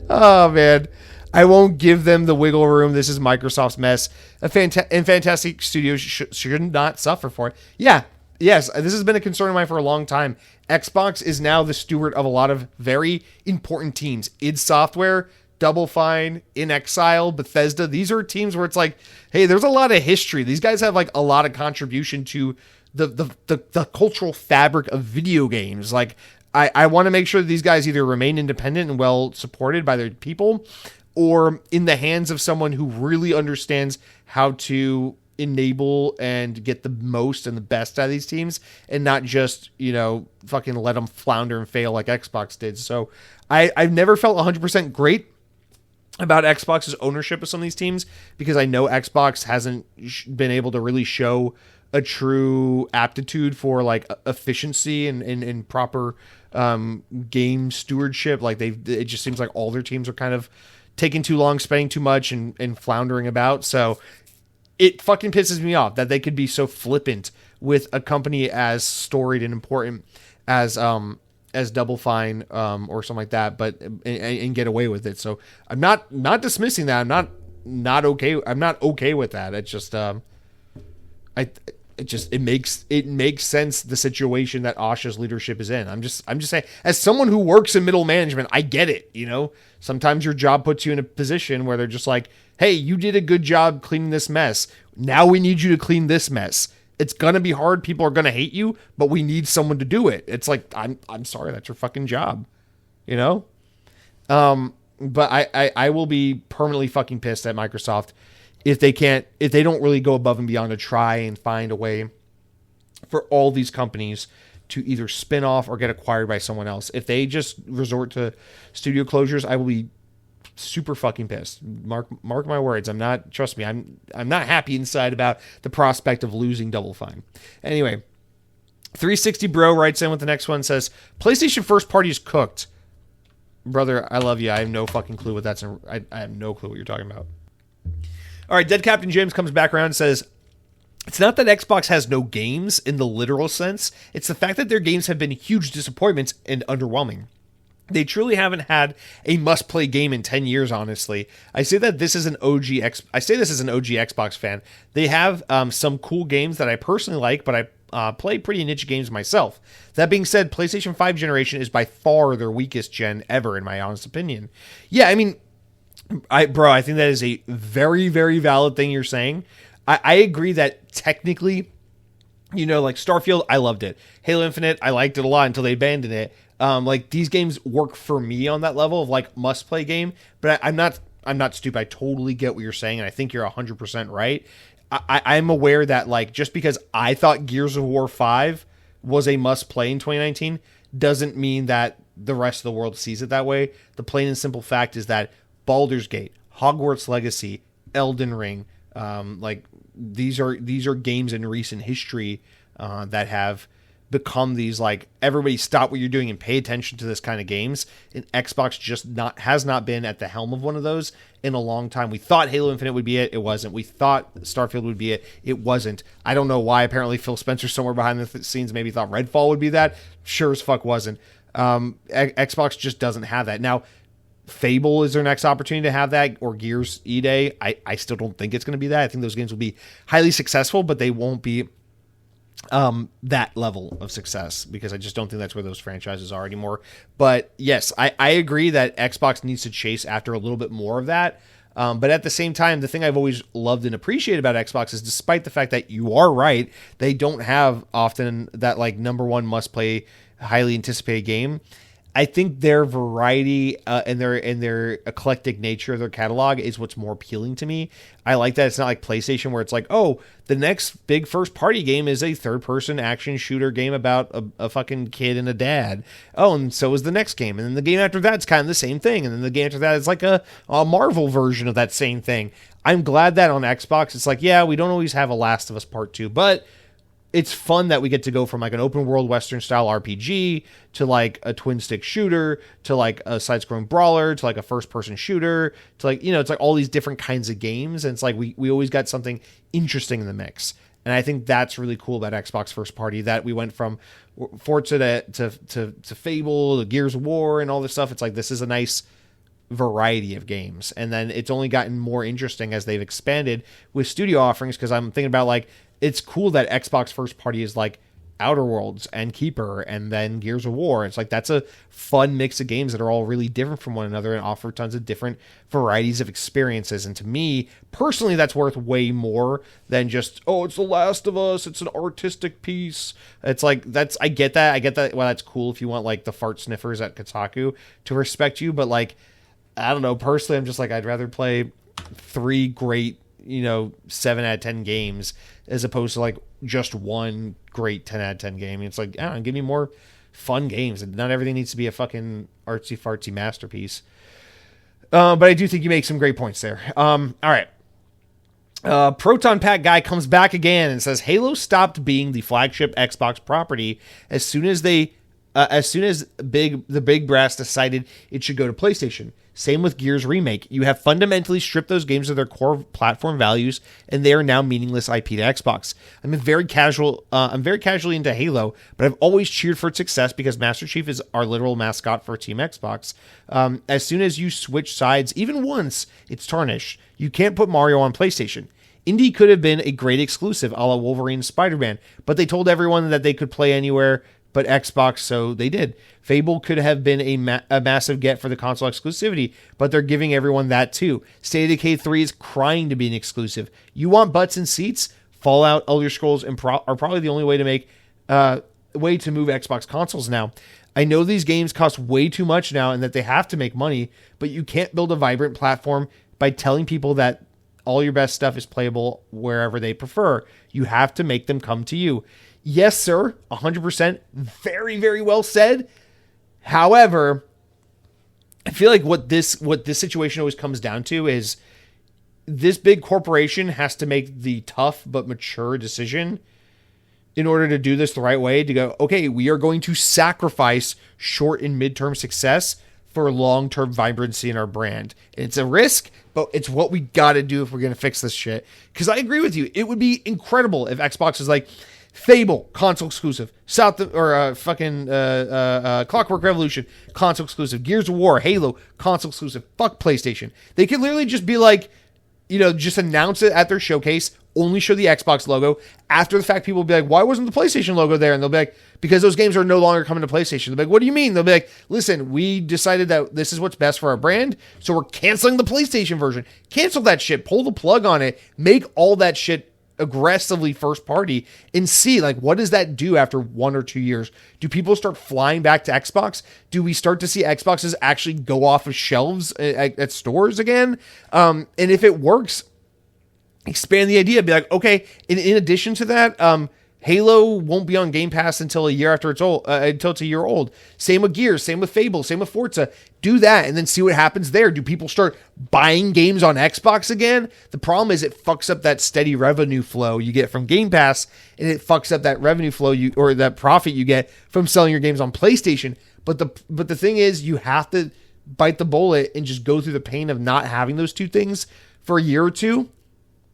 Oh, man. I won't give them the wiggle room. This is Microsoft's mess. And fantastic studios should not suffer for it. Yeah. Yes, this has been a concern of mine for a long time. Xbox is now the steward of a lot of very important teams. id Software, Double Fine, In Exile, Bethesda. These are teams where it's like, hey, there's a lot of history. These guys have like a lot of contribution to the cultural fabric of video games. Like, I want to make sure that these guys either remain independent and well supported by their people, or in the hands of someone who really understands how to enable and get the most and the best out of these teams, and not just, fucking let them flounder and fail like Xbox did. So I've never felt 100% great about Xbox's ownership of some of these teams, because I know Xbox hasn't been able to really show a true aptitude for like efficiency and proper game stewardship. Like it just seems like all their teams are kind of taking too long, spending too much, and floundering about. So it fucking pisses me off that they could be so flippant with a company as storied and important as Double Fine or something like that, but and get away with it. So I'm not dismissing that. I'm not okay. I'm not okay with that. It's just it makes sense, the situation that Asha's leadership is in. I'm just saying, as someone who works in middle management, I get it. Sometimes your job puts you in a position where they're just like, hey, you did a good job cleaning this mess. Now we need you to clean this mess. It's gonna be hard. People are gonna hate you, but we need someone to do it. It's like, I'm sorry, that's your fucking job, But I will be permanently fucking pissed at Microsoft if they don't really go above and beyond to try and find a way for all these companies to either spin off or get acquired by someone else. If they just resort to studio closures, I will be super fucking pissed. Mark my words. Trust me, I'm not happy inside about the prospect of losing Double Fine. Anyway, 360 Bro writes in with the next one, says, PlayStation first party is cooked. Brother, I love you. I have no fucking clue what that's. I have no clue what you're talking about. All right, Dead Captain James comes back around and says, it's not that Xbox has no games in the literal sense. It's the fact that their games have been huge disappointments and underwhelming. They truly haven't had a must-play game in 10 years, honestly. I say this as an OG Xbox fan. They have some cool games that I personally like, but I play pretty niche games myself. That being said, PlayStation 5 generation is by far their weakest gen ever, in my honest opinion. Yeah, I mean, I think that is a very, very valid thing you're saying. I agree that technically, like Starfield, I loved it. Halo Infinite, I liked it a lot until they abandoned it. Like, these games work for me on that level of like must play game, but I'm not stupid. I totally get what you're saying, and I think you're 100% right. I'm aware that like, just because I thought Gears of War 5 was a must play in 2019 doesn't mean that the rest of the world sees it that way. The plain and simple fact is that Baldur's Gate, Hogwarts Legacy, Elden Ring, like these are games in recent history that have become these, like, everybody stop what you're doing and pay attention to this kind of games. And Xbox has not been at the helm of one of those in a long time. We thought Halo Infinite would be it. It wasn't. We thought Starfield would be it. It wasn't. I don't know why. Apparently Phil Spencer somewhere behind the scenes maybe thought Redfall would be that. Sure as fuck wasn't. Xbox just doesn't have that. Now, Fable is their next opportunity to have that, or Gears E-Day. I still don't think it's going to be that. I think those games will be highly successful, but they won't be that level of success, because I just don't think that's where those franchises are anymore. But yes, I agree that Xbox needs to chase after a little bit more of that. But at the same time, the thing I've always loved and appreciated about Xbox is, despite the fact that you are right, they don't have often that like number one must play, highly anticipated game. I think their variety and their eclectic nature of their catalog is what's more appealing to me. I like that it's not like PlayStation where it's like, oh, the next big first party game is a third person action shooter game about a fucking kid and a dad. Oh, and so is the next game. And then the game after that's kind of the same thing. And then the game after that is like a Marvel version of that same thing. I'm glad that on Xbox it's like, yeah, we don't always have a Last of Us Part 2, but it's fun that we get to go from like an open world Western style RPG to like a twin stick shooter to like a side scrolling brawler to like a first person shooter to like, it's like all these different kinds of games. And it's like, we always got something interesting in the mix. And I think that's really cool about Xbox first party, that we went from Forza to Fable to Gears of War and all this stuff. It's like, this is a nice variety of games. And then it's only gotten more interesting as they've expanded with studio offerings. Cause I'm thinking about like, it's cool that Xbox first party is like Outer Worlds and Keeper and then Gears of War. It's like, that's a fun mix of games that are all really different from one another and offer tons of different varieties of experiences. And to me personally, that's worth way more than just, oh, it's The Last of Us, it's an artistic piece. It's like, I get that. Well, that's cool if you want like the fart sniffers at Kotaku to respect you. But like, I don't know, personally, I'm just like, I'd rather play 3 great 7 out of 10 games as opposed to like just one great 10 out of 10 game. It's like, I don't know, give me more fun games, and not everything needs to be a fucking artsy fartsy masterpiece. But I do think you make some great points there. All right. Proton Pack guy comes back again and says Halo stopped being the flagship Xbox property as soon as the big brass decided it should go to PlayStation. Same with Gears Remake. You have fundamentally stripped those games of their core platform values, and they are now meaningless IP to Xbox. I'm very casually into Halo, but I've always cheered for its success because Master Chief is our literal mascot for Team Xbox. As soon as you switch sides, even once, it's tarnished. You can't put Mario on PlayStation. Indie could have been a great exclusive, a la Wolverine and Spider-Man, but they told everyone that they could play anywhere but Xbox, so they did. Fable could have been a massive get for the console exclusivity, but they're giving everyone that too. State of Decay 3 is crying to be an exclusive. You want butts and seats? Fallout, Elder Scrolls, are probably the only way to move Xbox consoles now. I know these games cost way too much now and that they have to make money, but you can't build a vibrant platform by telling people that all your best stuff is playable wherever they prefer. You have to make them come to you. Yes, sir. 100%. Very, very well said. However, I feel like what this situation always comes down to is this big corporation has to make the tough but mature decision in order to do this the right way, to go, okay, we are going to sacrifice short and midterm success for long-term vibrancy in our brand. It's a risk, but it's what we got to do if we're going to fix this shit. Because I agree with you. It would be incredible if Xbox is like, Fable, console exclusive. Clockwork Revolution, console exclusive. Gears of War, Halo, console exclusive. Fuck PlayStation. They could literally just be like, just announce it at their showcase, only show the Xbox logo. After the fact, people will be like, why wasn't the PlayStation logo there? And they'll be like, because those games are no longer coming to PlayStation. They'll be like, what do you mean? They'll be like, listen, we decided that this is what's best for our brand, so we're canceling the PlayStation version. Cancel that shit. Pull the plug on it. Make all that shit aggressively first party and see like what does that do after 1 or 2 years. Do people start flying back to Xbox? Do we start to see Xboxes actually go off of shelves at stores again? And if it works, expand the idea. Be like, okay, in addition to that, Halo won't be on Game Pass until a year after until it's a year old. Same with Gears, same with Fable, same with Forza. Do that and then see what happens there. Do people start buying games on Xbox again? The problem is it fucks up that steady revenue flow you get from Game Pass, and it fucks up that revenue flow or that profit you get from selling your games on PlayStation. But the thing is, you have to bite the bullet and just go through the pain of not having those two things for a year or two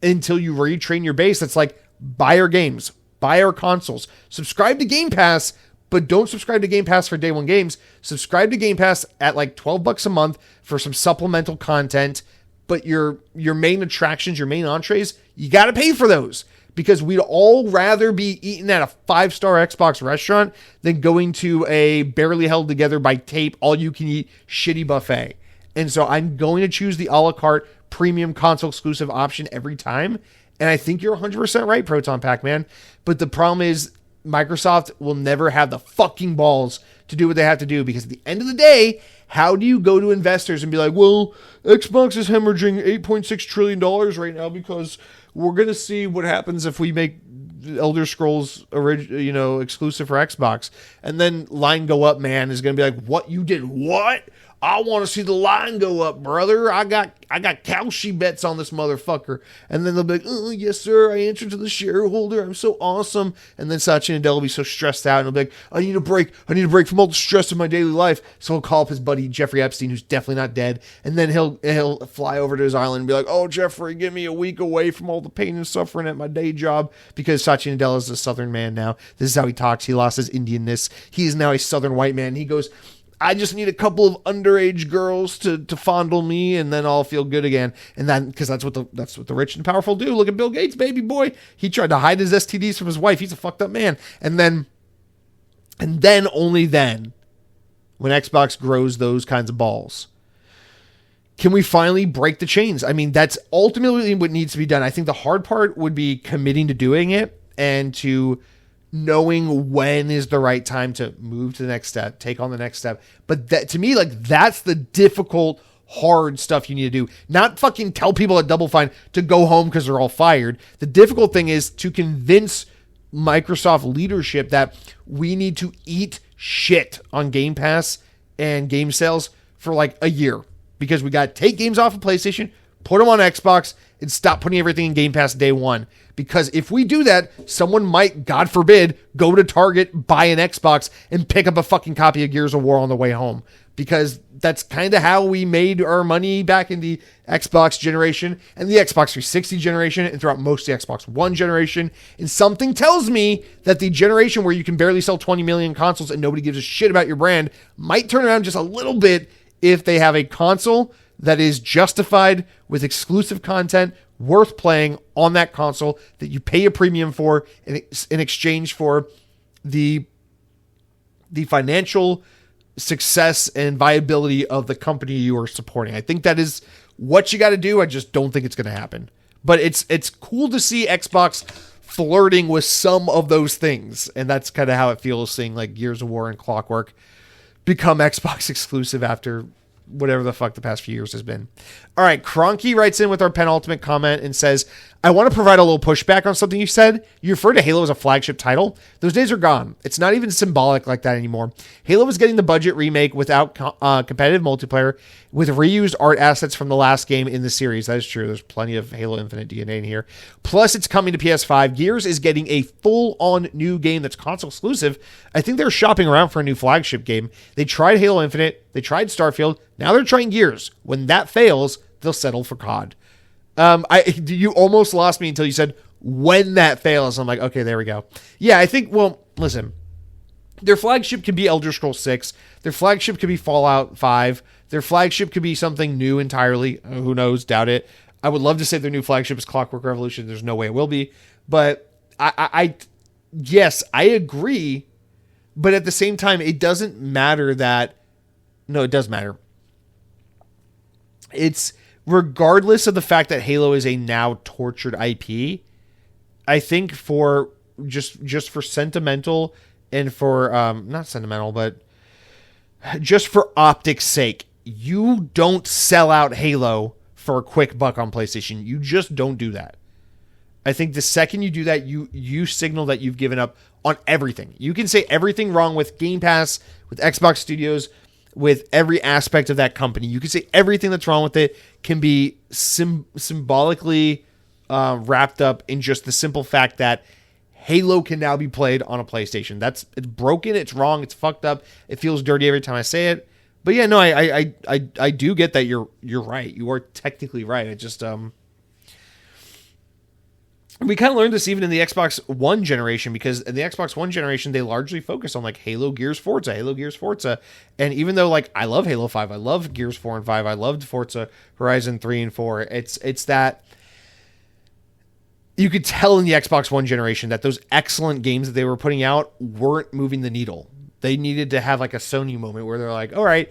until you retrain your base. That's like, buy our games, buy our consoles, subscribe to Game Pass, but don't subscribe to Game Pass for day one games. Subscribe to Game Pass at like $12 a month for some supplemental content. But your main attractions, your main entrees, you got to pay for those, because we'd all rather be eating at a 5-star Xbox restaurant than going to a barely held together by tape, all you can eat shitty buffet. And so I'm going to choose the a la carte premium console exclusive option every time. And I think you're 100% right, Proton Pack, man. But the problem is Microsoft will never have the fucking balls to do what they have to do, because at the end of the day, how do you go to investors and be like, well, Xbox is hemorrhaging $8.6 trillion right now because we're going to see what happens if we make Elder Scrolls exclusive for Xbox. And then line go up man is going to be like, what, you did what? I want to see the line go up, brother. I got Kalshi bets on this motherfucker. And then they'll be like, oh, yes, sir. I answered to the shareholder. I'm so awesome. And then Satya Nadella will be so stressed out. And he'll be like, I need a break. I need a break from all the stress of my daily life. So he'll call up his buddy, Jeffrey Epstein, who's definitely not dead. And then he'll fly over to his island and be like, oh, Jeffrey, give me a week away from all the pain and suffering at my day job. Because Satya Nadella is a Southern man now. This is how he talks. He lost his Indianness. He is now a Southern white man. He goes, I just need a couple of underage girls to fondle me, and then I'll feel good again. And then, because that's what the rich and powerful do. Look at Bill Gates, baby boy. He tried to hide his STDs from his wife. He's a fucked up man. And then only then, when Xbox grows those kinds of balls, can we finally break the chains. I mean, that's ultimately what needs to be done. I think the hard part would be committing to doing it and to knowing when is the right time to move to the next step, take on the next step. But that, to me, like, that's the difficult, hard stuff you need to do. Not fucking tell people at Double Fine to go home because they're all fired. The difficult thing is to convince Microsoft leadership that we need to eat shit on Game Pass and game sales for like a year, because we got to take games off of PlayStation, put them on Xbox, and stop putting everything in Game Pass day one. Because if we do that, someone might, God forbid, go to Target, buy an Xbox, and pick up a fucking copy of Gears of War on the way home. Because that's kind of how we made our money back in the Xbox generation and the Xbox 360 generation and throughout most of the Xbox One generation. And something tells me that the generation where you can barely sell 20 million consoles and nobody gives a shit about your brand might turn around just a little bit if they have a console that is justified with exclusive content worth playing on that console that you pay a premium for in exchange for the financial success and viability of the company you are supporting. I think that is what you got to do. I just don't think it's going to happen. But it's cool to see Xbox flirting with some of those things, and that's kind of how it feels seeing like Gears of War and Clockwork become Xbox exclusive after whatever the fuck the past few years has been. All right, Cronky writes in with our penultimate comment and says, I want to provide a little pushback on something you said. You refer to Halo as a flagship title. Those days are gone. It's not even symbolic like that anymore. Halo was getting the budget remake without competitive multiplayer with reused art assets from the last game in the series. That is true. There's plenty of Halo Infinite DNA in here. Plus, it's coming to PS5. Gears is getting a full-on new game that's console exclusive. I think they're shopping around for a new flagship game. They tried Halo Infinite. They tried Starfield. Now they're trying Gears. When that fails, they'll settle for COD. You almost lost me until you said when that fails. I'm like, okay, there we go. Yeah, I think, well, listen, their flagship could be Elder Scrolls 6. Their flagship could be Fallout 5. Their flagship could be something new entirely. Who knows? Doubt it. I would love to say their new flagship is Clockwork Revolution. There's no way it will be. But yes, I agree. But at the same time, it doesn't matter that, no, it does matter. It's, regardless of the fact that Halo is a now tortured IP, I think for just for sentimental and for not sentimental, but just for optics' sake, you don't sell out Halo for a quick buck on PlayStation. You just don't do that. I think the second you do that, you signal that you've given up on everything. You can say everything wrong with Game Pass, with Xbox Studios, with every aspect of that company. You can say everything that's wrong with it can be symbolically wrapped up in just the simple fact that Halo can now be played on a PlayStation. It's broken, it's wrong, it's fucked up. It feels dirty every time I say it. But yeah, no, I do get that you're right. You are technically right. It just we kind of learned this even in the Xbox One generation, because in the Xbox One generation, they largely focus on like Halo, Gears, Forza. And even though like I love Halo 5, I love Gears 4 and 5, I loved Forza Horizon 3 and 4. It's that you could tell in the Xbox One generation that those excellent games that they were putting out weren't moving the needle. They needed to have like a Sony moment where they're like, all right,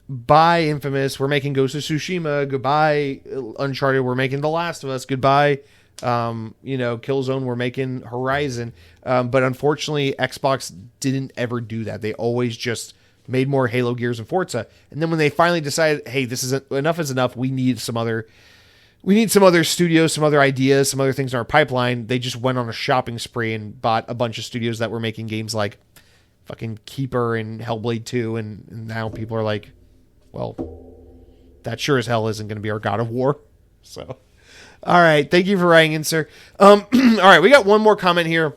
bye Infamous, we're making Ghost of Tsushima, goodbye Uncharted, we're making The Last of Us, goodbye Killzone were making Horizon. But unfortunately, Xbox didn't ever do that. They always just made more Halo, Gears, and Forza. And then when they finally decided, hey, this isn't enough is enough, we need some other studios, some other ideas, some other things in our pipeline. They just went on a shopping spree and bought a bunch of studios that were making games like fucking Keeper and Hellblade 2. And now people are like, well, that sure as hell isn't going to be our God of War. So, all right. Thank you for writing in, sir. All right. We got one more comment here.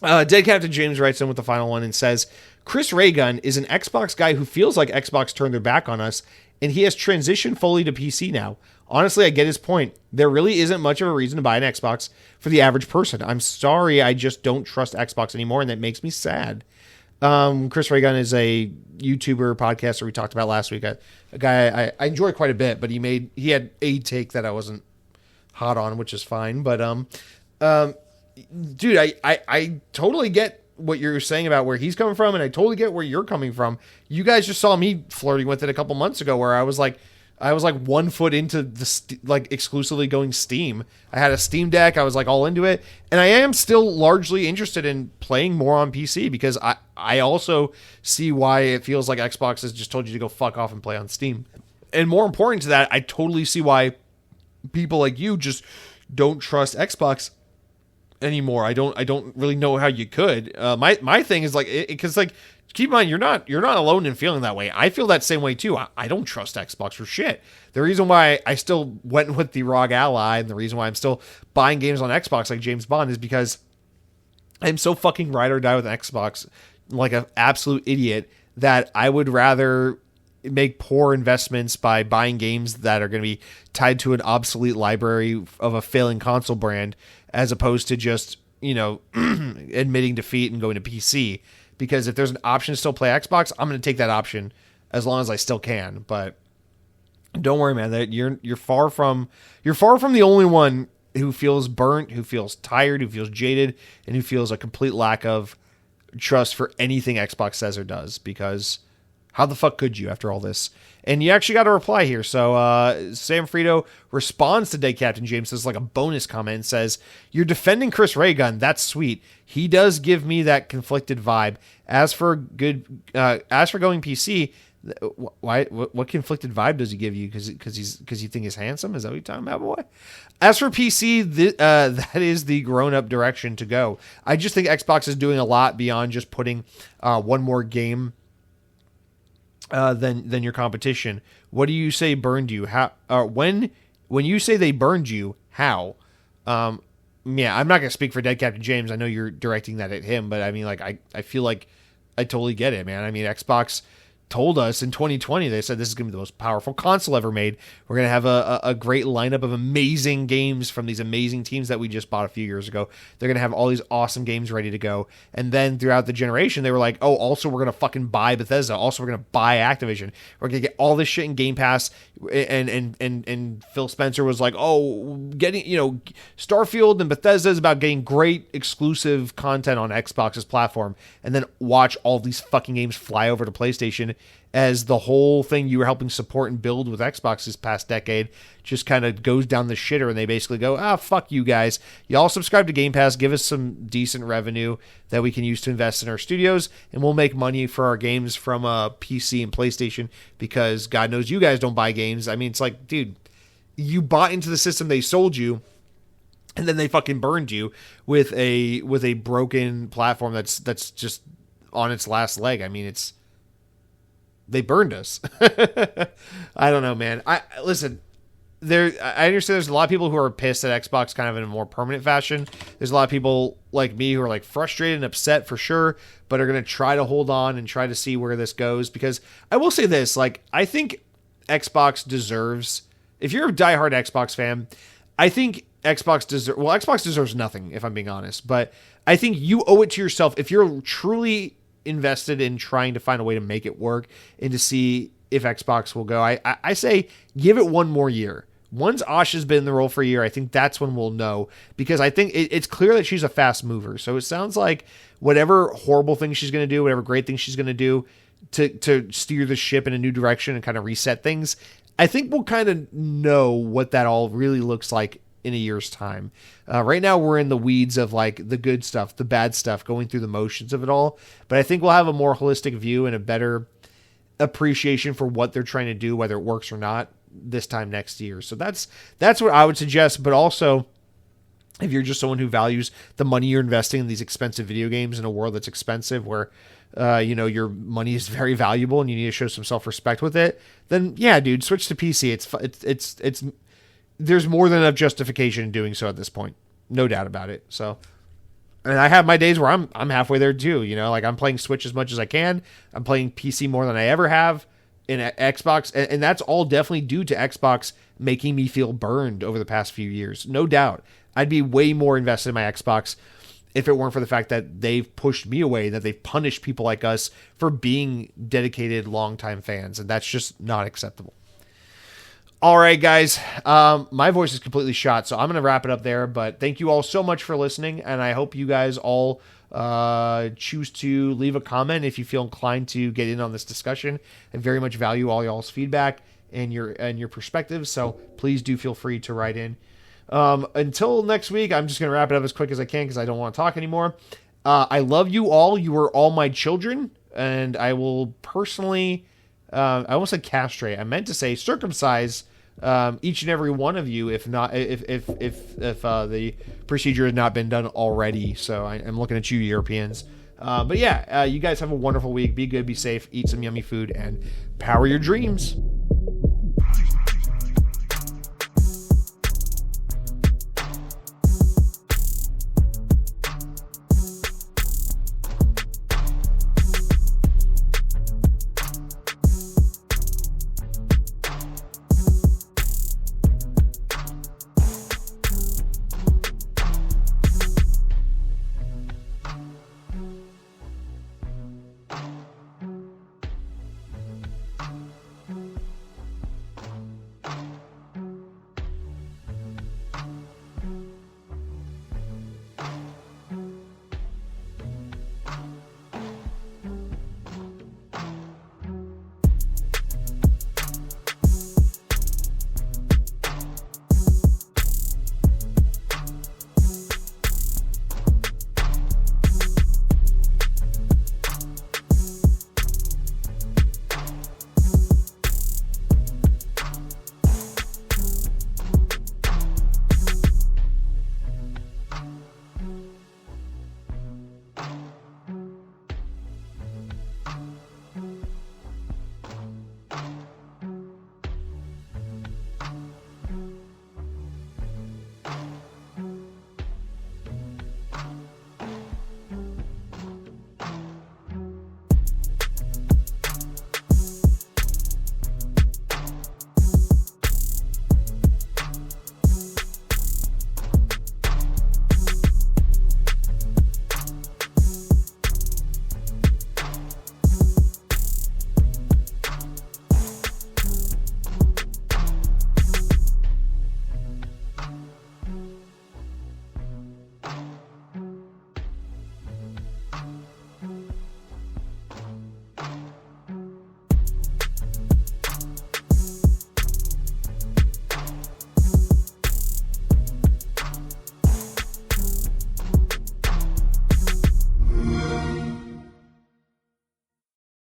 Dead Captain James writes in with the final one and says, Chris Raygun is an Xbox guy who feels like Xbox turned their back on us, and he has transitioned fully to PC now. Honestly, I get his point. There really isn't much of a reason to buy an Xbox for the average person. I'm sorry, I just don't trust Xbox anymore, and that makes me sad. Chris Raygun is a YouTuber podcaster we talked about last week. A guy I enjoy quite a bit, but he had a take that I wasn't hot on, which is fine. But dude, I totally get what you're saying about where he's coming from, and I totally get where you're coming from. You guys just saw me flirting with it a couple months ago, where I was like 1 foot into the exclusively going Steam. I had a Steam Deck. I was like all into it, and I am still largely interested in playing more on PC because I also see why it feels like Xbox has just told you to go fuck off and play on Steam. And more important to that, I totally see why people like you just don't trust Xbox anymore. I don't really know how you could. My thing is like, because like, keep in mind, you're not alone in feeling that way. I feel that same way too. I don't trust Xbox for shit. The reason why I still went with the ROG Ally and the reason why I'm still buying games on Xbox like James Bond is because I'm so fucking ride or die with Xbox like an absolute idiot that I would rather make poor investments by buying games that are going to be tied to an obsolete library of a failing console brand as opposed to just, admitting defeat and going to PC. Because if there's an option to still play Xbox, I'm going to take that option as long as I still can. But don't worry, man. That you're far from the only one who feels burnt, who feels tired, who feels jaded, and who feels a complete lack of trust for anything Xbox says or does. Because how the fuck could you after all this? And you actually got a reply here. So Sam Frito responds to Dead Captain James as like a bonus comment and says, "You're defending Chris Raygun. That's sweet. He does give me that conflicted vibe. As for going PC, what conflicted vibe does he give you? Because you think he's handsome? Is that what you're talking about, boy? As for PC, that is the grown-up direction to go. I just think Xbox is doing a lot beyond just putting one more game than your competition. What do you say burned you? How? When you say they burned you, how? Yeah, I'm not gonna speak for Dead Captain James. I know you're directing that at him, but I mean, like, I feel like I totally get it, man. I mean, Xbox told us in 2020, they said this is going to be the most powerful console ever made. We're going to have a great lineup of amazing games from these amazing teams that we just bought a few years ago. They're going to have all these awesome games ready to go. And then throughout the generation, they were like, oh, also we're going to fucking buy Bethesda. Also, we're going to buy Activision. We're going to get all this shit in Game Pass. And Phil Spencer was like, oh, getting, Starfield and Bethesda is about getting great exclusive content on Xbox's platform. And then watch all these fucking games fly over to PlayStation as the whole thing you were helping support and build with Xbox this past decade just kind of goes down the shitter, and they basically go, fuck you guys. Y'all subscribe to Game Pass, give us some decent revenue that we can use to invest in our studios, and we'll make money for our games from PC and PlayStation because God knows you guys don't buy games. I mean, it's like, dude, you bought into the system they sold you, and then they fucking burned you with a broken platform that's just on its last leg. I mean, they burned us. I don't know, man. I understand there's a lot of people who are pissed at Xbox kind of in a more permanent fashion. There's a lot of people like me who are like frustrated and upset for sure, but are going to try to hold on and try to see where this goes. Because I will say this, like, I think Xbox deserves, if you're a diehard Xbox fan, I think Xbox deserves nothing, if I'm being honest. But I think you owe it to yourself, if you're truly invested in trying to find a way to make it work and to see if Xbox will go. I say give it one more year. Once Asha's been in the role for a year, I think that's when we'll know, because I think it's clear that she's a fast mover. So it sounds like whatever horrible thing she's going to do, whatever great thing she's going to do to steer the ship in a new direction and kind of reset things, I think we'll kind of know what that all really looks like in a year's time. Right now we're in the weeds of like the good stuff, the bad stuff, going through the motions of it all. But I think we'll have a more holistic view and a better appreciation for what they're trying to do, whether it works or not, this time next year. So that's what I would suggest. But also, if you're just someone who values the money you're investing in these expensive video games in a world that's expensive, where your money is very valuable and you need to show some self-respect with it, then yeah, dude, switch to PC. It's there's more than enough justification in doing so at this point. No doubt about it. So, and I have my days where I'm halfway there too, like I'm playing Switch as much as I can. I'm playing PC more than I ever have in Xbox, and that's all definitely due to Xbox making me feel burned over the past few years. No doubt. I'd be way more invested in my Xbox if it weren't for the fact that they've pushed me away, that they've punished people like us for being dedicated longtime fans, and that's just not acceptable. All right, guys, my voice is completely shot, so I'm going to wrap it up there, but thank you all so much for listening, and I hope you guys all choose to leave a comment if you feel inclined to get in on this discussion. I very much value all y'all's feedback and your perspectives, so please do feel free to write in. Until next week, I'm just going to wrap it up as quick as I can because I don't want to talk anymore. I love you all. You are all my children, and I will personally, I almost said castrate. I meant to say circumcise each and every one of you if the procedure has not been done already. So I'm looking at you, Europeans. But yeah, you guys have a wonderful week. Be good, be safe, eat some yummy food, and power your dreams.